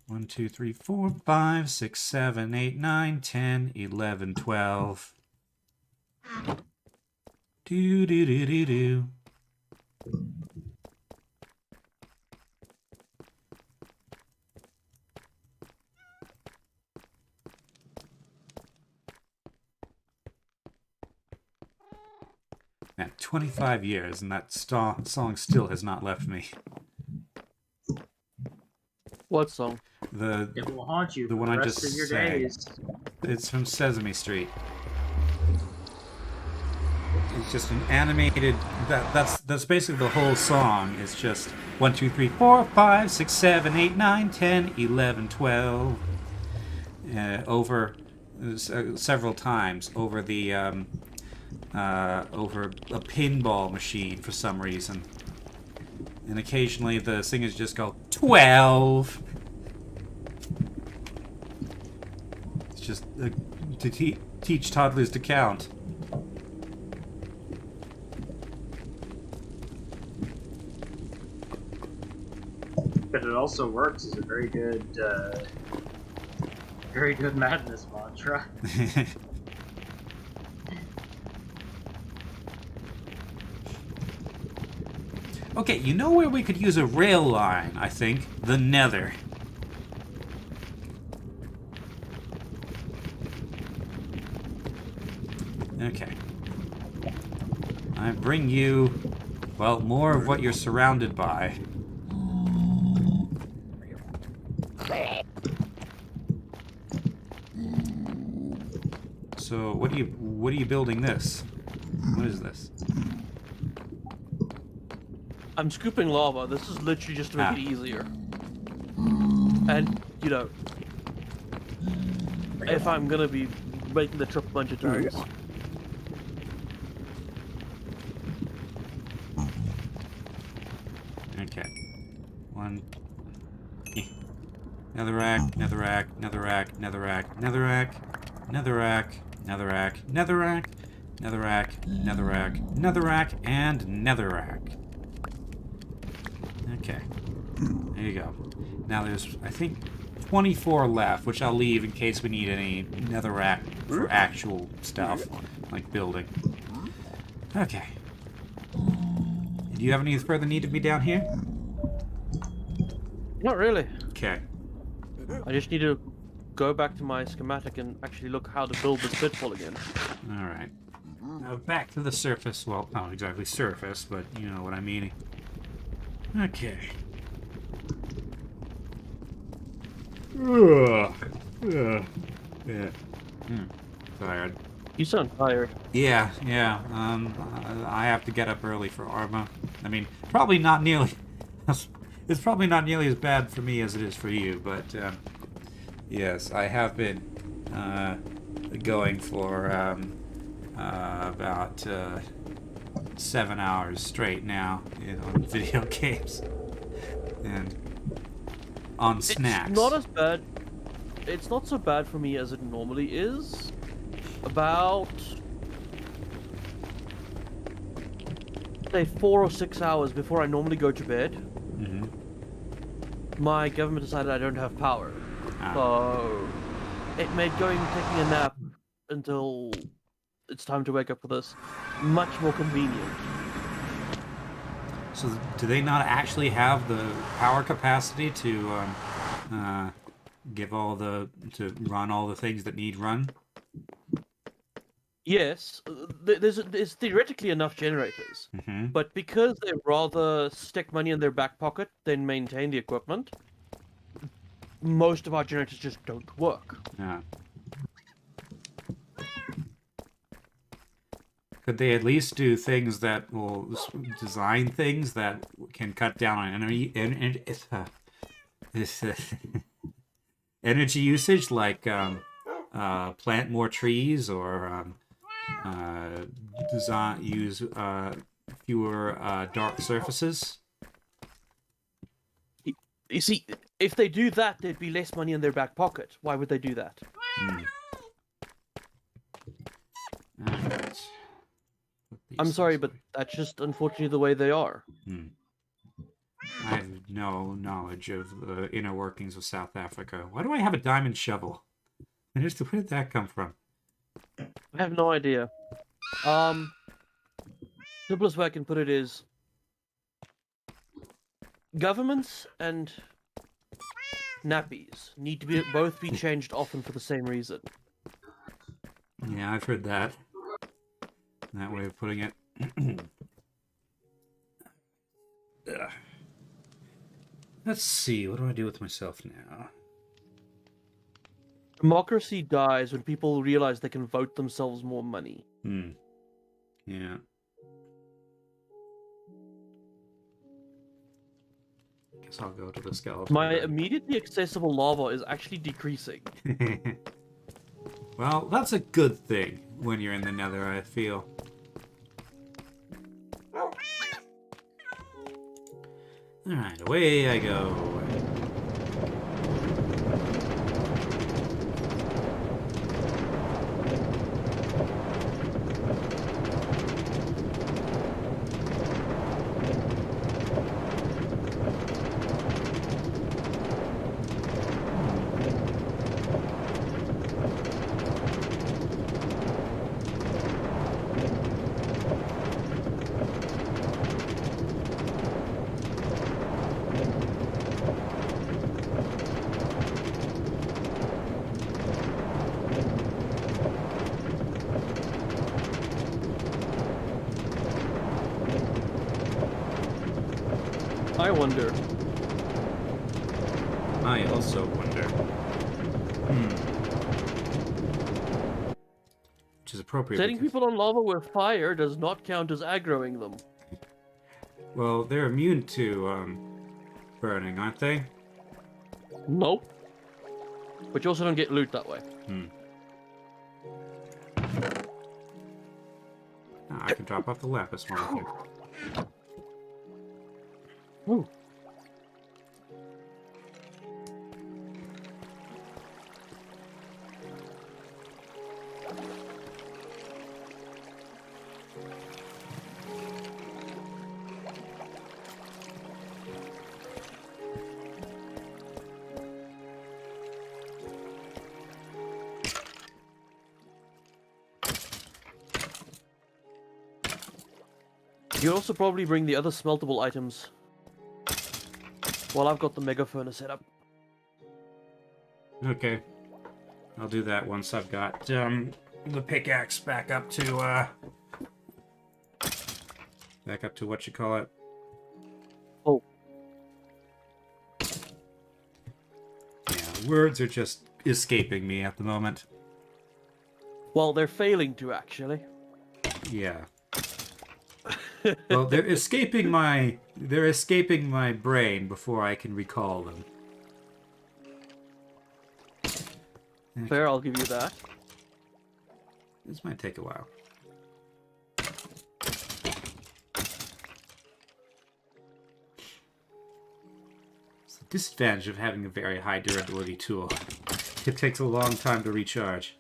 1, 2, 3, 4, 5, 6, 7, 8, 9, 10, 11, 12. Do do do do do. Man, 25 years and that song still has not left me. What song? It will haunt you the for one the I rest just of your sang. days. It's from Sesame Street. It's just an animated. That's basically the whole song. It's just 1, 2, 3, 4, 5, 6, 7, 8, 9, 10, 11, 12. Over several times over the over a pinball machine for some reason. And occasionally the singers just go 12. It's just to teach toddlers to count. But it also works as a very good madness mantra. Okay, you know where we could use a rail line, I think? The Nether. Okay. I bring you, well, more of what you're surrounded by. So, what are you building this? What is this? I'm scooping lava. This is literally just to make it easier. And, you know, if I'm gonna be making the trip a bunch of times. Okay. One. Netherrack, netherrack, netherrack, netherrack, netherrack, netherrack, netherrack, netherrack, netherrack, netherrack, netherrack, and netherrack. Okay. There you go. Now there's, I think, 24 left, which I'll leave in case we need any netherrack for actual stuff, like building. Okay. Do you have any further need of me down here? Not really. Okay. I just need to go back to my schematic and actually look how to build this pitfall again. Alright. Now back to the surface. Well, not exactly surface, but you know what I mean. Okay. Ugh. Ugh. Yeah. Tired. You sound tired. Yeah. I have to get up early for Arma. I mean, probably not nearly... It's probably not nearly as bad for me as it is for you, but... yes, I have been going for about 7 hours straight now on video games and on snacks. It's not as bad. It's not so bad for me as it normally is. About say 4 or 6 hours before I normally go to bed. My government decided I don't have power. So it made taking a nap until it's time to wake up for this much more convenient. So do they not actually have the power capacity to to run all the things that need run? Yes, there's theoretically enough generators, but because they rather stick money in their back pocket than maintain the equipment, most of our generators just don't work. Yeah. Could they at least do things that will design things that can cut down on energy usage, like plant more trees or use fewer dark surfaces? You see, if they do that, there'd be less money in their back pocket. Why would they do that? Alright. I'm sorry, but that's just unfortunately the way they are. I have no knowledge of the inner workings of South Africa. Why do I have a diamond shovel? Where did that come from? I have no idea. Simplest way I can put it is governments and nappies need to both be changed often for the same reason. Yeah, I've heard that. That way of putting it. Let's see, what do I do with myself now? Democracy dies when people realize they can vote themselves more money. Yeah. Guess I'll go to the skeleton. My immediately accessible lava is actually decreasing. Well, that's a good thing when you're in the nether, I feel. Alright, away I go. I wonder. I also wonder. Which is appropriate. Setting because... people on lava with fire does not count as aggroing them. Well, they're immune to burning, aren't they? Nope. But you also don't get loot that way. I can drop off the lapis one here. Ooh. You can also probably bring the other smeltable items. While I've got the mega furnace set up. Okay. I'll do that once I've got the pickaxe back up to what you call it. Oh. Yeah, words are just escaping me at the moment. Well, they're failing to, actually. Yeah. Well, they're escaping my brain before I can recall them. Fair, I'll give you that. This might take a while. It's the disadvantage of having a very high durability tool. It takes a long time to recharge.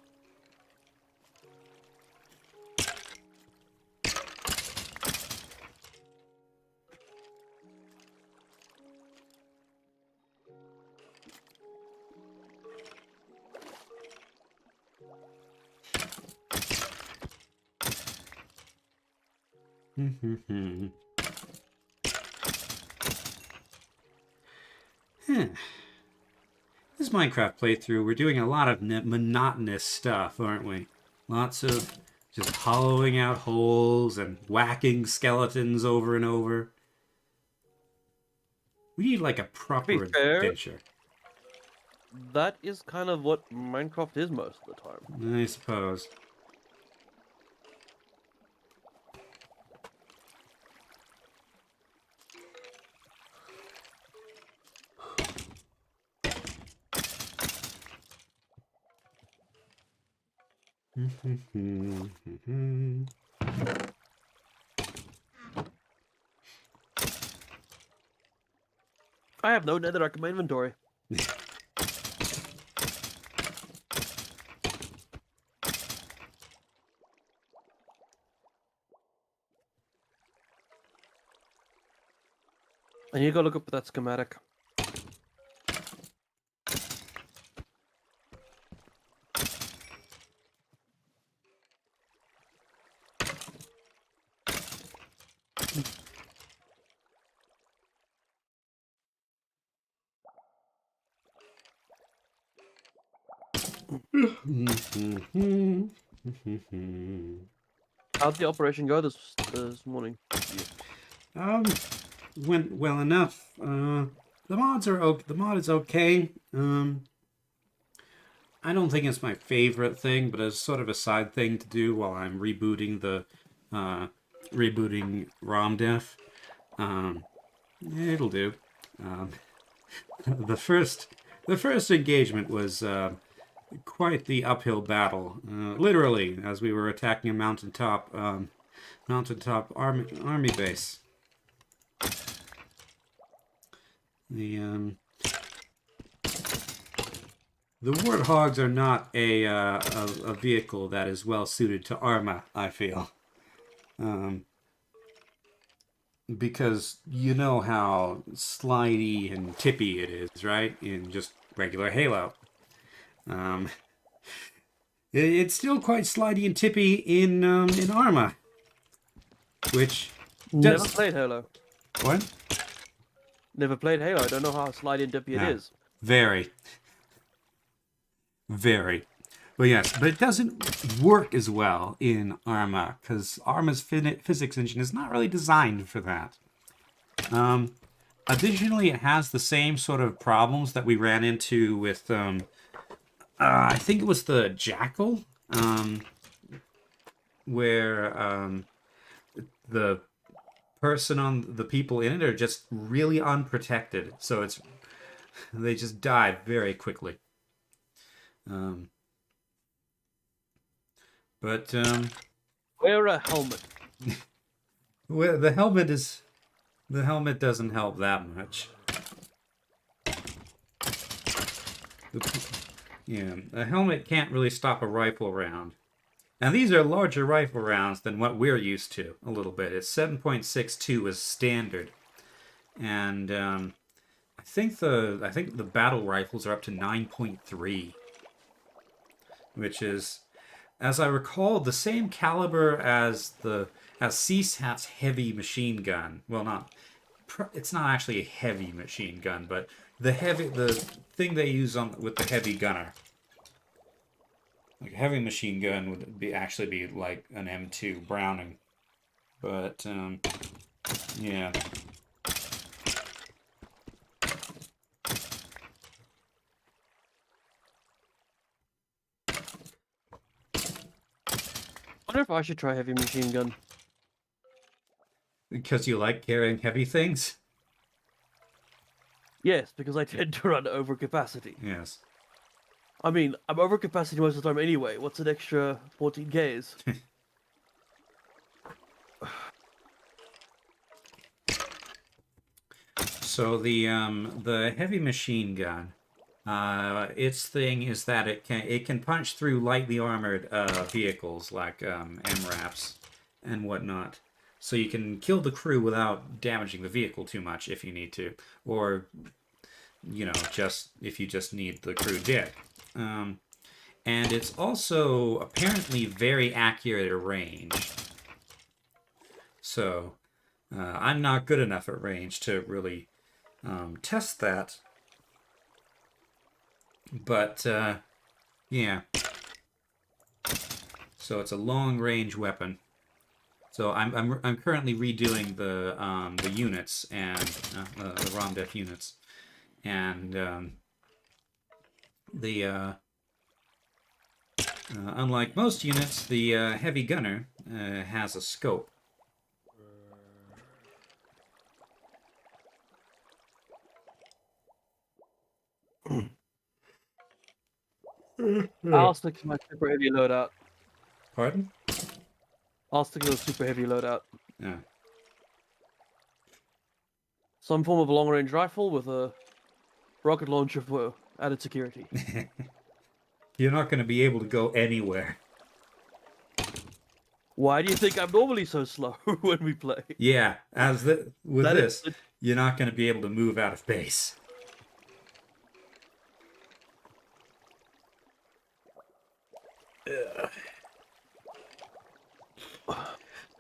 This Minecraft playthrough, we're doing a lot of monotonous stuff, aren't we? Lots of just hollowing out holes and whacking skeletons over and over. We need like a proper adventure. That is kind of what Minecraft is most of the time. I suppose. I have no netherrack in my inventory. And you go look up that schematic. How'd the operation go this morning? Went well enough. The mods are okay. The mod is okay. I don't think it's my favorite thing, but it's sort of a side thing to do while I'm rebooting the ROMDEF. It'll do. The first engagement was quite the uphill battle. Literally, as we were attacking a mountaintop army base. The warthogs are not a vehicle that is well suited to Arma, I feel. Because you know how slidey and tippy it is, right? In just regular Halo. It's still quite slidey and tippy in Arma, which Never played Halo. What? Never played Halo. I don't know how slidey and tippy it is. Very. Well, yes, but it doesn't work as well in Arma, because Arma's physics engine is not really designed for that. Additionally, it has the same sort of problems that we ran into with, I think it was the Jackal, where the people in it are just really unprotected, so they just die very quickly. But wear a helmet. Well, the helmet doesn't help that much. The helmet can't really stop a rifle round. And these are larger rifle rounds than what we're used to a little bit. It's 7.62 is standard. And I think the battle rifles are up to 9.3, which is as I recall, the same caliber as CSAT's heavy machine gun. Well, it's not actually a heavy machine gun, but the thing they use with the heavy gunner. Like a heavy machine gun would actually be like an M2 Browning, but yeah. I wonder if I should try heavy machine gun. Because you like carrying heavy things? Yes, because I tend to run over capacity. Yes. I mean, I'm over capacity most of the time anyway. What's an extra 14Ks? So the heavy machine gun, its thing is that it can punch through lightly armored vehicles like MRAPs and whatnot. So you can kill the crew without damaging the vehicle too much if you need to, or just if you just need the crew dead. And it's also apparently very accurate at range. So I'm not good enough at range to really test that. But yeah. So it's a long range weapon. So I'm currently redoing the units and the ROMDEF units, and unlike most units, the heavy gunner has a scope. I'll stick to my super heavy loadout. Pardon? I'll stick to the super heavy loadout. Yeah. Some form of long-range rifle with a rocket launcher for added security. You're not going to be able to go anywhere. Why do you think I'm normally so slow when we play? Yeah, you're not going to be able to move out of base.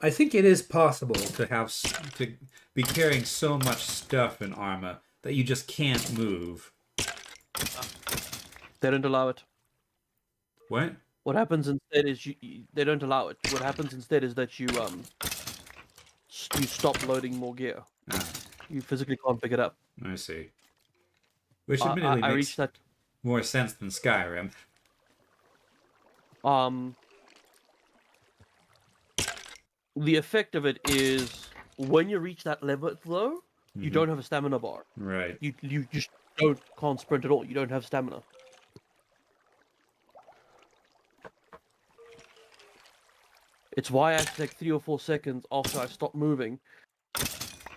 I think it is possible to be carrying so much stuff in armor that you just can't move. They don't allow it. What? What happens instead is they don't allow it. What happens instead is that you stop loading more gear. Ah, You physically can't pick it up. I see. Which admittedly I makes reached that. more sense than Skyrim. The effect of it is when you reach that level, though, you don't have a stamina bar. Right. You just can't sprint at all. You don't have stamina. It's why I have to take 3 or 4 seconds after I stop moving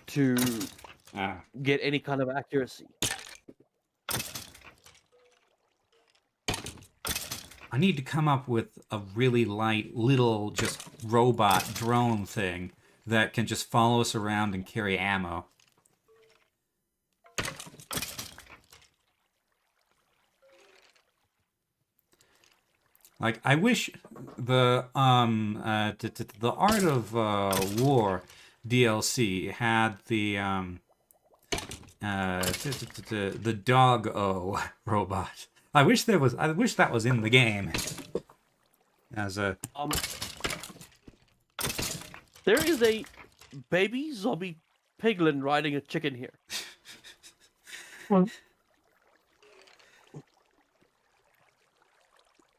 to get any kind of accuracy. I need to come up with a really light little just robot drone thing that can just follow us around and carry ammo. Like, I wish the Art of War DLC had the dog-o robot. I wish that was in the game. As a there is a baby zombie piglin riding a chicken here.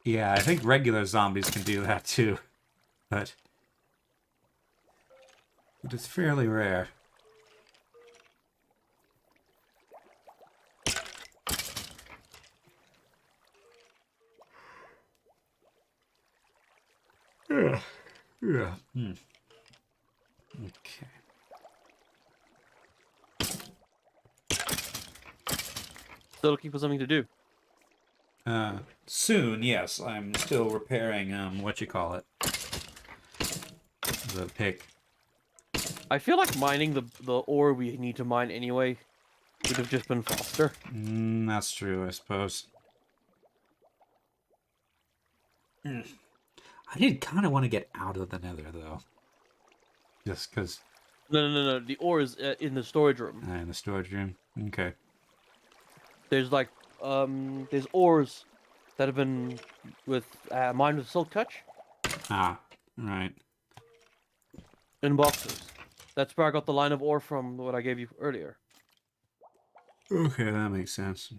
Yeah, I think regular zombies can do that too, but it's fairly rare. Yeah. Okay. Still looking for something to do. Soon, yes. I'm still repairing, what you call it? The pick. I feel like mining the ore we need to mine anyway would have just been faster. That's true, I suppose. I did kind of want to get out of the nether, though. Just because... No. The ore is in the storage room. in the storage room? Okay. There's like, there's ores that have been mined with silk touch. Ah, right. In boxes. That's where I got the line of ore from what I gave you earlier. Okay, that makes sense.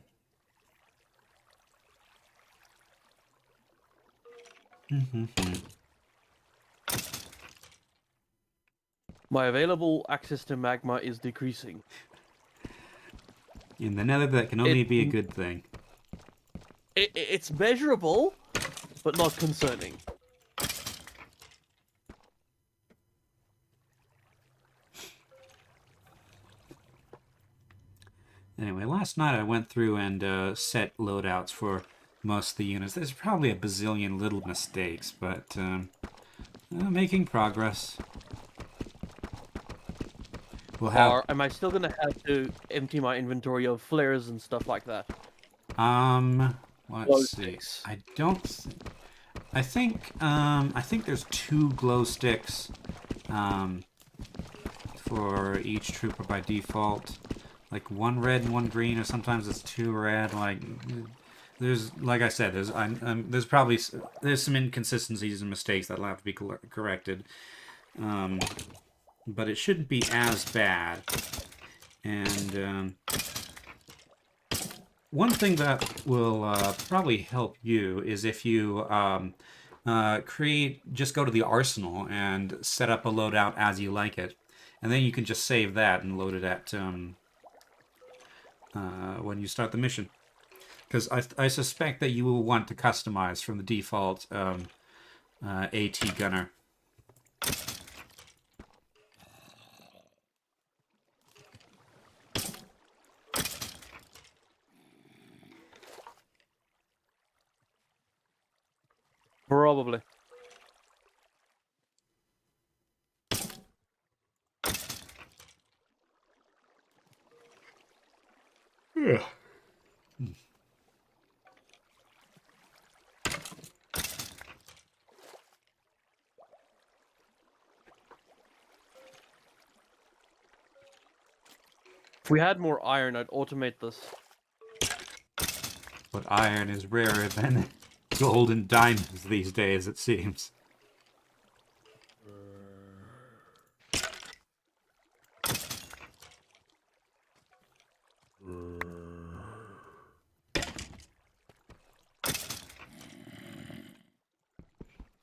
My available access to magma is decreasing. In the nether, that can only be a good thing. It's measurable, but not concerning. Anyway, last night I went through and set loadouts for most of the units. There's probably a bazillion little mistakes, but making progress. We'll have... Or am I still gonna have to empty my inventory of flares and stuff like that? Let's see. I don't... I think there's 2 glow sticks for each trooper by default. Like 1 red and 1 green, or sometimes it's 2 red. Like, there's, like I said, there's probably some inconsistencies and mistakes that'll have to be corrected. But it shouldn't be as bad. And one thing that will probably help you is if you just go to the arsenal and set up a loadout as you like it, and then you can just save that and load it at when you start the mission. Because I suspect that you will want to customize from the default AT gunner. Probably. Yeah. If we had more iron, I'd automate this. But iron is rarer than gold and diamonds these days, it seems.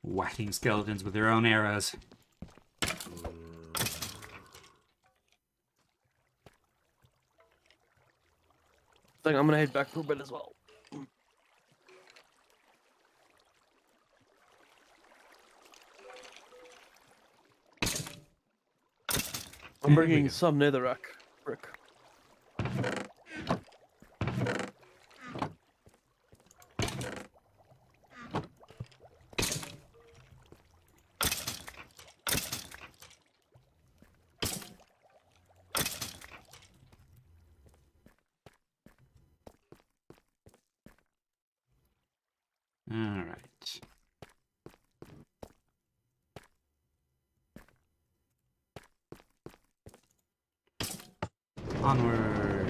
Whacking skeletons with their own arrows. I think I'm gonna head back for a bit as well. I'm bringing some netherrack brick. All right. Onward.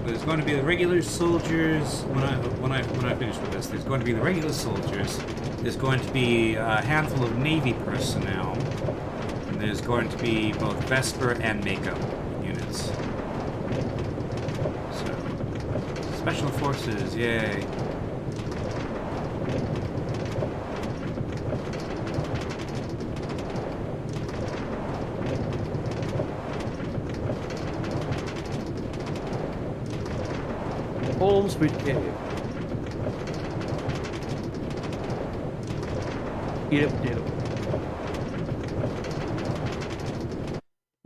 There's going to be the regular soldiers when I finish with this. There's going to be the regular soldiers. There's going to be a handful of Navy personnel. And there's going to be both Vesper and Mako units. So, special forces, yay! Home sweet cave. Eat a potato.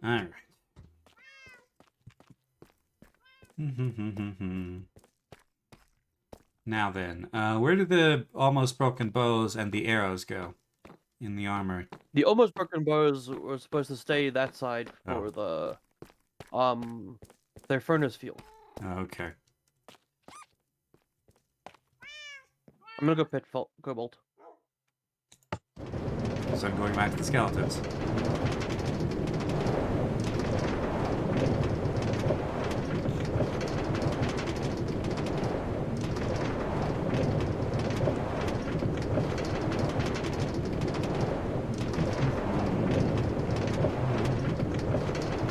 Alright. Now then, where did the almost broken bows and the arrows go in the armory? The almost broken bows were supposed to stay that side for the their furnace fuel. Okay. I'm gonna go pit Cobalt. So I'm going back to the skeletons.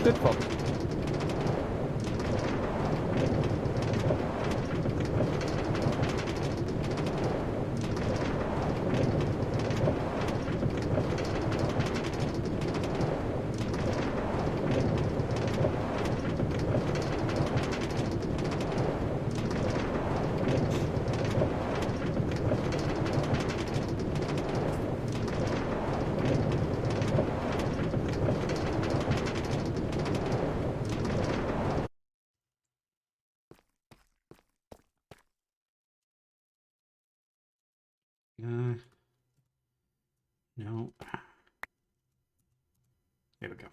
Good folks. No. There we go.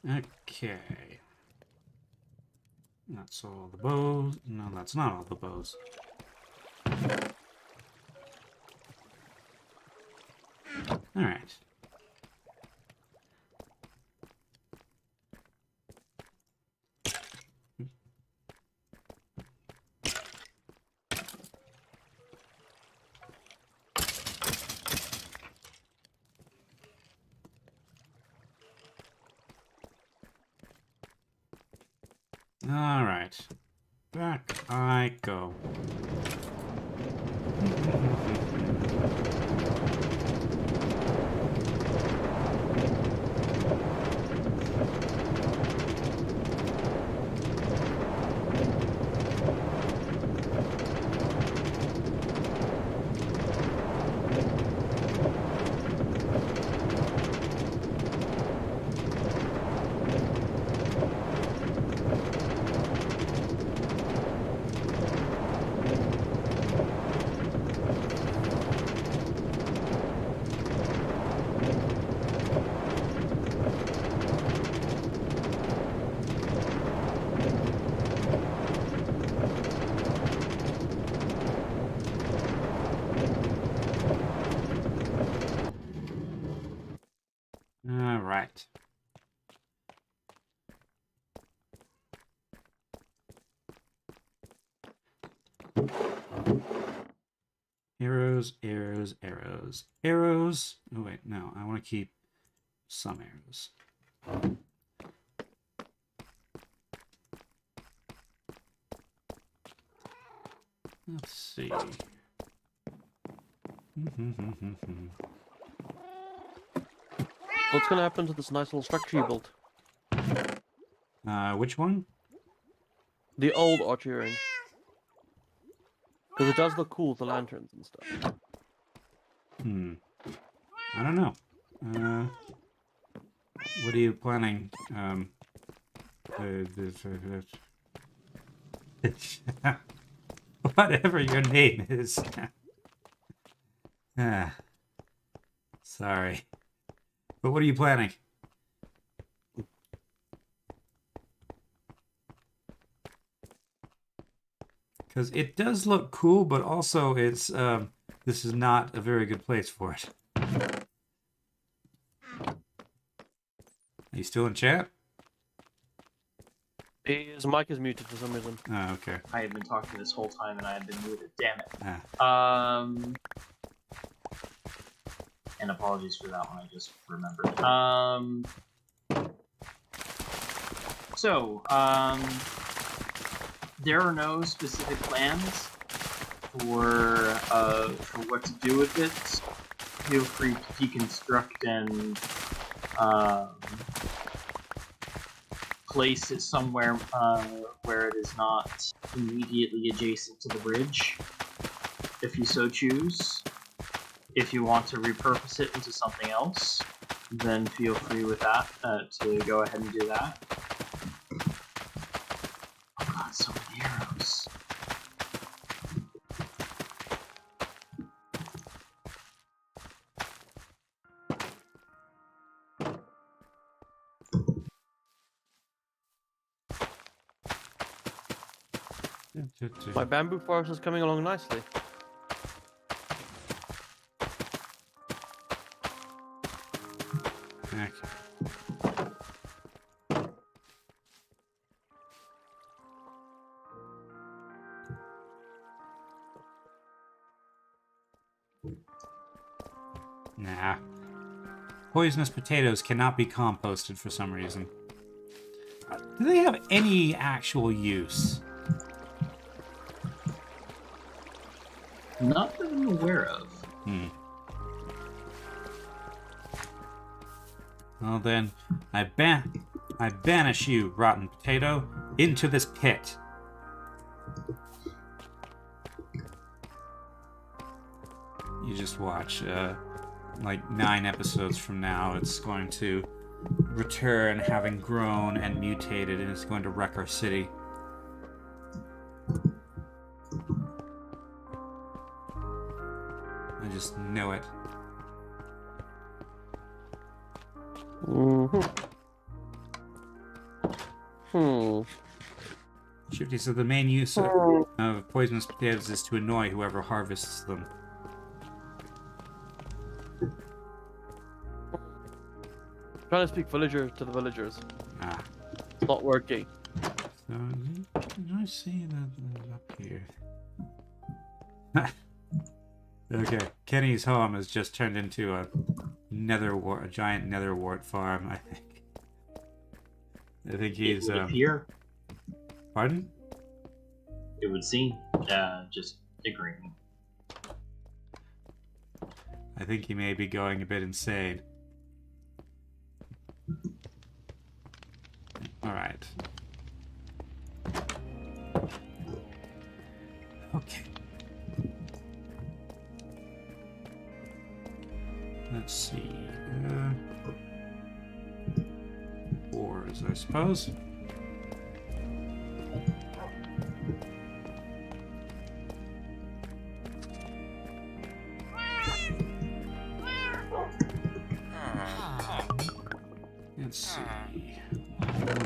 Okay. That's all the bows. No, that's not all the bows. All right. All right. Back I go. All right. Arrows, arrows, arrows, arrows. Oh, wait, no, I want to keep some arrows. Let's see. What's gonna happen to this nice little structure you built? Which one? The old archery range. Because it does look cool with the lanterns and stuff. I don't know. What are you planning? Whatever your name is. Sorry. But what are you planning? Because it does look cool, but also it's this is not a very good place for it. Are you still in chat? His mic is muted for some reason. Oh, okay. I had been talking this whole time and I had been muted. Damn it. Ah. And apologies for that one. I just remembered. There are no specific plans for what to do with it. Feel free to deconstruct and place it somewhere where it is not immediately adjacent to the bridge, if you so choose. If you want to repurpose it into something else, then feel free with that to go ahead and do that. My bamboo forest is coming along nicely. Okay. Nah. Poisonous potatoes cannot be composted for some reason. Do they have any actual use? Not that I'm aware of. Well then, I banish you, rotten potato, into this pit. You just watch, like 9 episodes from now, it's going to return having grown and mutated, and it's going to wreck our city. I just know it. Shifty said the main use of poisonous potatoes is to annoy whoever harvests them. Trying to speak villager to the villagers. Ah. It's not working. So, did I see that up here? Okay, Kenny's home has just turned into a giant netherwort farm, I think. I think he's, It would appear. Pardon? It would seem. Just agreeing. I think he may be going a bit insane. Alright. Okay. Let's see. Ores, I suppose. Let's see.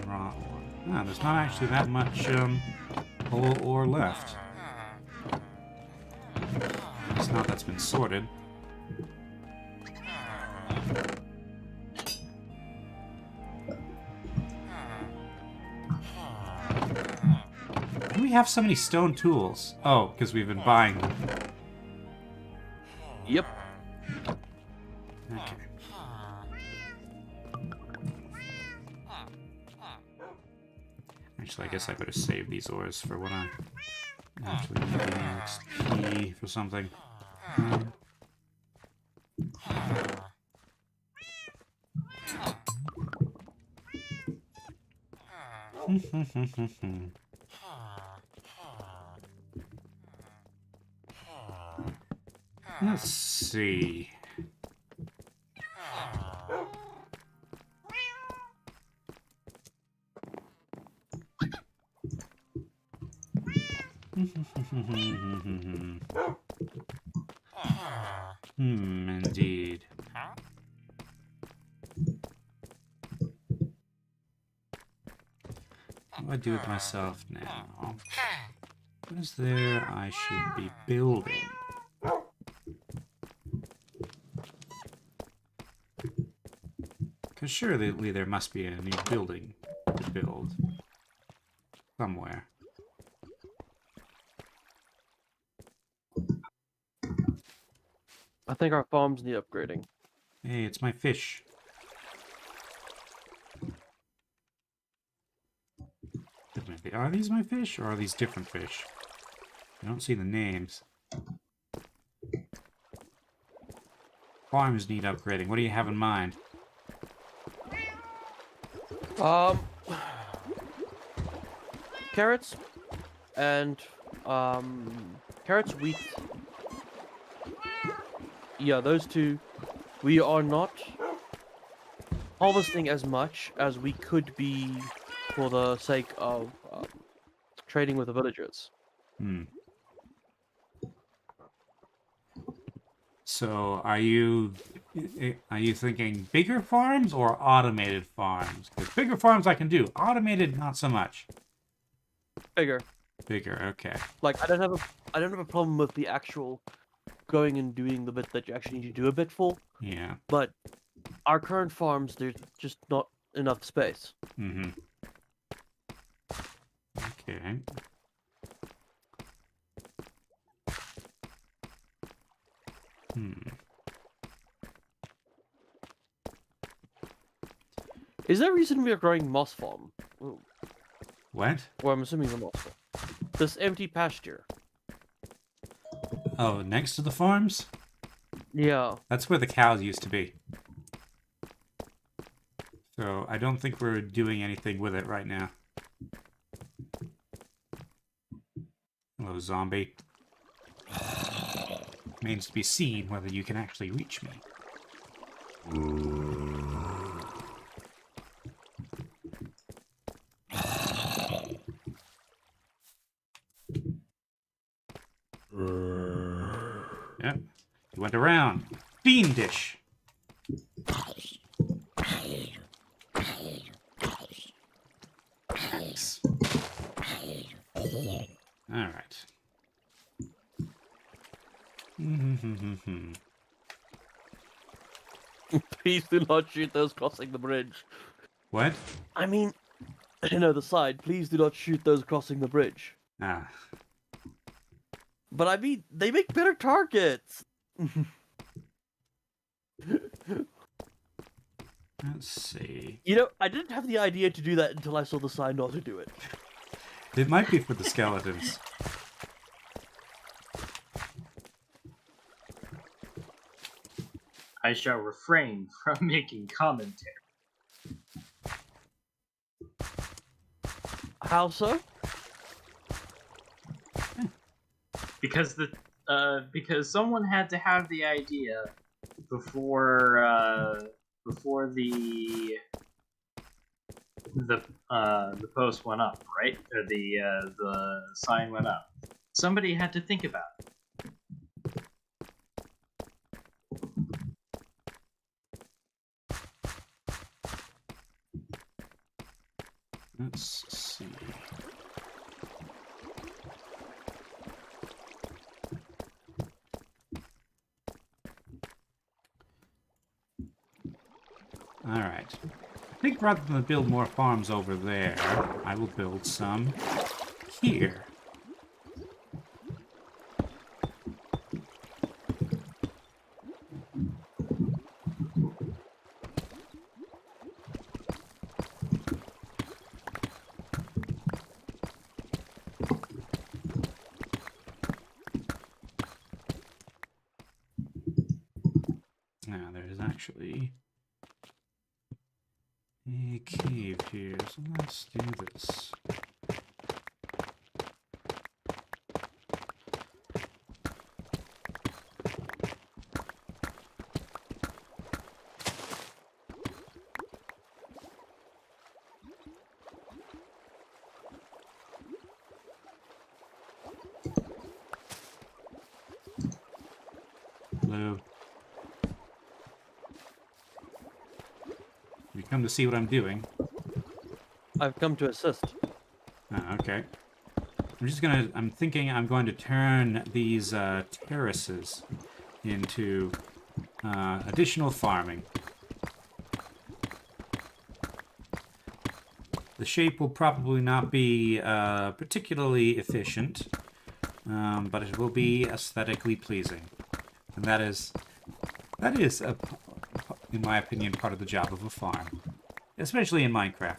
Raw ore. Ah, there's not actually that much ore left. It's not that's been sorted. Why do we have so many stone tools? Oh, because we've been buying them. Yep. Okay. Actually, I guess I better save these ores for when I actually need XP for something. Let's see. Indeed. What do I do with myself now? What is there I should be building? Because surely there must be a new building to build somewhere. I think our farms need upgrading. Hey, it's my fish. Are these my fish, or are these different fish? I don't see the names. Farms need upgrading. What do you have in mind? Carrots and carrots, wheat. Yeah, those two. We are not harvesting as much as we could be for the sake of trading with the villagers. So, are you thinking bigger farms or automated farms? Because bigger farms I can do, automated not so much. Bigger. Bigger, okay. Like I don't have a problem with the actual going and doing the bit that you actually need to do a bit for, Yeah. but our current farms, there's just not enough space. Mm-hmm. Okay. Is there a reason we are growing moss farm? Ooh. What? Well, I'm assuming the moss farm. This empty pasture. Oh, next to the farms? Yeah. That's where the cows used to be. So I don't think we're doing anything with it right now. Hello, zombie. Remains to be seen whether you can actually reach me. Yep. He went around. Fiendish. Thanks. Alright. Please do not shoot those crossing the bridge. What? I mean, no, the side. Please do not shoot those crossing the bridge. Ah. But I mean, they make better targets. Let's see. You know, I didn't have the idea to do that until I saw the sign not to do it. It might be for the skeletons. I shall refrain from making commentary. How so? Because because someone had to have the idea before the post went up, right? Or the sign went up. Somebody had to think about it. Let's see. Alright. I think rather than build more farms over there, I will build some here. Now, there's actually a cave here, so let's do this. Hello. You come to see what I'm doing? I've come to assist. Ah, okay. I'm thinking I'm going to turn these terraces into additional farming. The shape will probably not be particularly efficient, but it will be aesthetically pleasing. And that is, in my opinion, part of the job of a farm. Especially in Minecraft.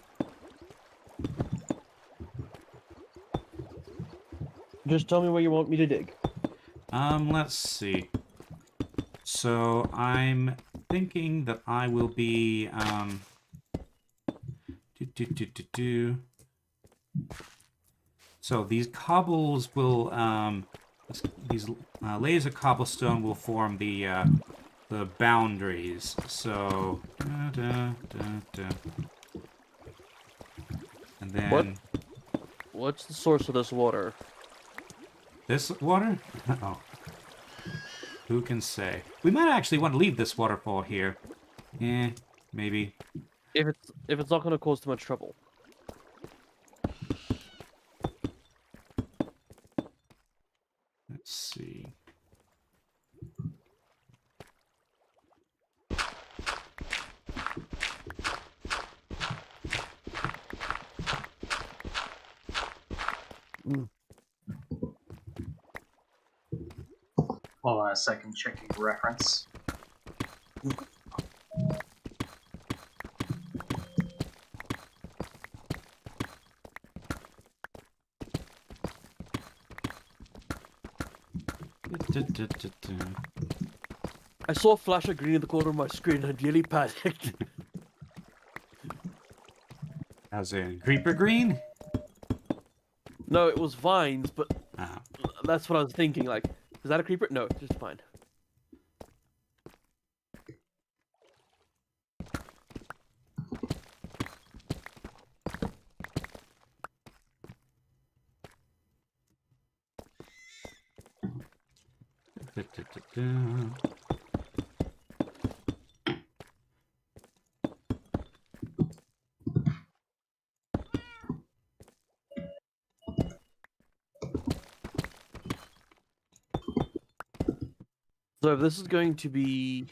Just tell me where you want me to dig. Let's see. So, I'm thinking that I will be, So, these cobbles will, these layers of cobblestone will form the boundaries. So, and then... What's the source of this water? This water? Oh. Who can say? We might actually want to leave this waterfall here. Maybe. If it's not going to cause too much trouble. Let's see. Hold on a second, checking reference. I saw a flash of green in the corner of my screen and I nearly panicked. As in creeper green? No, it was vines, but Ah. that's what I was thinking. Like, is that a creeper? No, it's just fine. So if this is going to be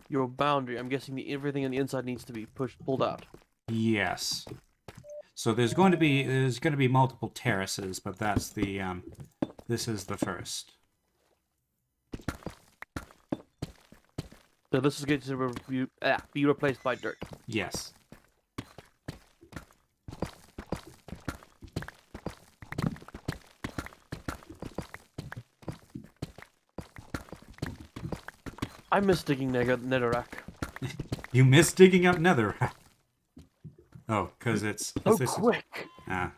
your boundary, I'm guessing everything on the inside needs to be pulled out. Yes. So there's going to be multiple terraces, but that's the this is the first. So this is going to be replaced by dirt. Yes. I miss digging netherrack. You miss digging up nether. Oh, because it's So this quick. Ah.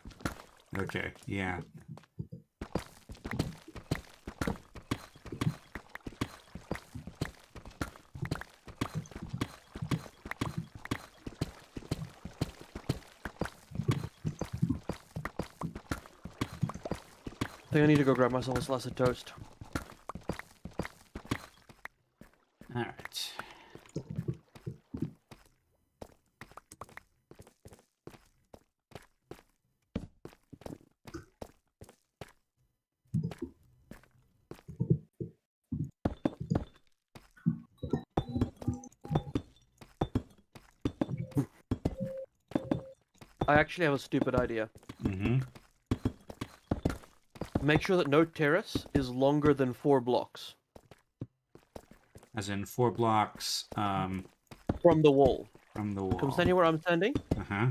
Okay. Yeah. I think I need to go grab myself a slice of toast. All right. I actually have a stupid idea. Mm-hmm. Make sure that no terrace is longer than 4 blocks As in 4 blocks from the wall. from the wall. Come stand here where I'm standing. Uh-huh.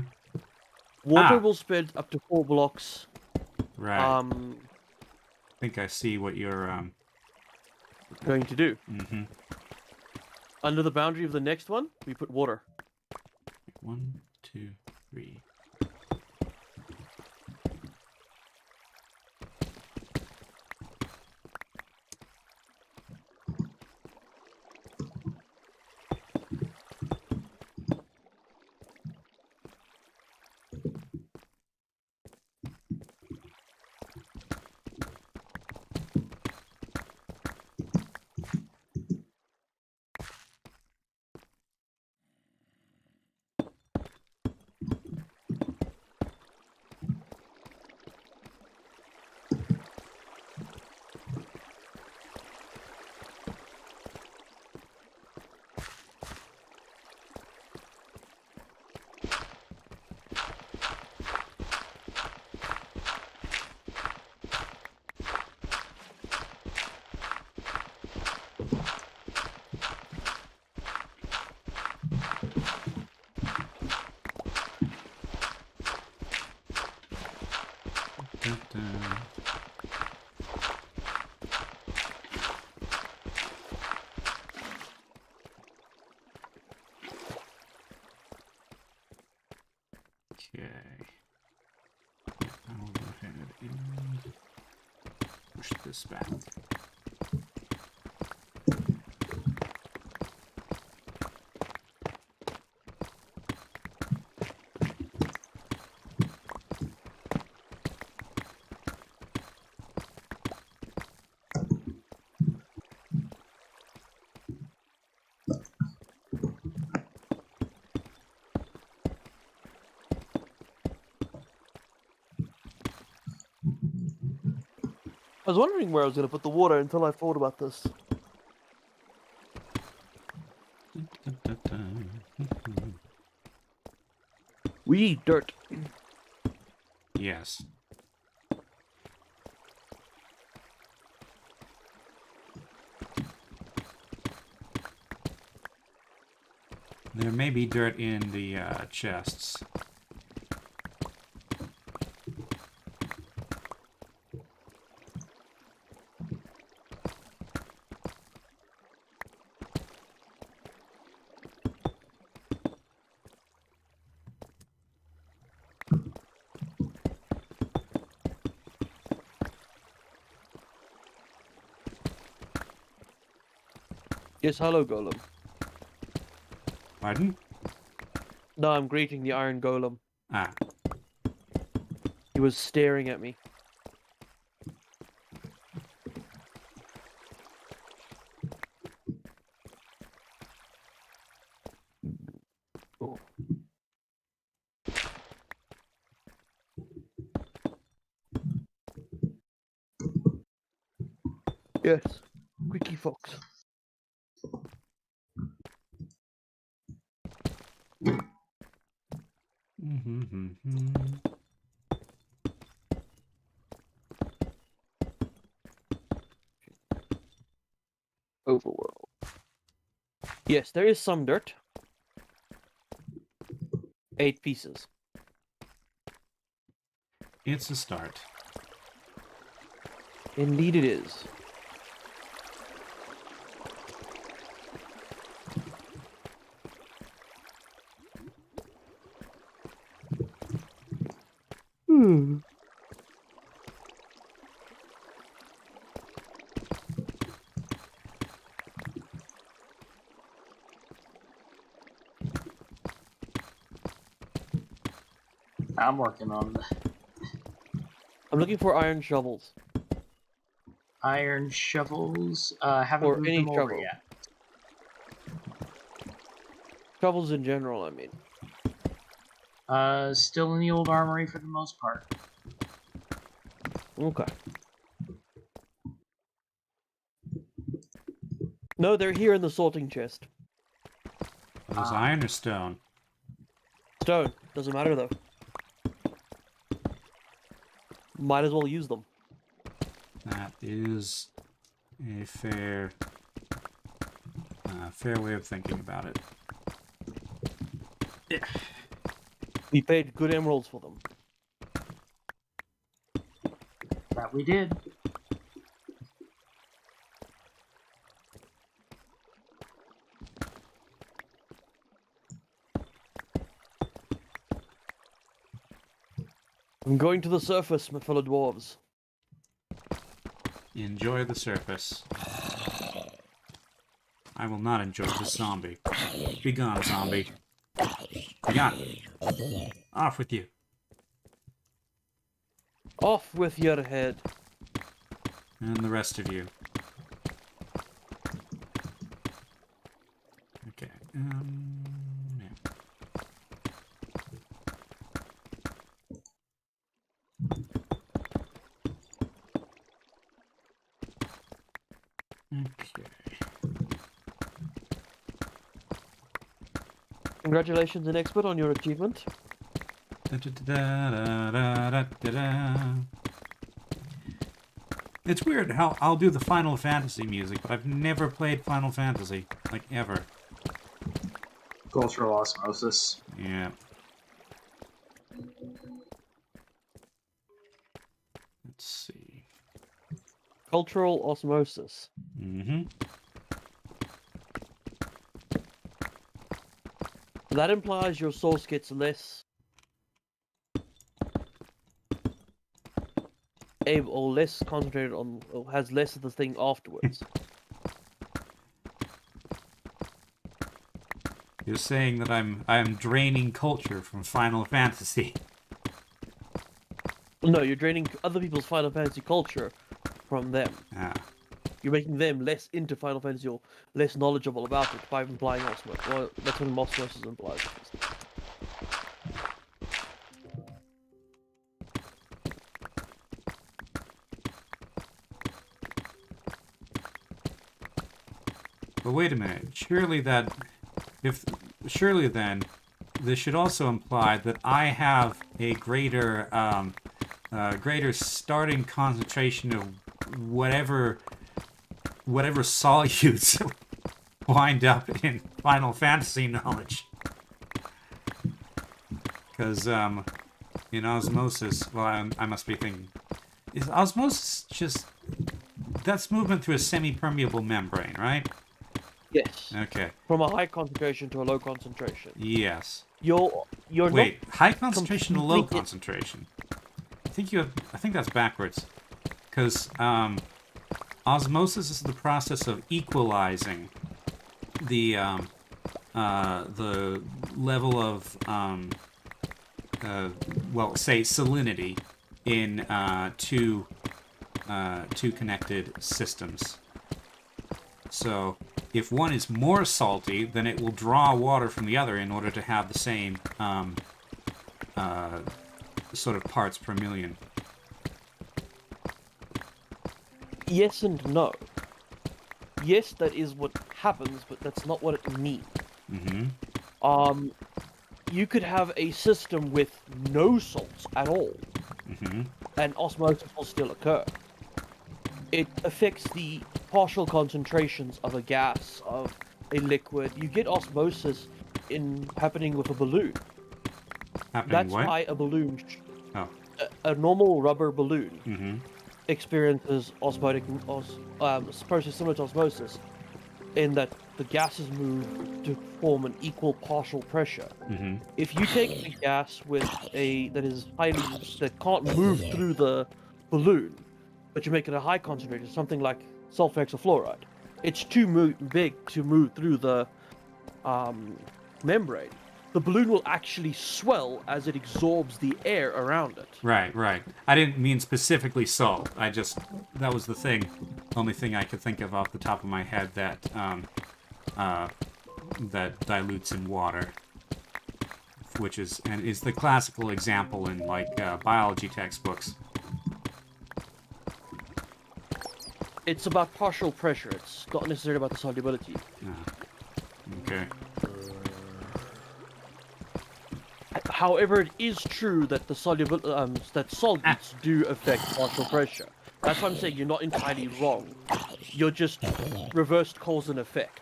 Water Ah. will spread up to 4 blocks. Right. I think I see what you're Going to do. mm-hmm. Under the boundary of the next one, we put water. 1, 2, 3. Okay. I'll go ahead and push this back. I was wondering where I was going to put the water until I thought about this. We need dirt. Yes. There may be dirt in the chests. Yes, hello, Golem. Pardon? No, I'm greeting the Iron Golem. Ah. He was staring at me. Oh. Yes, Quickie Fox. Overworld. Yes, there is some dirt. 8 pieces. It's a start. Indeed it is. Hmm. I'm working on the I'm looking for iron shovels. iron shovels. Haven't Or moved any them over shovel. yet. Shovels in general, I mean. Still in the old armory for the most part. Okay. No, they're here in the sorting chest. Those iron or stone? Stone. Doesn't matter though. Might as well use them. That is a fair way of thinking about it. Yeah. We paid good emeralds for them. That we did. I'm going to the surface, my fellow dwarves. Enjoy the surface. I will not enjoy this zombie. Be gone, zombie. Be gone. Off with you. Off with your head. And the rest of you. Okay. Yeah. Okay. Congratulations, an expert, on your achievement. It's weird how I'll do the Final Fantasy music, but I've never played Final Fantasy, like ever. Cultural osmosis. Yeah. Let's see. Cultural osmosis. Mm-hmm. That implies your source gets less able or less concentrated on, or has less of the thing afterwards. You're saying that I'm draining culture from Final Fantasy. No, you're draining other people's Final Fantasy culture from them. Ah. You're making them less into Final Fantasy or less knowledgeable about it by implying osmosis. Well, that's what osmosis implies. But wait a minute. Surely then, this should also imply that I have a greater starting concentration of whatever solutes wind up in Final Fantasy knowledge. Because in osmosis, well, I must be thinking, is osmosis just that's movement through a semi-permeable membrane, right? Yes. Okay. From a high concentration to a low concentration. Yes. You're Wait, not high concentration to low completely- concentration. I think that's backwards. Because osmosis is the process of equalizing the level of say salinity in two connected systems. So if one is more salty, then it will draw water from the other in order to have the same sort of parts per million. Yes and no. Yes, that is what happens, but that's not what it means. Mm-hmm. You could have a system with no salts at all, Mm-hmm. and osmosis will still occur. It affects the partial concentrations of a gas, of a liquid. You get osmosis happening with a balloon. Happening That's what? why a balloon, Oh. a normal rubber balloon, Mm-hmm. experiences process similar to osmosis, in that the gases move to form an equal partial pressure. Mm-hmm. If you take a gas that can't move through the balloon, but you make it a high concentration, something like sulfur hexafluoride, it's too big to move through the membrane. The balloon will actually swell as it absorbs the air around it. Right. I didn't mean specifically salt. That was the thing, only thing I could think of off the top of my head that that dilutes in water, which is the classical example in biology textbooks. It's about partial pressure. It's not necessarily about the solubility. Okay. However, it is true that that solvents do affect partial pressure. That's why I'm saying you're not entirely wrong. You're just reversed cause and effect.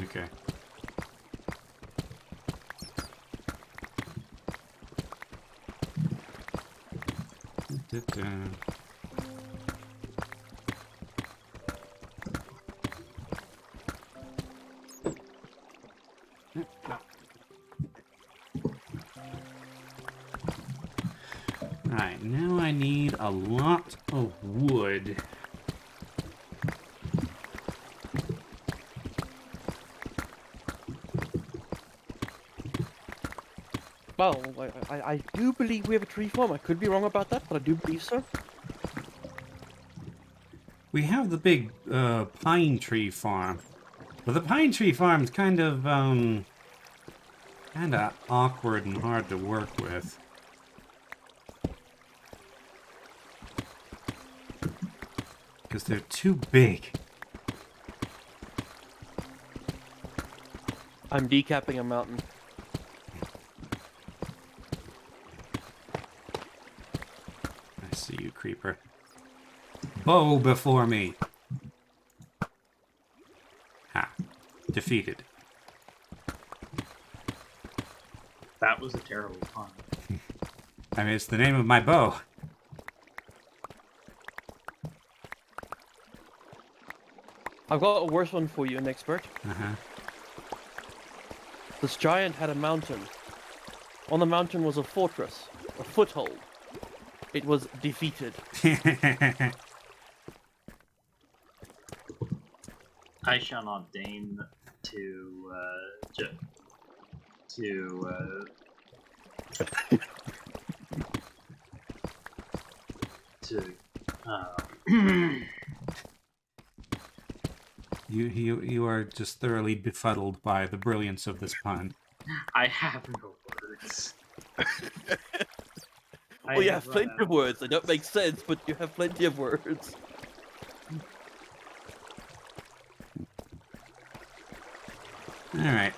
Okay. Alright, now I need a lot of wood. Well, I do believe we have a tree farm. I could be wrong about that, but I do believe so. We have the big pine tree farm. But the pine tree farm's kind of awkward and hard to work with. Because they're too big. I'm decapping a mountain. I see you, creeper. Bow before me. Ha. Defeated. That was a terrible pun. I mean, it's the name of my bow. I've got a worse one for you, an expert. Uh-huh. This giant had a mountain. On the mountain was a fortress, a foothold. It was defeated. I shall not deign to You are just thoroughly befuddled by the brilliance of this pun. I have no words. Well, you have plenty of words. They don't make sense, but you have plenty of words. Alright.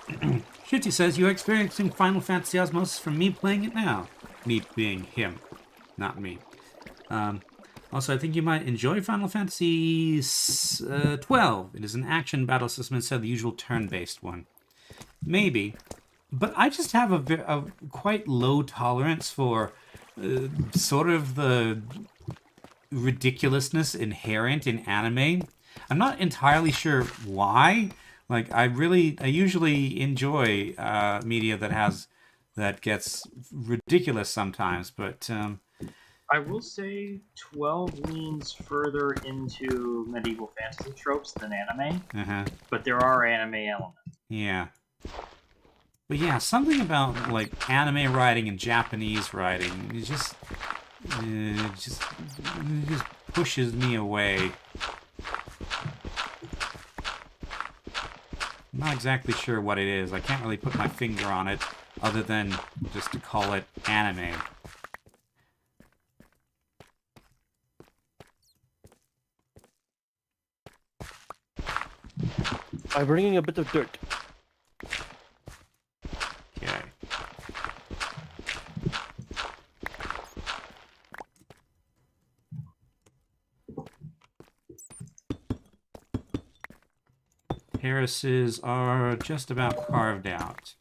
Shitty says, you are experiencing Final Fantasy Osmosis from me playing it now. Me being him, not me. Also, I think you might enjoy Final Fantasy 12. It is an action battle system instead of the usual turn-based one. Maybe. But I just have a quite low tolerance for sort of the ridiculousness inherent in anime. I'm not entirely sure why. Like, I usually enjoy media that gets ridiculous sometimes, but I will say 12 leans further into medieval fantasy tropes than anime, but there are anime elements. Yeah. But yeah, something about like anime writing and Japanese writing, it just pushes me away. I'm not exactly sure what it is. I can't really put my finger on it, other than just to call it anime. I'm bringing a bit of dirt. Okay. Terraces are just about carved out.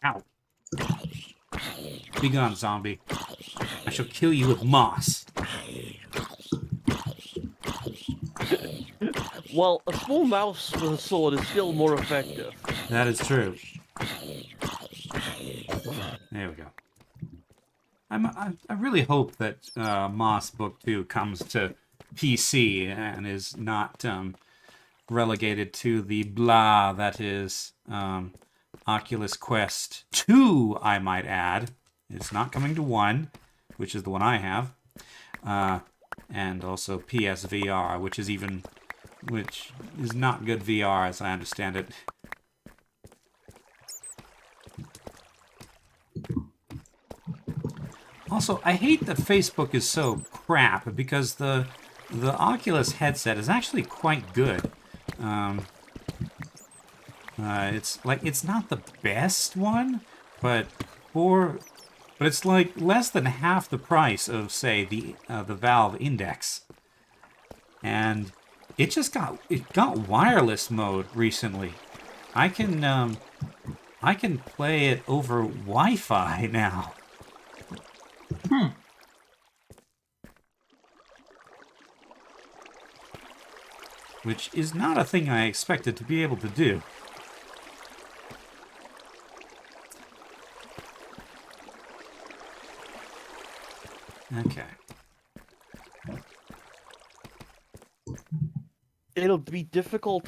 Ow. Be gone, zombie. I shall kill you with moss. Well, a small mouse with a sword is still more effective. That is true. There we go. I really hope that Moss Book 2 comes to PC and is not relegated to the blah that is Oculus Quest 2, I might add. It's not coming to 1, which is the one I have. And also PSVR, which is not good VR as I understand it. Also, I hate that Facebook is so crap because the Oculus headset is actually quite good. It's not the best one, but it's like less than half the price of, say, the Valve Index. And it got wireless mode recently. I can play it over Wi-Fi now. Which is not a thing I expected to be able to do. Okay. It'll be difficult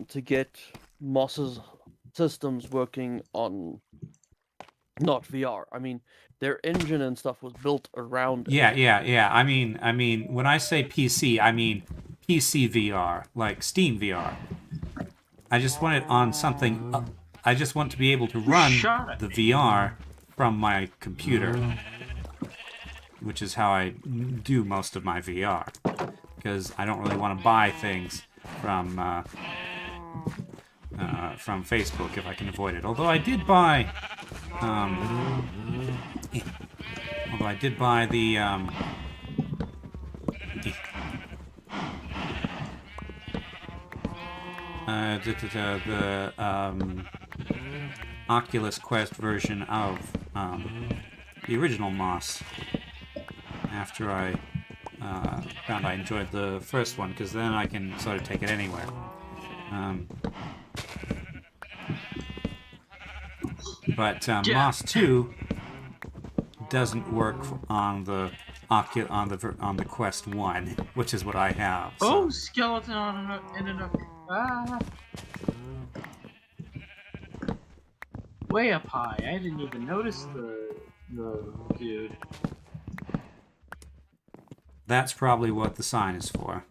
to get Moss's systems working on not VR. I mean, their engine and stuff was built around it. Yeah. I mean, when I say PC, I mean PC VR, like Steam VR. I just want it on something. I just want to be able to run the VR from my computer, which is how I do most of my VR, because I don't really want to buy things from Facebook if I can avoid it. Although I did buy the Oculus Quest version of the original Moss after I found I enjoyed the first one, because then I can sort of take it anywhere. But Moss 2 doesn't work on the Quest 1, which is what I have. So. Oh, skeleton in a Ah. Way up high. I didn't even notice the dude. That's probably what the sign is for.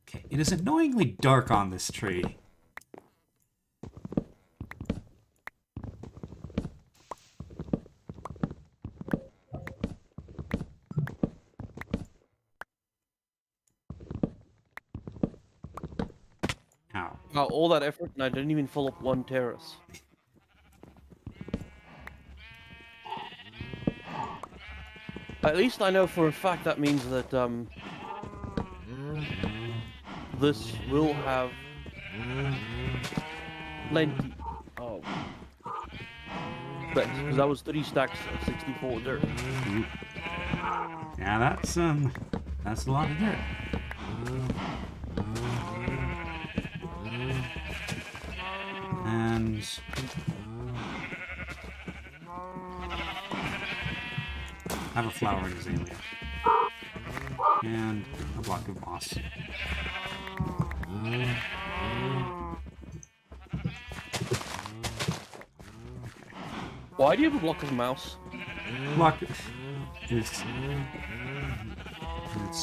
Okay, it is annoyingly dark on this tree. Ow. Wow, all that effort and I didn't even fill up one terrace. At least I know for a fact that means that this will have plenty of space, because that was 3 stacks of 64 dirt. Yeah, that's a lot of dirt. And I have a flowering azalea. And a block of moss. Why do you have a block of mouse? Block. It's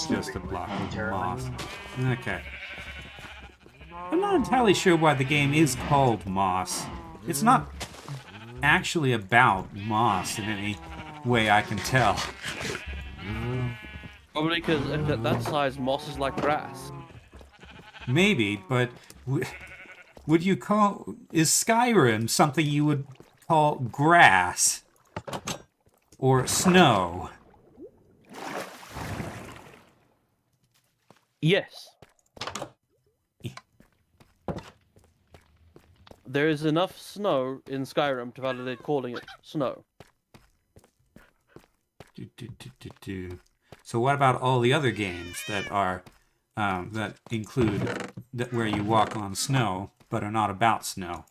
just a block of moss. Okay. I'm not entirely sure why the game is called Moss. It's not actually about moss in any way I can tell. Probably because at that size, moss is like grass. Maybe, but would you call... Is Skyrim something you would call grass? Or snow? Yes. There is enough snow in Skyrim to validate calling it snow. So what about all the other games that are that include where you walk on snow but are not about snow?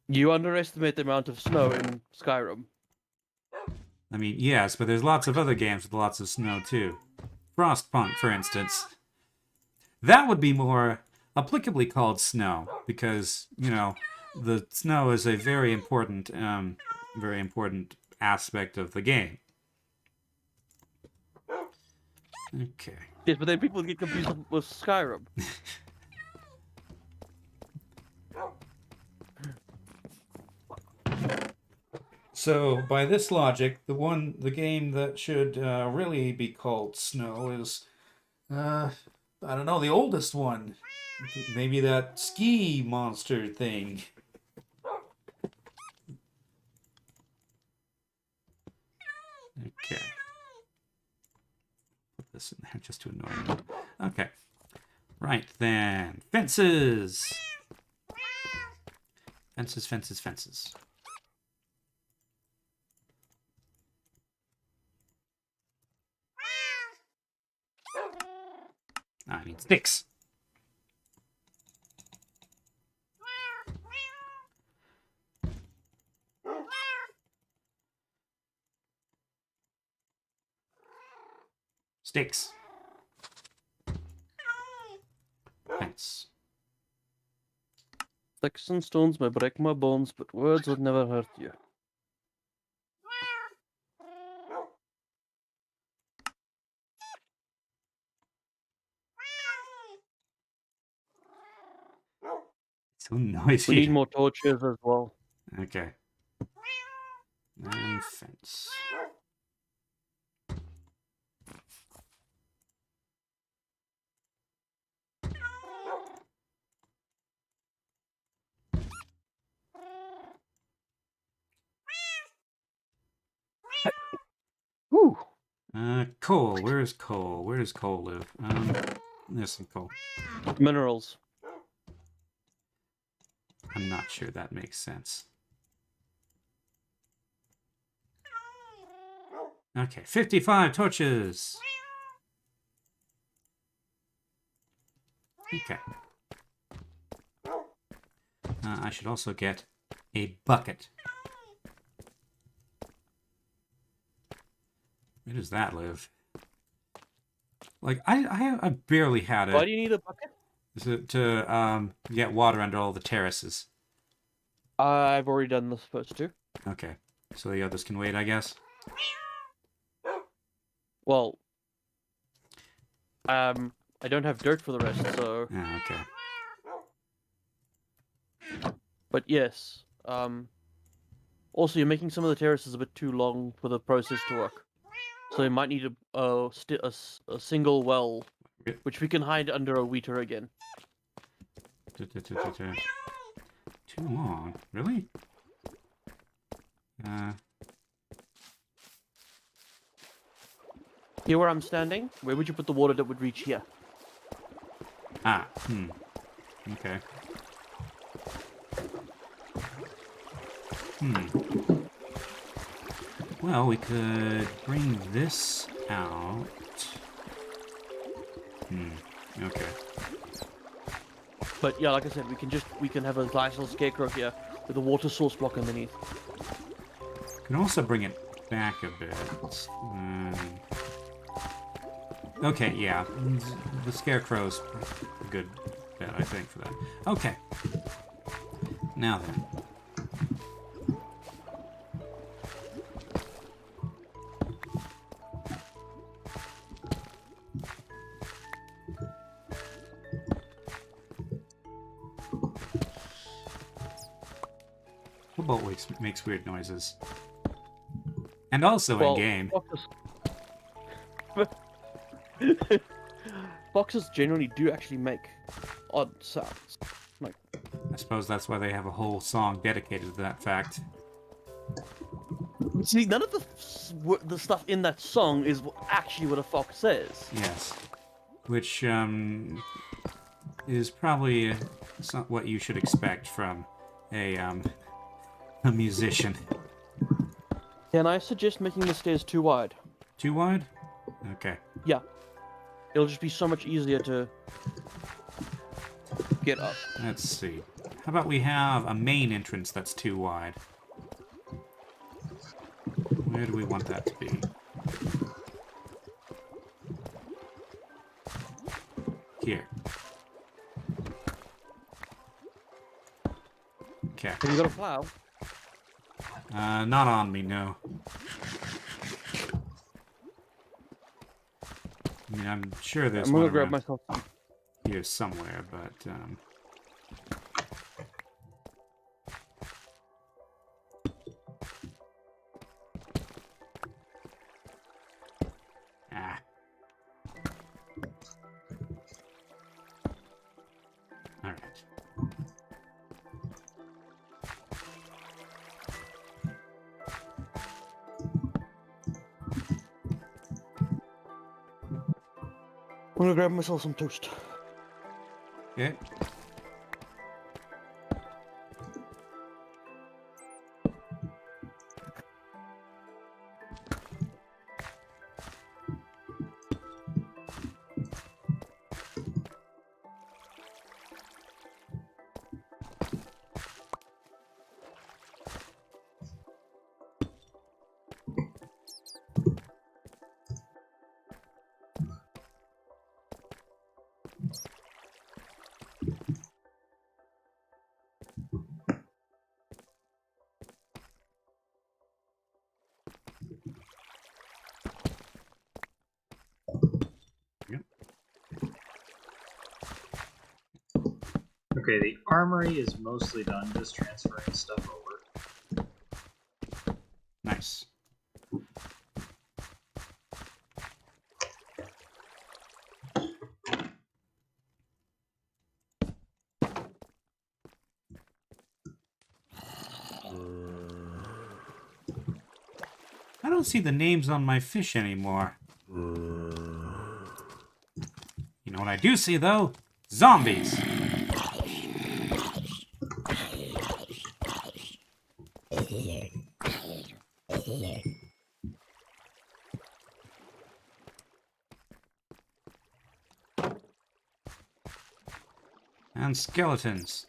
You underestimate the amount of snow in Skyrim. I mean, yes, but there's lots of other games with lots of snow too. Frostpunk, for instance. That would be more applicably called snow because, you know, the snow is a very important aspect of the game. Okay. Yes, but then people get confused with Skyrim. So, by this logic, the game that should really be called Snow is, I don't know, the oldest one. Maybe that ski monster thing. Okay. Put this in there just to annoy me. Okay. Right then. Fences! Fences, fences, fences. I mean sticks. Sticks. Fence. Sticks and stones may break my bones, but words would never hurt you. So noisy. We need more torches as well. Okay. And fence. Whew. Coal. Where's coal? Where does coal live? There's some coal. Minerals. I'm not sure that makes sense. Okay, 55 torches. Okay. I should also get a bucket. Where does that live? Like, I barely had Why it do you need a bucket? to get water under all the terraces. I've already done the first two. Okay. So the others can wait, I guess. Well, I don't have dirt for the rest, so... Yeah, okay. But yes, also you're making some of the terraces a bit too long for the process to work. So you might need a single well, which we can hide under a wheater again. Too long? Really? Here where I'm standing, where would you put the water that would reach here? Okay. Well, we could bring this out. Okay. But yeah, like I said, we can have a nice little scarecrow here with a water source block underneath. Can also bring it back a bit. Okay, yeah. The scarecrow's a good bet, I think, for that. Okay. Now then. Cobalt makes weird noises. And also in-game. Foxes generally do actually make odd sounds. Like, I suppose that's why they have a whole song dedicated to that fact. see, none of the stuff in that song is actually what a fox says. Yes. Which, is probably what you should expect from a musician. Can I suggest making the stairs too wide? Too wide? Okay. Yeah. It'll just be so much easier to get up. Let's see. How about we have a main entrance that's too wide? Where do we want that to be? Here. Okay. Have you got a plow? Not on me, no. I mean, I'm sure there's I'm one gonna grab around myself. here somewhere, but, Alright. I'm gonna grab myself some toast. Okay. Okay, the armory is mostly done, just transferring stuff over. Nice. I don't see the names on my fish anymore. You know what I do see, though? Zombies! And skeletons.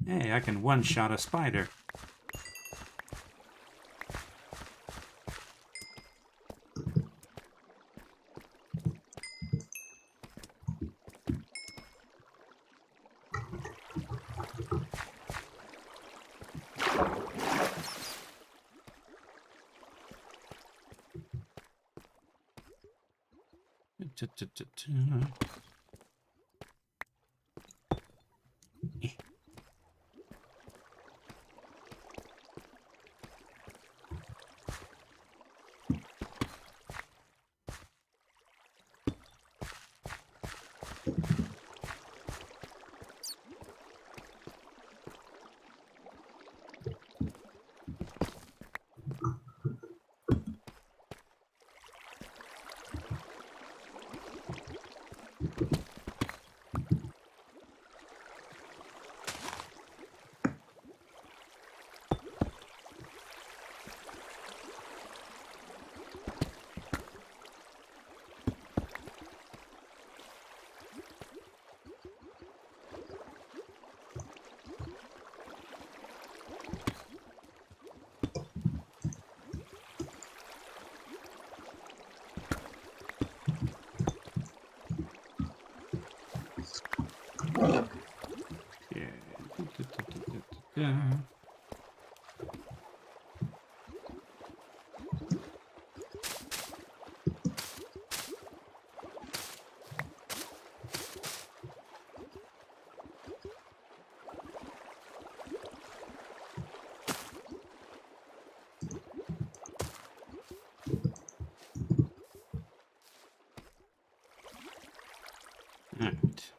Hey, I can one-shot a spider. Yeah. Alright.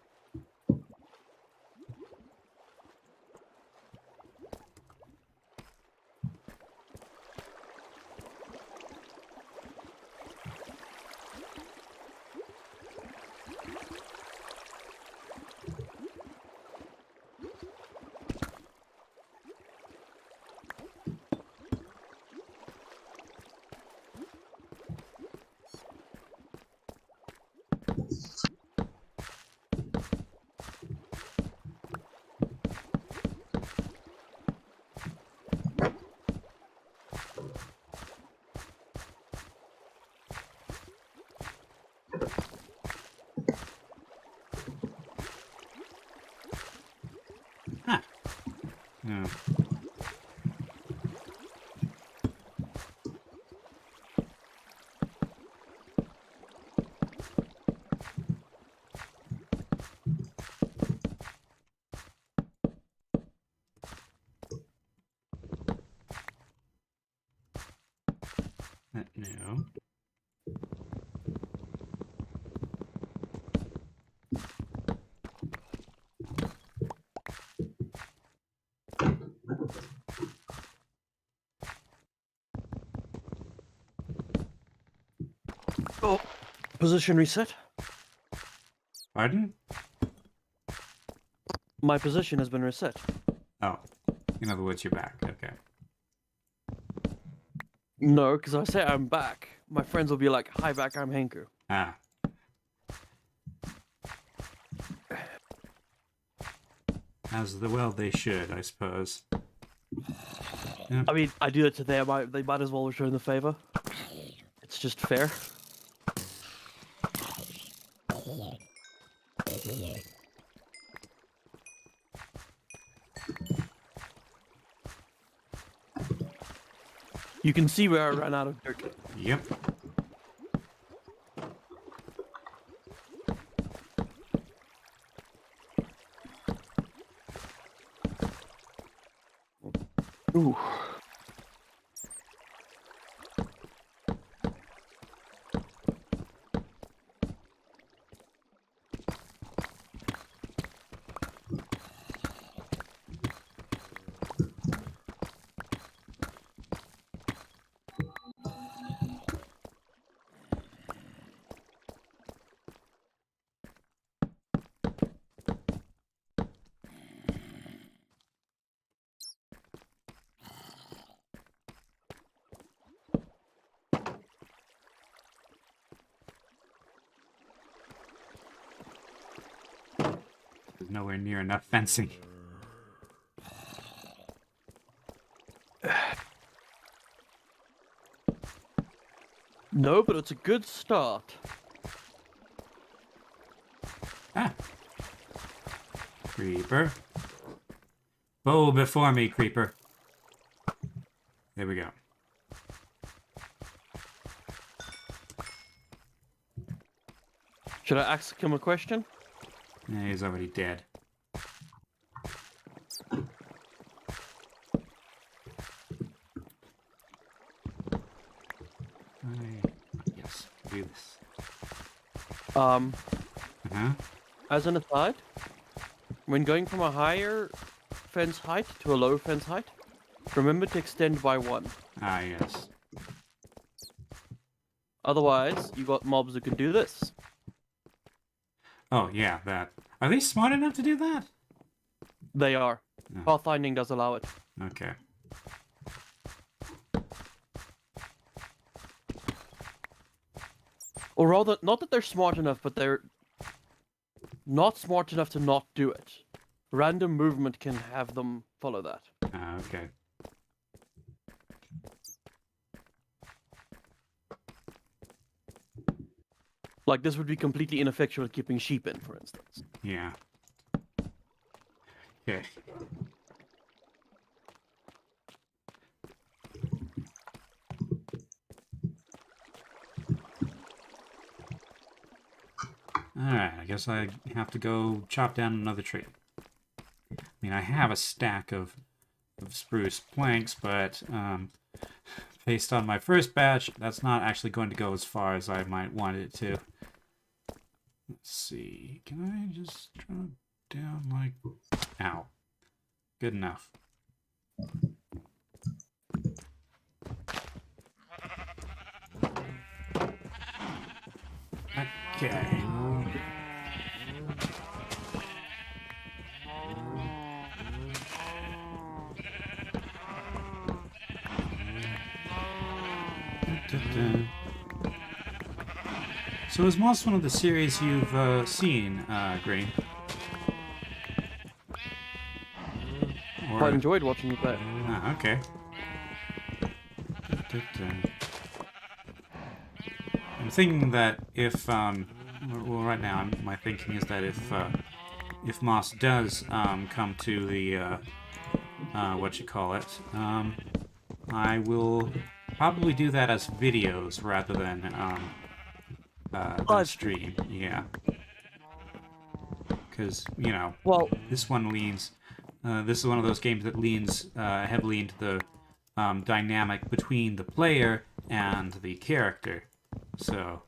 Huh. No. No. Oh, position reset. Pardon? My position has been reset. Oh. In other words, you're back. Okay. No, because I say I'm back. My friends will be like, "Hi, back. I'm Hanku." Ah. As well they should, I suppose. Yeah. I mean, I do it to them. They might as well return the favor. It's just fair. You can see where I ran out of dirt. Yep. Ooh. There's nowhere near enough fencing. No, but it's a good start. Ah. Creeper. Bow before me, creeper. There we go. Should I ask him a question? Yeah, he's already dead. Yes, do this. Uh-huh. As an aside, when going from a higher fence height to a low fence height, remember to extend by 1. Ah, yes. Otherwise, you got mobs who can do this. Oh, yeah, that. Are they smart enough to do that? They are. No. Pathfinding does allow it. Okay. Or rather, not that they're smart enough, but they're not smart enough to not do it. Random movement can have them follow that. Ah, okay. Like, this would be completely ineffectual at keeping sheep in, for instance. Yeah. Okay. Alright, I guess I have to go chop down another tree. I mean, I have a stack of spruce planks, but based on my first batch, that's not actually going to go as far as I might want it to. Let's see. Can I just drop down like... Ow. Good enough. Okay. So is Moss one of the series you've seen, Green? Or... Quite enjoyed watching you play. Ah, okay. I'm thinking that if, well, right now my thinking is that if Moss does come to the, I will probably do that as videos rather than stream. Yeah. Because, you know, Well, this one leans, this is one of those games that leans heavily into the dynamic between the player and the character. So,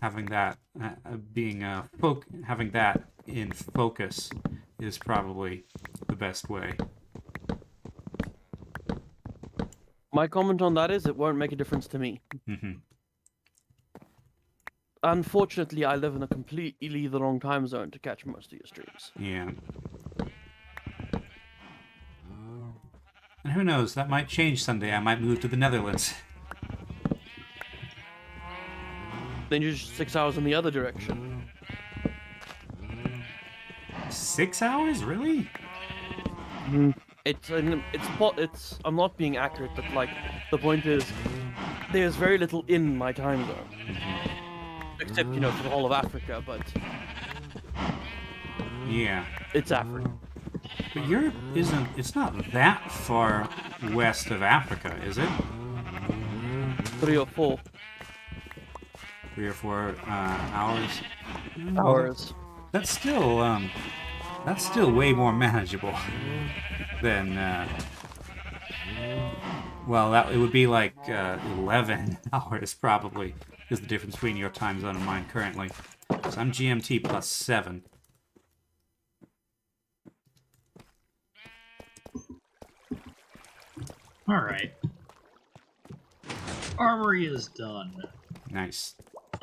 having that having that in focus is probably the best way. my comment on that is it won't make a difference to me. Mm-hmm. Unfortunately, I live in a completely the wrong time zone to catch most of your streams. Yeah. And who knows, that might change someday. I might move to the Netherlands. Then you're just 6 hours in the other direction. 6 hours? Really? It's I'm not being accurate, but like the point is, there's very little in my time zone, except for the whole of Africa. But Yeah. it's Africa. But Europe isn't... It's not that far west of Africa, is it? 3 or 4 3 or 4 hours? hours. That's still way more manageable than, well, it would be like 11 hours probably is the difference between your time zone and mine currently. So I'm GMT plus 7. Alright. Armory is done. Nice.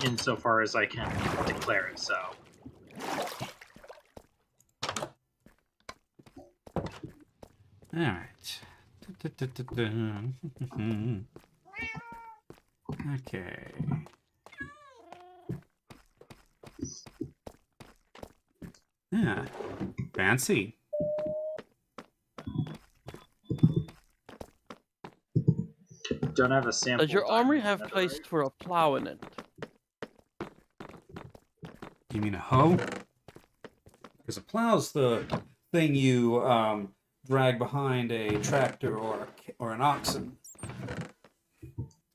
Insofar as I can declare it so. Alright. Okay. Yeah. Fancy. Don't have a sample. Does your armory diamond have netherite. place for a plow in it? You mean a hoe? Because a plow's the thing you drag behind a tractor or an oxen.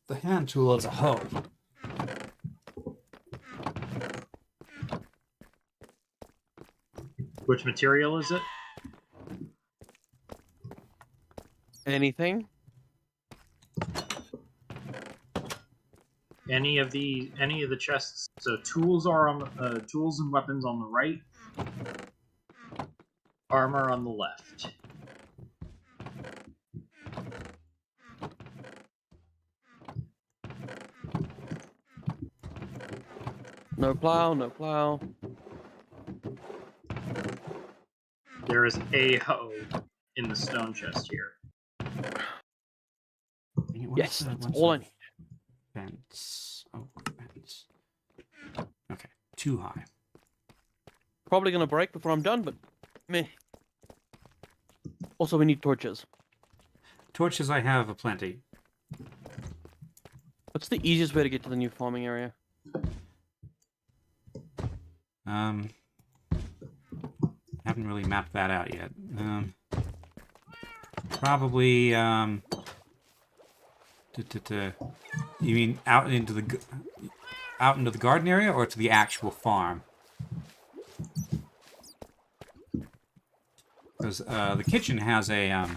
The hand tool is a hoe. Which material is it? Anything? Any of the chests. So tools are on tools and weapons on the right. Armor on the left. No plow, no plow. There is a hoe in the stone chest here. Yes, that's all I need. Fence. Oh, fence. Okay, too high. Probably gonna break before I'm done, but meh. Also, we need torches. Torches I have aplenty. What's the easiest way to get to the new farming area? Haven't really mapped that out yet. Probably, You mean out into the garden area or to the actual farm? Because the kitchen has a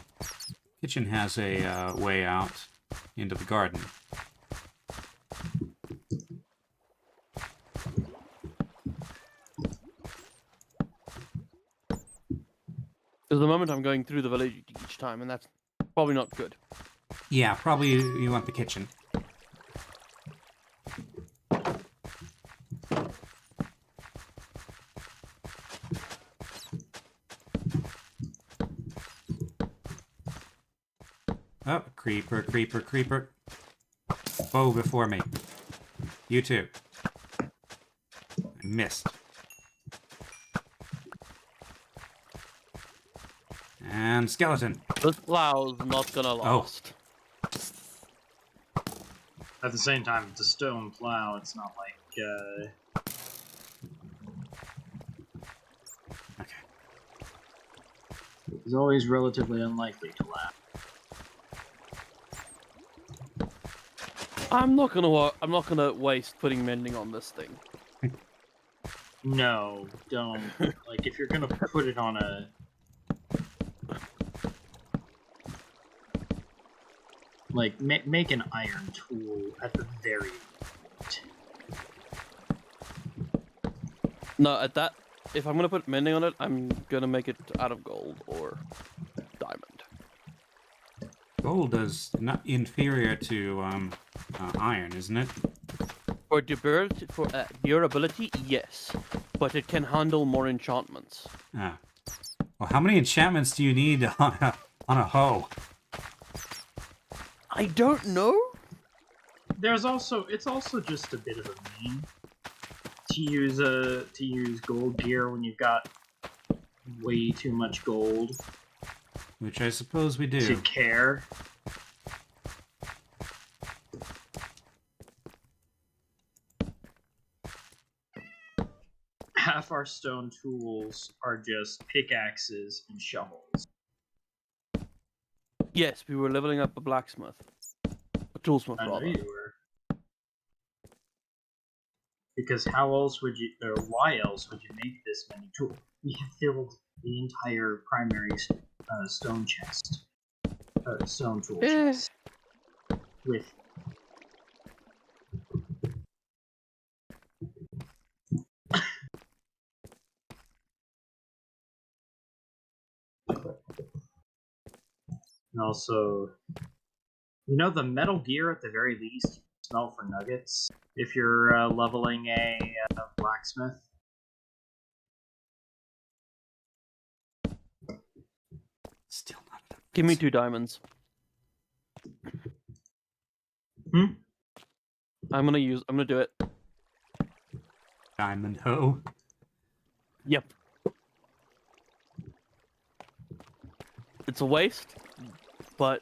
way out into the garden. Because the moment I'm going through the village each time, and that's probably not good. Yeah, probably you want the kitchen. Oh, creeper, creeper, creeper. Foe before me. You too. I missed. And skeleton. This plow's not gonna last. At the same time, it's a stone plow. It's not like. Okay. It's always relatively unlikely to last. I'm not gonna waste putting mending on this thing. No, don't. Like, if you're gonna put it on a. Like, make an iron tool at the very least. No, at that, if I'm gonna put mending on it, I'm gonna make it out of gold or diamond. Gold is not inferior to iron, isn't it? For durability, yes, but it can handle more enchantments. Ah. Well, how many enchantments do you need on a hoe? I don't know. It's also just a bit of a meme to use gold gear when you've got way too much gold. Which I suppose we do. To care. Half our stone tools are just pickaxes and shovels. Yes, we were leveling up a blacksmith. A toolsmith, I know rather. you were. Because how else would you, or why else would you make this many tools? We have filled the entire primary stone chest, stone tool chest, with. And also, the Metal Gear at the very least, smell for nuggets if you're leveling a blacksmith. Still not enough. Give me 2 diamonds. Hmm? I'm gonna do it. Diamond hoe. Yep. It's a waste, but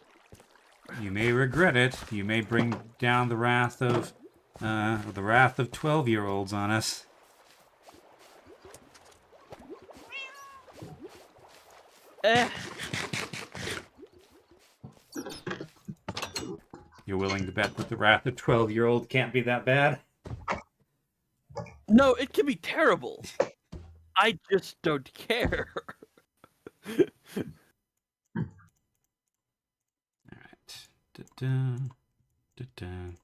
You may regret it. You may bring down the wrath of 12-year-olds on us. You're willing to bet that the wrath of 12-year-old can't be that bad? No, it can be terrible. I just don't care. Alright. Da-da. Da-da.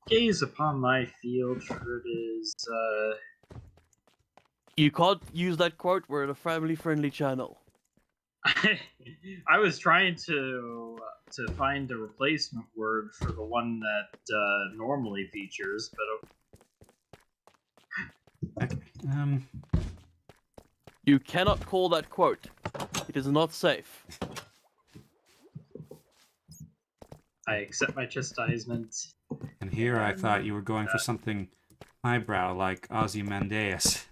Gaze upon my field, for it is, You can't use that quote. We're in a family-friendly channel. I was trying to find a replacement word for the one that normally features, but Okay. You cannot call that quote. It is not safe. I accept my chastisement. And here I thought you were going for something highbrow like Ozymandias.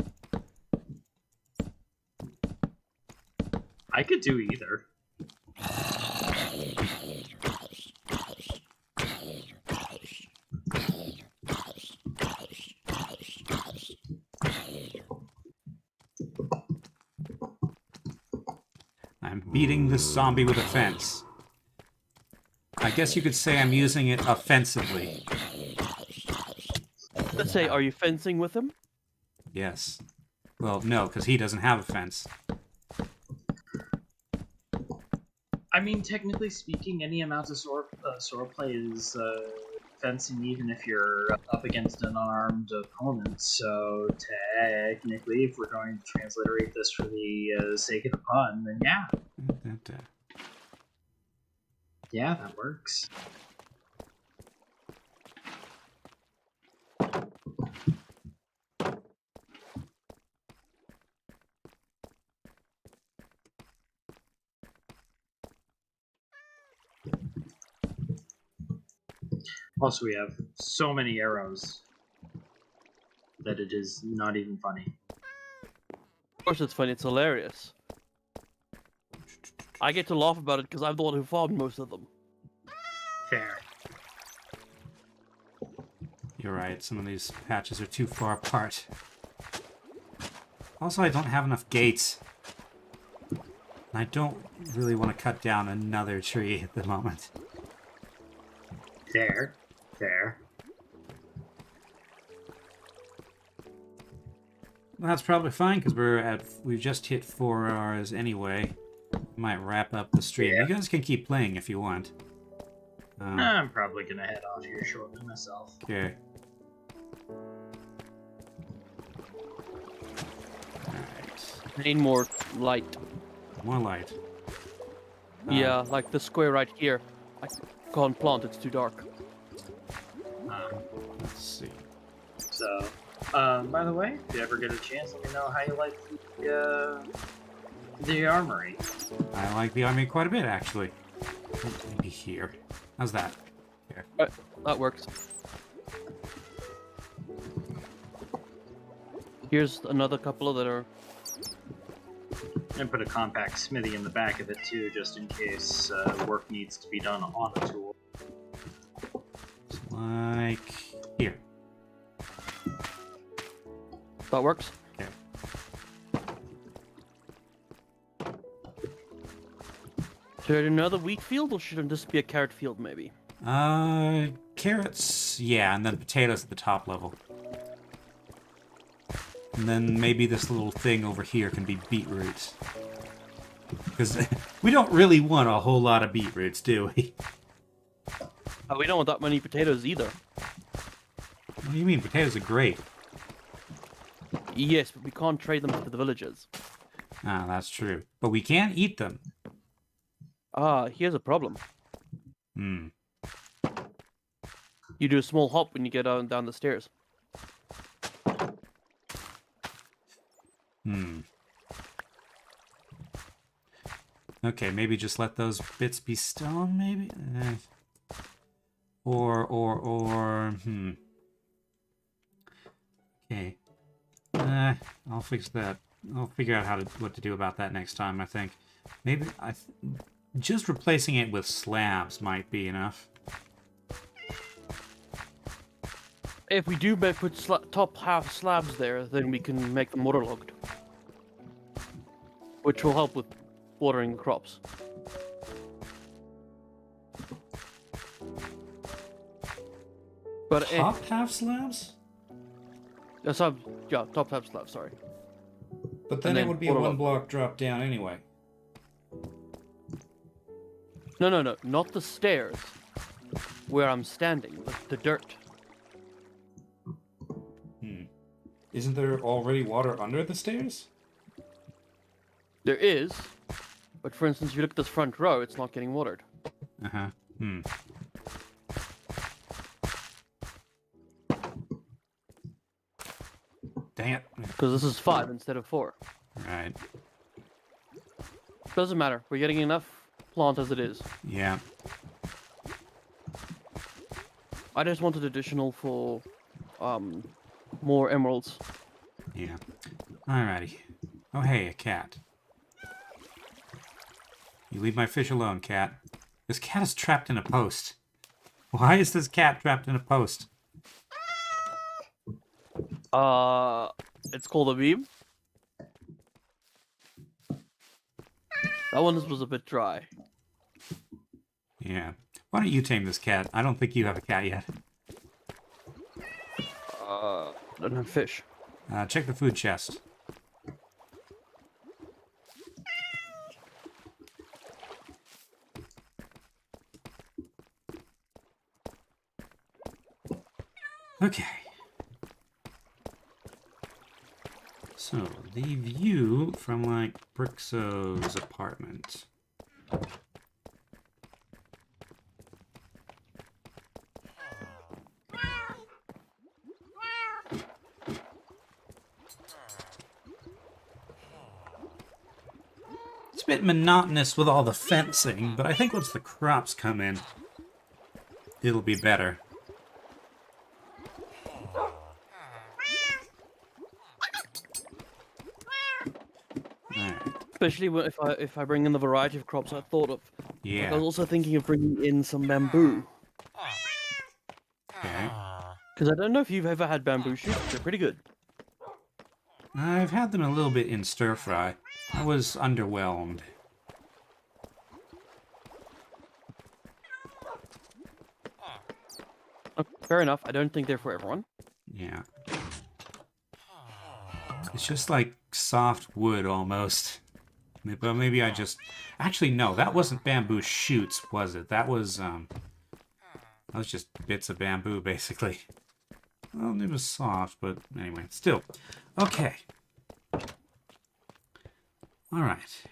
I could do either. I'm beating this zombie with a fence. I guess you could say I'm using it offensively. Let's say, are you fencing with him? Yes. Well, no, because he doesn't have a fence. I mean, technically speaking, any amount of sword play is fencing, even if you're up against an unarmed opponent. So technically, if we're going to transliterate this for the sake of the pun, then yeah. Yeah, that works. Also, we have so many arrows that it is not even funny. Of course it's funny, it's hilarious. I get to laugh about it because I'm the one who farmed most of them. Fair. You're right, some of these patches are too far apart. Also, I don't have enough gates. I don't really want to cut down another tree at the moment. Fair. Fair. Well, that's probably fine because we've just hit 4 hours anyway. Might wrap up the stream. Yeah. You guys can keep playing if you want. I'm probably gonna head off here shortly myself. Okay. Alright. I need more light. More light. Yeah, like the square right here. I can't plant, it's too dark. Let's see. So, by the way, if you ever get a chance, let me know how you like the armory. I like the army quite a bit, actually. Maybe here. How's that? Here. That works. Here's another couple that are... And put a compact smithy in the back of it too, just in case work needs to be done on a tool. It's like here. That works. Okay. Should another wheat field, or should this be a carrot field, maybe? Carrots, yeah, and then potatoes at the top level. And then maybe this little thing over here can be beetroots. Because we don't really want a whole lot of beetroots, do we? We don't want that many potatoes either. What do you mean? Potatoes are great. Yes, but we can't trade them to the villagers. Ah, that's true. But we can eat them. Here's a problem. Hmm. You do a small hop when you get down the stairs. Hmm. Okay, maybe just let those bits be stone, maybe? Okay. I'll fix that. I'll figure out what to do about that next time, I think. Maybe, just replacing it with slabs might be enough. If we do put top half slabs there, then we can make them waterlogged. Which will help with watering crops. But Top half slabs? top half slabs, sorry. But then it would be a one block drop down anyway. No, not the stairs. Where I'm standing, the dirt. Isn't there already water under the stairs? There is, but for instance, if you look at this front row, it's not getting watered. Uh-huh. Dang it. Because this is 5 instead of 4. Right. Doesn't matter. We're getting enough plant as it is. Yeah. I just wanted additional for more emeralds. Yeah. Alrighty. Oh, hey, a cat. You leave my fish alone, cat. This cat is trapped in a post. Why is this cat trapped in a post? It's called a beam. That one was a bit dry. Yeah. Why don't you tame this cat? I don't think you have a cat yet. I don't have fish. Check the food chest. Okay. So, the view from, like, Brixo's apartment. It's a bit monotonous with all the fencing, but I think once the crops come in, it'll be better. Especially if I bring in the variety of crops I thought of. Yeah. Like, I was also thinking of bringing in some bamboo. Okay. Because I don't know if you've ever had bamboo shoots. They're pretty good. I've had them a little bit in stir fry. I was underwhelmed. Fair enough. I don't think they're for everyone. Yeah. It's just like soft wood almost. But maybe I just... Actually, no, that wasn't bamboo shoots, was it? That was just bits of bamboo, basically. Well, it was soft, but anyway, still. Okay. Alright.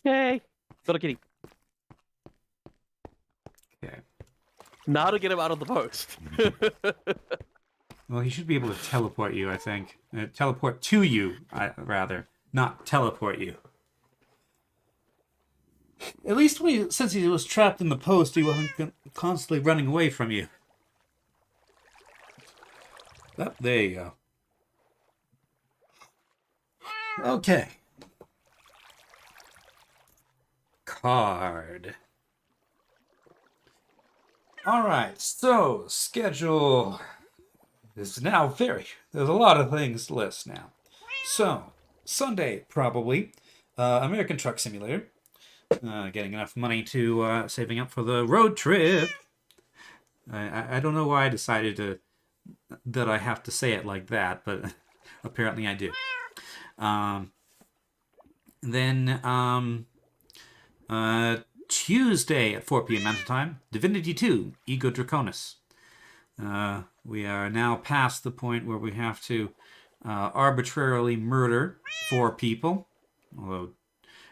Hey! Got a kitty. Okay. Now to get him out of the post. Well, he should be able to teleport you, I think. Teleport to you, rather. Not teleport you. At least since he was trapped in the post, he wasn't constantly running away from you. Oh, there you go. Okay. Card. Alright, so, schedule is now there's a lot of things to list now. So, Sunday, probably, American Truck Simulator. Getting enough money to, saving up for the road trip. I don't know why I decided that I have to say it like that, but apparently I do. Then, Tuesday at 4 p.m. Mountain Time, Divinity 2, Ego Draconis. We are now past the point where we have to arbitrarily murder 4 people, although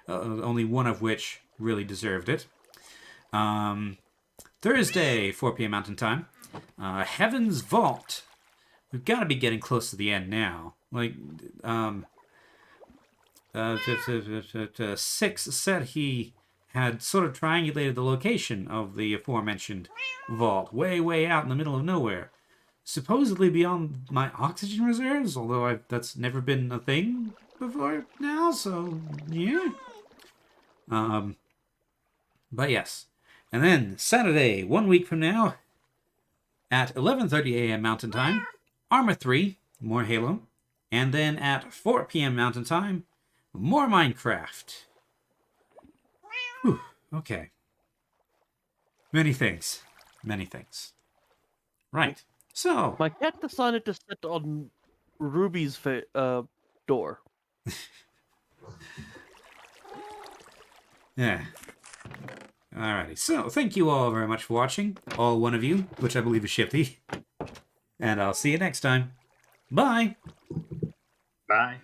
only one of which really deserved it. Thursday, 4 p.m. Mountain Time, Heaven's Vault. We've got to be getting close to the end now. Like, 6 said he had sort of triangulated the location of the aforementioned vault, way out in the middle of nowhere. Supposedly beyond my oxygen reserves, although that's never been a thing before now, so yeah. But yes. And then Saturday, 1 week from now, at 11:30 a.m. Mountain Time, Armor 3, more Halo. And then at 4 p.m. Mountain Time, more Minecraft. Whew, okay. Many things. Many things. Right. So. My cat decided to sit on Ruby's door. Yeah. Alrighty. So, thank you all very much for watching. All one of you, which I believe is Shifty. And I'll see you next time. Bye! Bye.